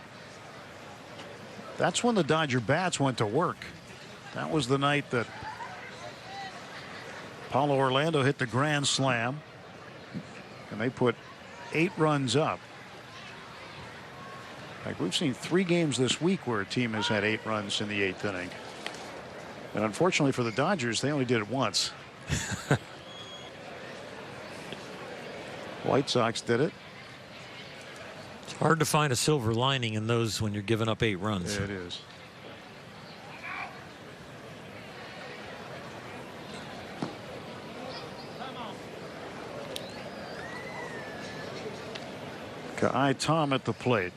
that's when the Dodger bats went to work. That was the night that Paulo Orlando hit the grand slam, and they put 8 runs up. In fact, we've seen 3 games this week where a team has had 8 runs in the 8th inning. And unfortunately for the Dodgers, they only did it once. White Sox did it. It's hard to find a silver lining in those when you're giving up 8 runs. Yeah, it is. Ka'ai Tom at the plate.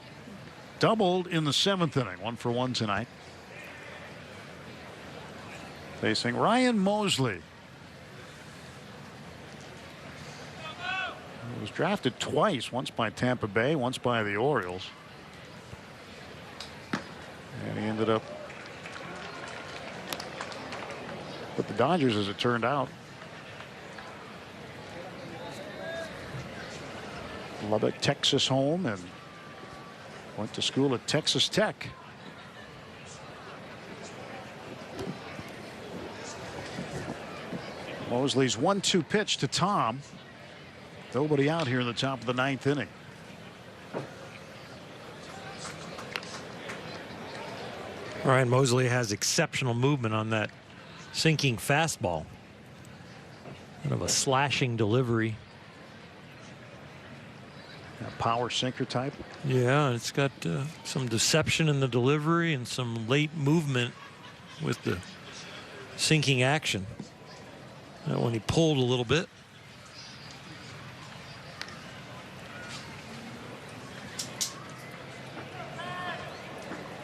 Doubled in the 7th inning. 1 for 1 tonight. Facing Ryan Mosley. He was drafted twice, once by Tampa Bay, once by the Orioles. And he ended up with the Dodgers, as it turned out. Lubbock, Texas home, and went to school at Texas Tech. Mosley's 1-2 pitch to Tom. Nobody out here in the top of the 9th inning. Ryan Mosley has exceptional movement on that sinking fastball. Kind of a slashing delivery. A power sinker type. Yeah, it's got some deception in the delivery and some late movement with the sinking action. When he pulled a little bit.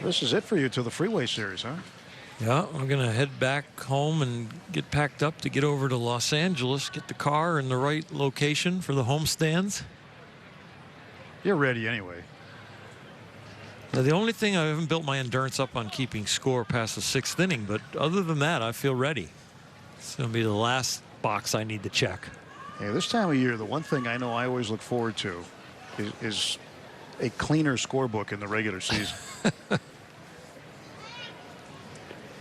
This is it for you to the Freeway Series, huh? Yeah, I'm going to head back home and get packed up to get over to Los Angeles, get the car in the right location for the homestands. You're ready anyway. Now, the only thing, I haven't built my endurance up on keeping score past the 6th inning, but other than that, I feel ready. It's going to be the last box I need to check. Yeah, this time of year, the one thing I know I always look forward to is a cleaner scorebook in the regular season.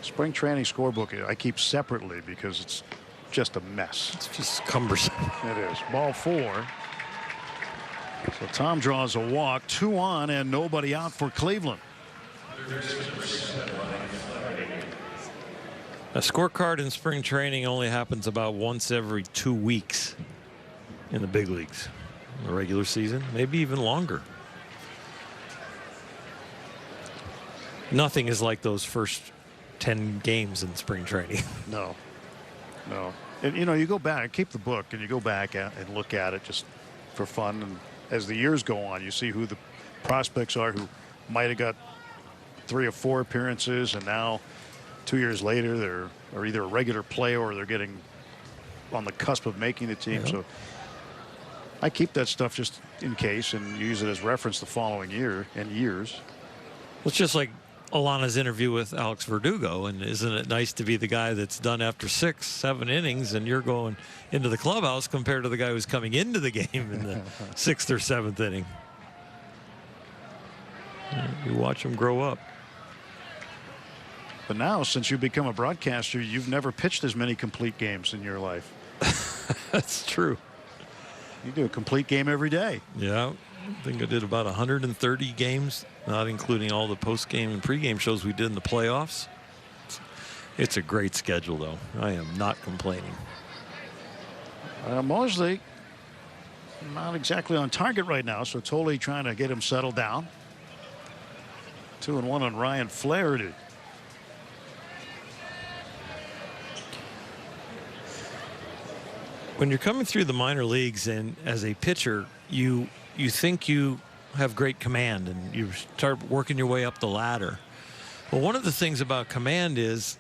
spring training scorebook I keep separately because it's just a mess. It's just cumbersome. It is. Ball 4. So Tom draws a walk, 2 on and nobody out for Cleveland. A scorecard in spring training only happens about once every 2 weeks in the big leagues. In the regular season, maybe even longer. Nothing is like those first 10 games in spring training. No. And, you know, you go back, keep the book, and you go back and look at it just for fun. And as the years go on, you see who the prospects are who might have got 3 or 4 appearances, and now 2 years later they're either a regular player or they're getting on the cusp of making the team. So I keep that stuff just in case and use it as reference the following year and years. It's just like Alana's interview with Alex Verdugo, and isn't it nice to be the guy that's done after 6, 7 innings and you're going into the clubhouse compared to the guy who's coming into the game in the 6th or 7th inning. You watch him grow up. But now, since you've become a broadcaster, you've never pitched as many complete games in your life. That's true. You do a complete game every day. Yeah, I think I did about 130 games, not including all the post-game and pre-game shows we did in the playoffs. It's a great schedule, though. I am not complaining. Mosley not exactly on target right now, so totally trying to get him settled down. 2-1 on Ryan Flaherty. When you're coming through the minor leagues and as a pitcher, you think you have great command and you start working your way up the ladder. Well, one of the things about command is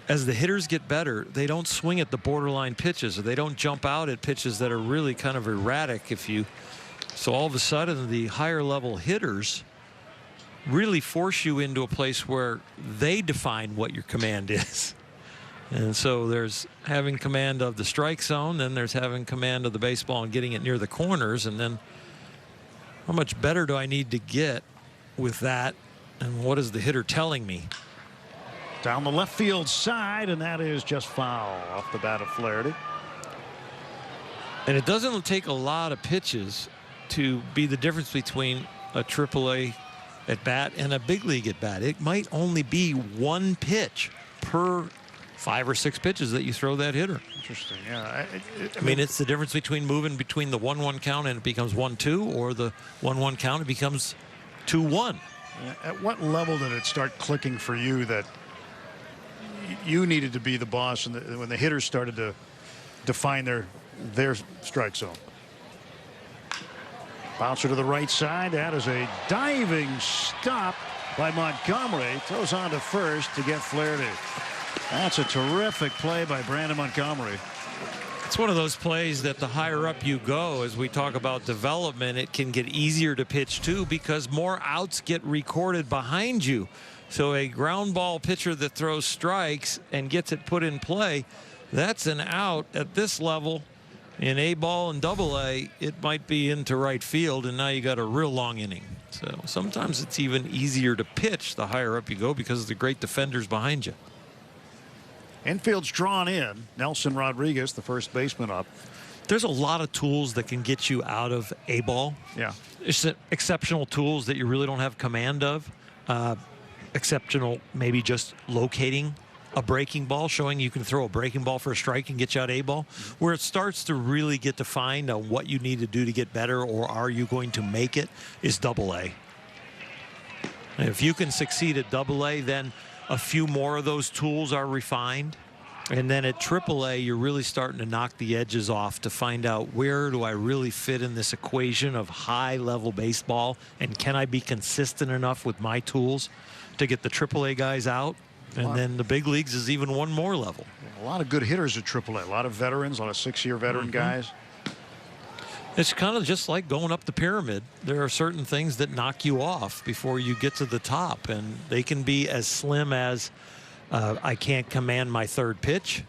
as the hitters get better, they don't swing at the borderline pitches, or they don't jump out at pitches that are really kind of erratic. So all of a sudden the higher level hitters really force you into a place where they define what your command is. And so there's having command of the strike zone, then there's having command of the baseball and getting it near the corners, and then how much better do I need to get with that, and what is the hitter telling me? Down the left field side, and that is just foul off the bat of Flaherty. And it doesn't take a lot of pitches to be the difference between a AAA at bat and a big league at bat. It might only be 1 pitch per 5 or 6 pitches that you throw that hitter. Interesting. Yeah. I mean, it's the difference between moving between the 1-1 count and it becomes 1-2, or the 1-1 count, it becomes 2-1. At what level did it start clicking for you that you needed to be the boss and when the hitters started to define their strike zone? Bouncer to the right side. That is a diving stop by Montgomery. Throws on to first to get Flaherty. That's a terrific play by Brandon Montgomery. It's one of those plays that the higher up you go, as we talk about development, it can get easier to pitch to because more outs get recorded behind you. So a ground ball pitcher that throws strikes and gets it put in play, that's an out at this level. In A ball and AA, it might be into right field, and now you got a real long inning. So sometimes it's even easier to pitch the higher up you go because of the great defenders behind you. Infield's drawn in. Nelson Rodriguez, the first baseman, up. There's a lot of tools that can get you out of A ball. Yeah. It's exceptional tools that you really don't have command of. Exceptional, maybe just locating a breaking ball, showing you can throw a breaking ball for a strike and get you out A ball. Where it starts to really get defined on what you need to do to get better, or are you going to make it, is AA. And if you can succeed at AA, then a few more of those tools are refined. And then at AAA, you're really starting to knock the edges off to find out, where do I really fit in this equation of high-level baseball, and can I be consistent enough with my tools to get the AAA guys out? And then the big leagues is even one more level. A lot of good hitters at AAA. A lot of veterans, a lot of 6-year veteran guys. It's kind of just like going up the pyramid. There are certain things that knock you off before you get to the top, and they can be as slim as I can't command my third pitch.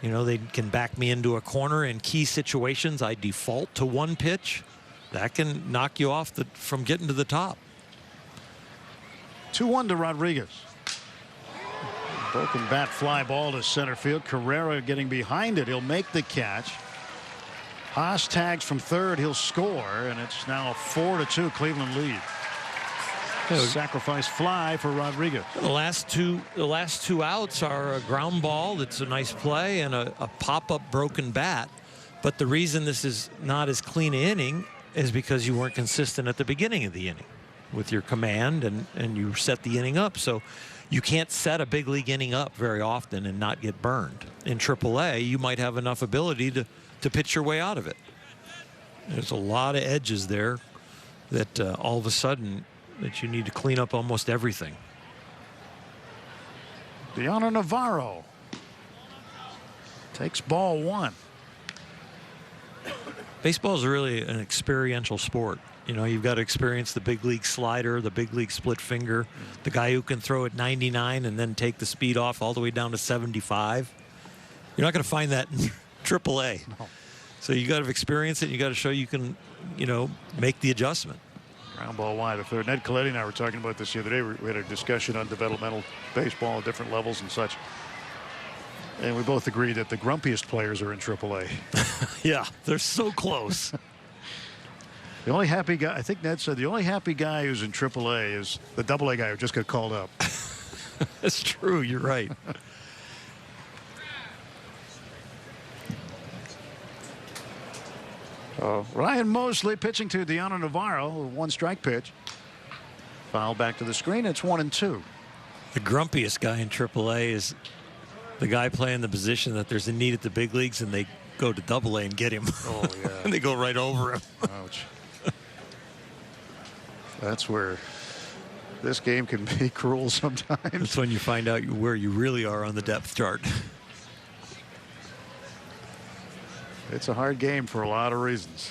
You know, they can back me into a corner in key situations. I default to 1 pitch. That can knock you off from getting to the top. 2-1 to Rodriguez. Broken bat fly ball to center field. Carrera getting behind it. He'll make the catch. Haas tags from third. He'll score, and it's now a 4-2 Cleveland lead. Sacrifice fly for Rodriguez. The last two outs are a ground ball that's a nice play and a pop-up broken bat. But the reason this is not as clean an inning is because you weren't consistent at the beginning of the inning with your command, and you set the inning up. So you can't set a big league inning up very often and not get burned. In AAA, you might have enough ability to pitch your way out of it. There's a lot of edges there that all of a sudden that you need to clean up almost everything. Deanna Navarro takes ball one. Baseball is really an experiential sport. You know, you've got to experience the big league slider, the big league split finger, the guy who can throw at 99 and then take the speed off all the way down to 75. You're not going to find that in AAA. No. So you got to experience it. You got to show you can, you know, make the adjustment. Ground ball wide of third. Ned Coletti and I were talking about this the other day. We had a discussion on developmental baseball at different levels and such. And we both agreed that the grumpiest players are in AAA. Yeah, they're so close. The only happy guy, I think Ned said, the only happy guy who's in AAA is the AA guy who just got called up. That's true. You're right. Ryan Mosley pitching to Deanna Navarro. One strike pitch. Foul back to the screen. It's 1-2. The grumpiest guy in AAA is the guy playing the position that there's a need at the big leagues, and they go to AA and get him. Oh, yeah. And they go right over him. Ouch. That's where this game can be cruel sometimes. That's when you find out where you really are on the depth chart. It's a hard game for a lot of reasons.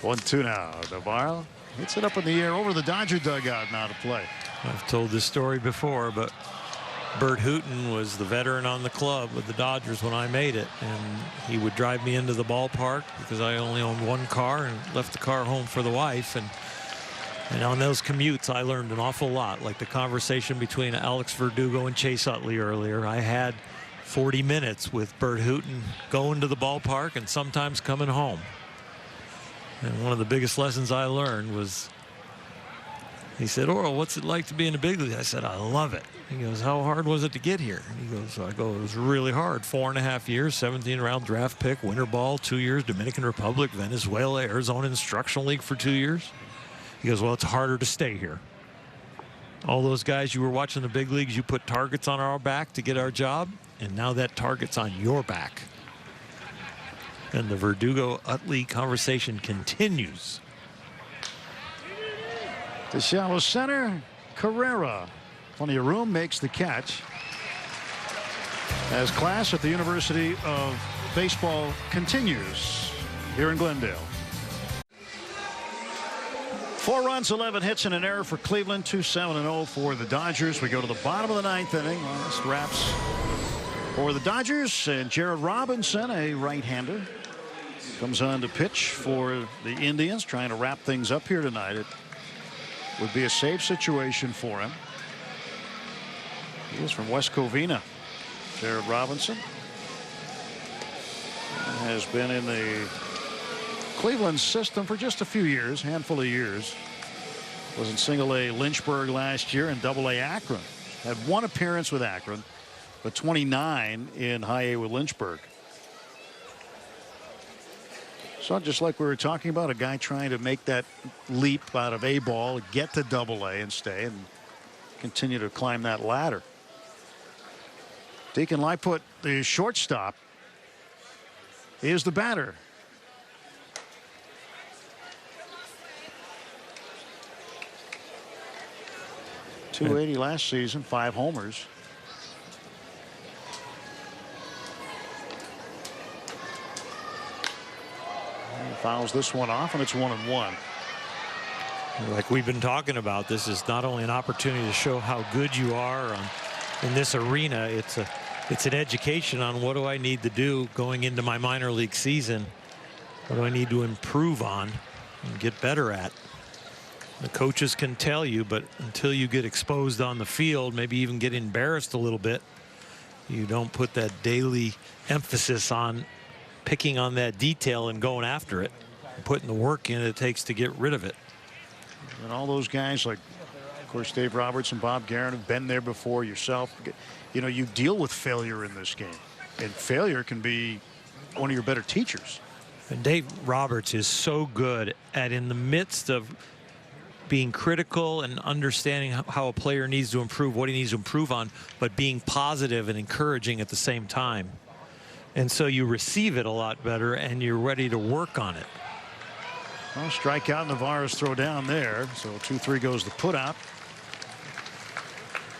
1-2 now. Navarro hits it up in the air over the Dodger dugout now to play. I've told this story before, but Bert Hooton was the veteran on the club with the Dodgers when I made it, and he would drive me into the ballpark because I only owned one car and left the car home for the wife. And on those commutes, I learned an awful lot, like the conversation between Alex Verdugo and Chase Utley earlier. I had 40 minutes with Bert Hooton going to the ballpark and sometimes coming home. And one of the biggest lessons I learned was, he said, "Oral, what's it like to be in the big league?" I said, "I love it." He goes, "How hard was it to get here?" And he goes, "I go, it was really hard. 4.5 years, 17-round draft pick, winter ball, 2 years, Dominican Republic, Venezuela, Arizona Instructional League for 2 years." He goes, "Well, it's harder to stay here. All those guys you were watching the big leagues, you put targets on our back to get our job, and now that target's on your back." And the Verdugo-Utley conversation continues. To shallow center, Carrera. Plenty of room, makes the catch. As class at the University of Baseball continues here in Glendale. 4 runs, 11 hits, and an error for Cleveland. 2-7-0 for the Dodgers. We go to the bottom of the 9th inning. Last wraps for the Dodgers, and Jared Robinson, a right-hander, comes on to pitch for the Indians, trying to wrap things up here tonight. It would be a safe situation for him. He is from West Covina. Jared Robinson has been in the Cleveland system for just a few years, handful of years. Was in single A Lynchburg last year and double A Akron. Had one appearance with Akron, but 29 in high A with Lynchburg. So just like we were talking about, a guy trying to make that leap out of A ball, get to double A and stay and continue to climb that ladder. Deacon Lightfoot, the shortstop, is the batter. .280 last season, 5 homers. He fouls this one off, and it's 1-1. Like we've been talking about, this is not only an opportunity to show how good you are in this arena, it's an education on what do I need to do going into my minor league season. What do I need to improve on and get better at? The coaches can tell you, but until you get exposed on the field, maybe even get embarrassed a little bit, you don't put that daily emphasis on picking on that detail and going after it, putting the work in it takes to get rid of it. And all those guys, like, of course, Dave Roberts and Bob Guerin, have been there before yourself. You know, you deal with failure in this game, and failure can be one of your better teachers. And Dave Roberts is so good at, in the midst of being critical and understanding how a player needs to improve, what he needs to improve on, but being positive and encouraging at the same time. And so you receive it a lot better and you're ready to work on it. Well, strikeout, Navarro's throw down there. So 2-3 goes the put out.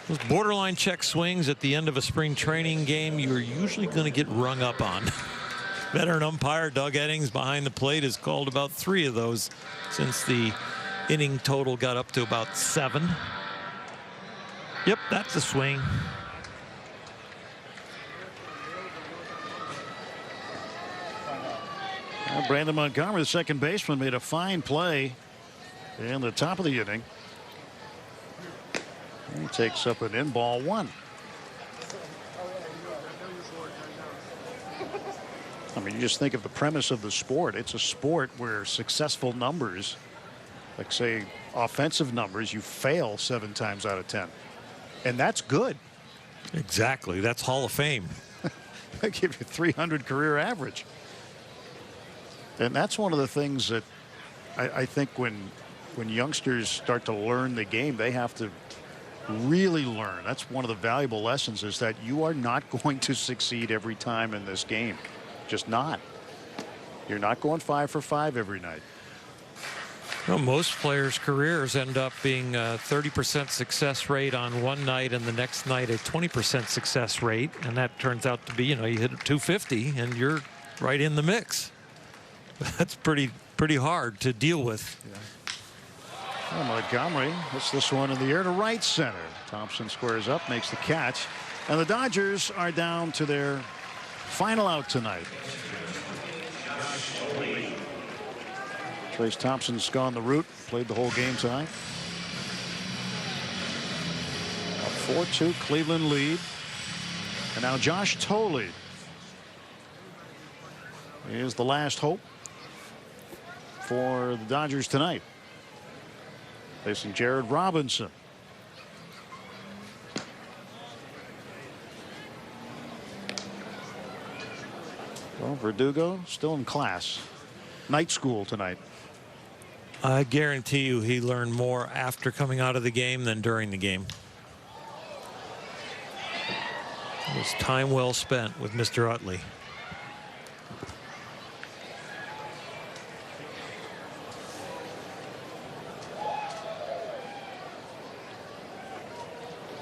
Those borderline check swings at the end of a spring training game, you're usually going to get rung up on. Veteran umpire Doug Eddings behind the plate has called about 3 of those since the inning total got up to about 7. Yep, that's a swing. Brandon Montgomery, the second baseman, made a fine play in the top of the inning. He takes up an in ball 1. I mean, you just think of the premise of the sport. It's a sport where successful numbers, like say offensive numbers, you fail 7 times out of 10. And that's good. Exactly. That's Hall of Fame. They give you 300 career average. And that's one of the things that I think when youngsters start to learn the game, they have to really learn. That's one of the valuable lessons, is that you are not going to succeed every time in this game. Just not. You're not going 5 for 5 every night. Well, most players' careers end up being a 30% success rate on one night, and the next night a 20% success rate, and that turns out to be, you know, you hit 250 and you're right in the mix. That's pretty hard to deal with. Yeah. Well, Montgomery hits this one in the air to right center. Thompson squares up, makes the catch, and the Dodgers are down to their final out tonight. Trace Thompson's gone the route, played the whole game tonight. A 4-2 Cleveland lead. And now Josh Thole is the last hope for the Dodgers tonight, facing Jared Robinson. Well, Verdugo still in class. Night school tonight. I guarantee you he learned more after coming out of the game than during the game. It was time well spent with Mr. Utley.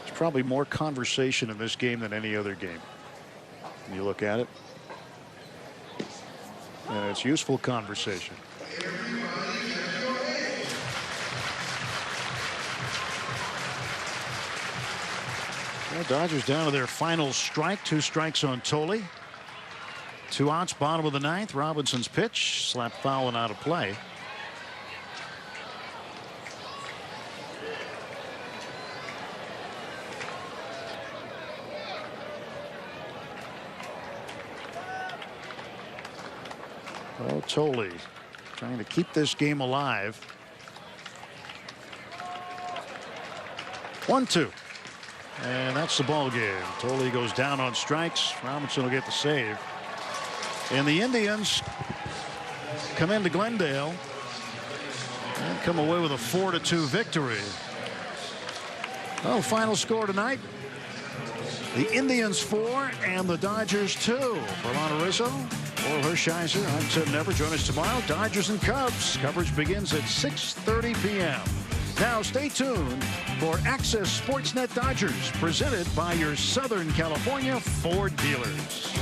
There's probably more conversation in this game than any other game. When you look at it. And it's useful conversation. Well, Dodgers down to their final strike. 2 strikes on Thole. 2 outs, bottom of the 9th. Robinson's pitch slapped foul and out of play. Well, Thole trying to keep this game alive. 1-2. And that's the ball game. Thole goes down on strikes. Robinson will get the save. And the Indians come into Glendale and come away with a 4-2 victory. Well, final score tonight. The Indians 4 and the Dodgers 2. For Lana Rizzo, Oral Hershiser, I'm Tim Never. Join us tomorrow. Dodgers and Cubs. Coverage begins at 6:30 p.m. Now stay tuned for Access Sportsnet Dodgers, presented by your Southern California Ford dealers.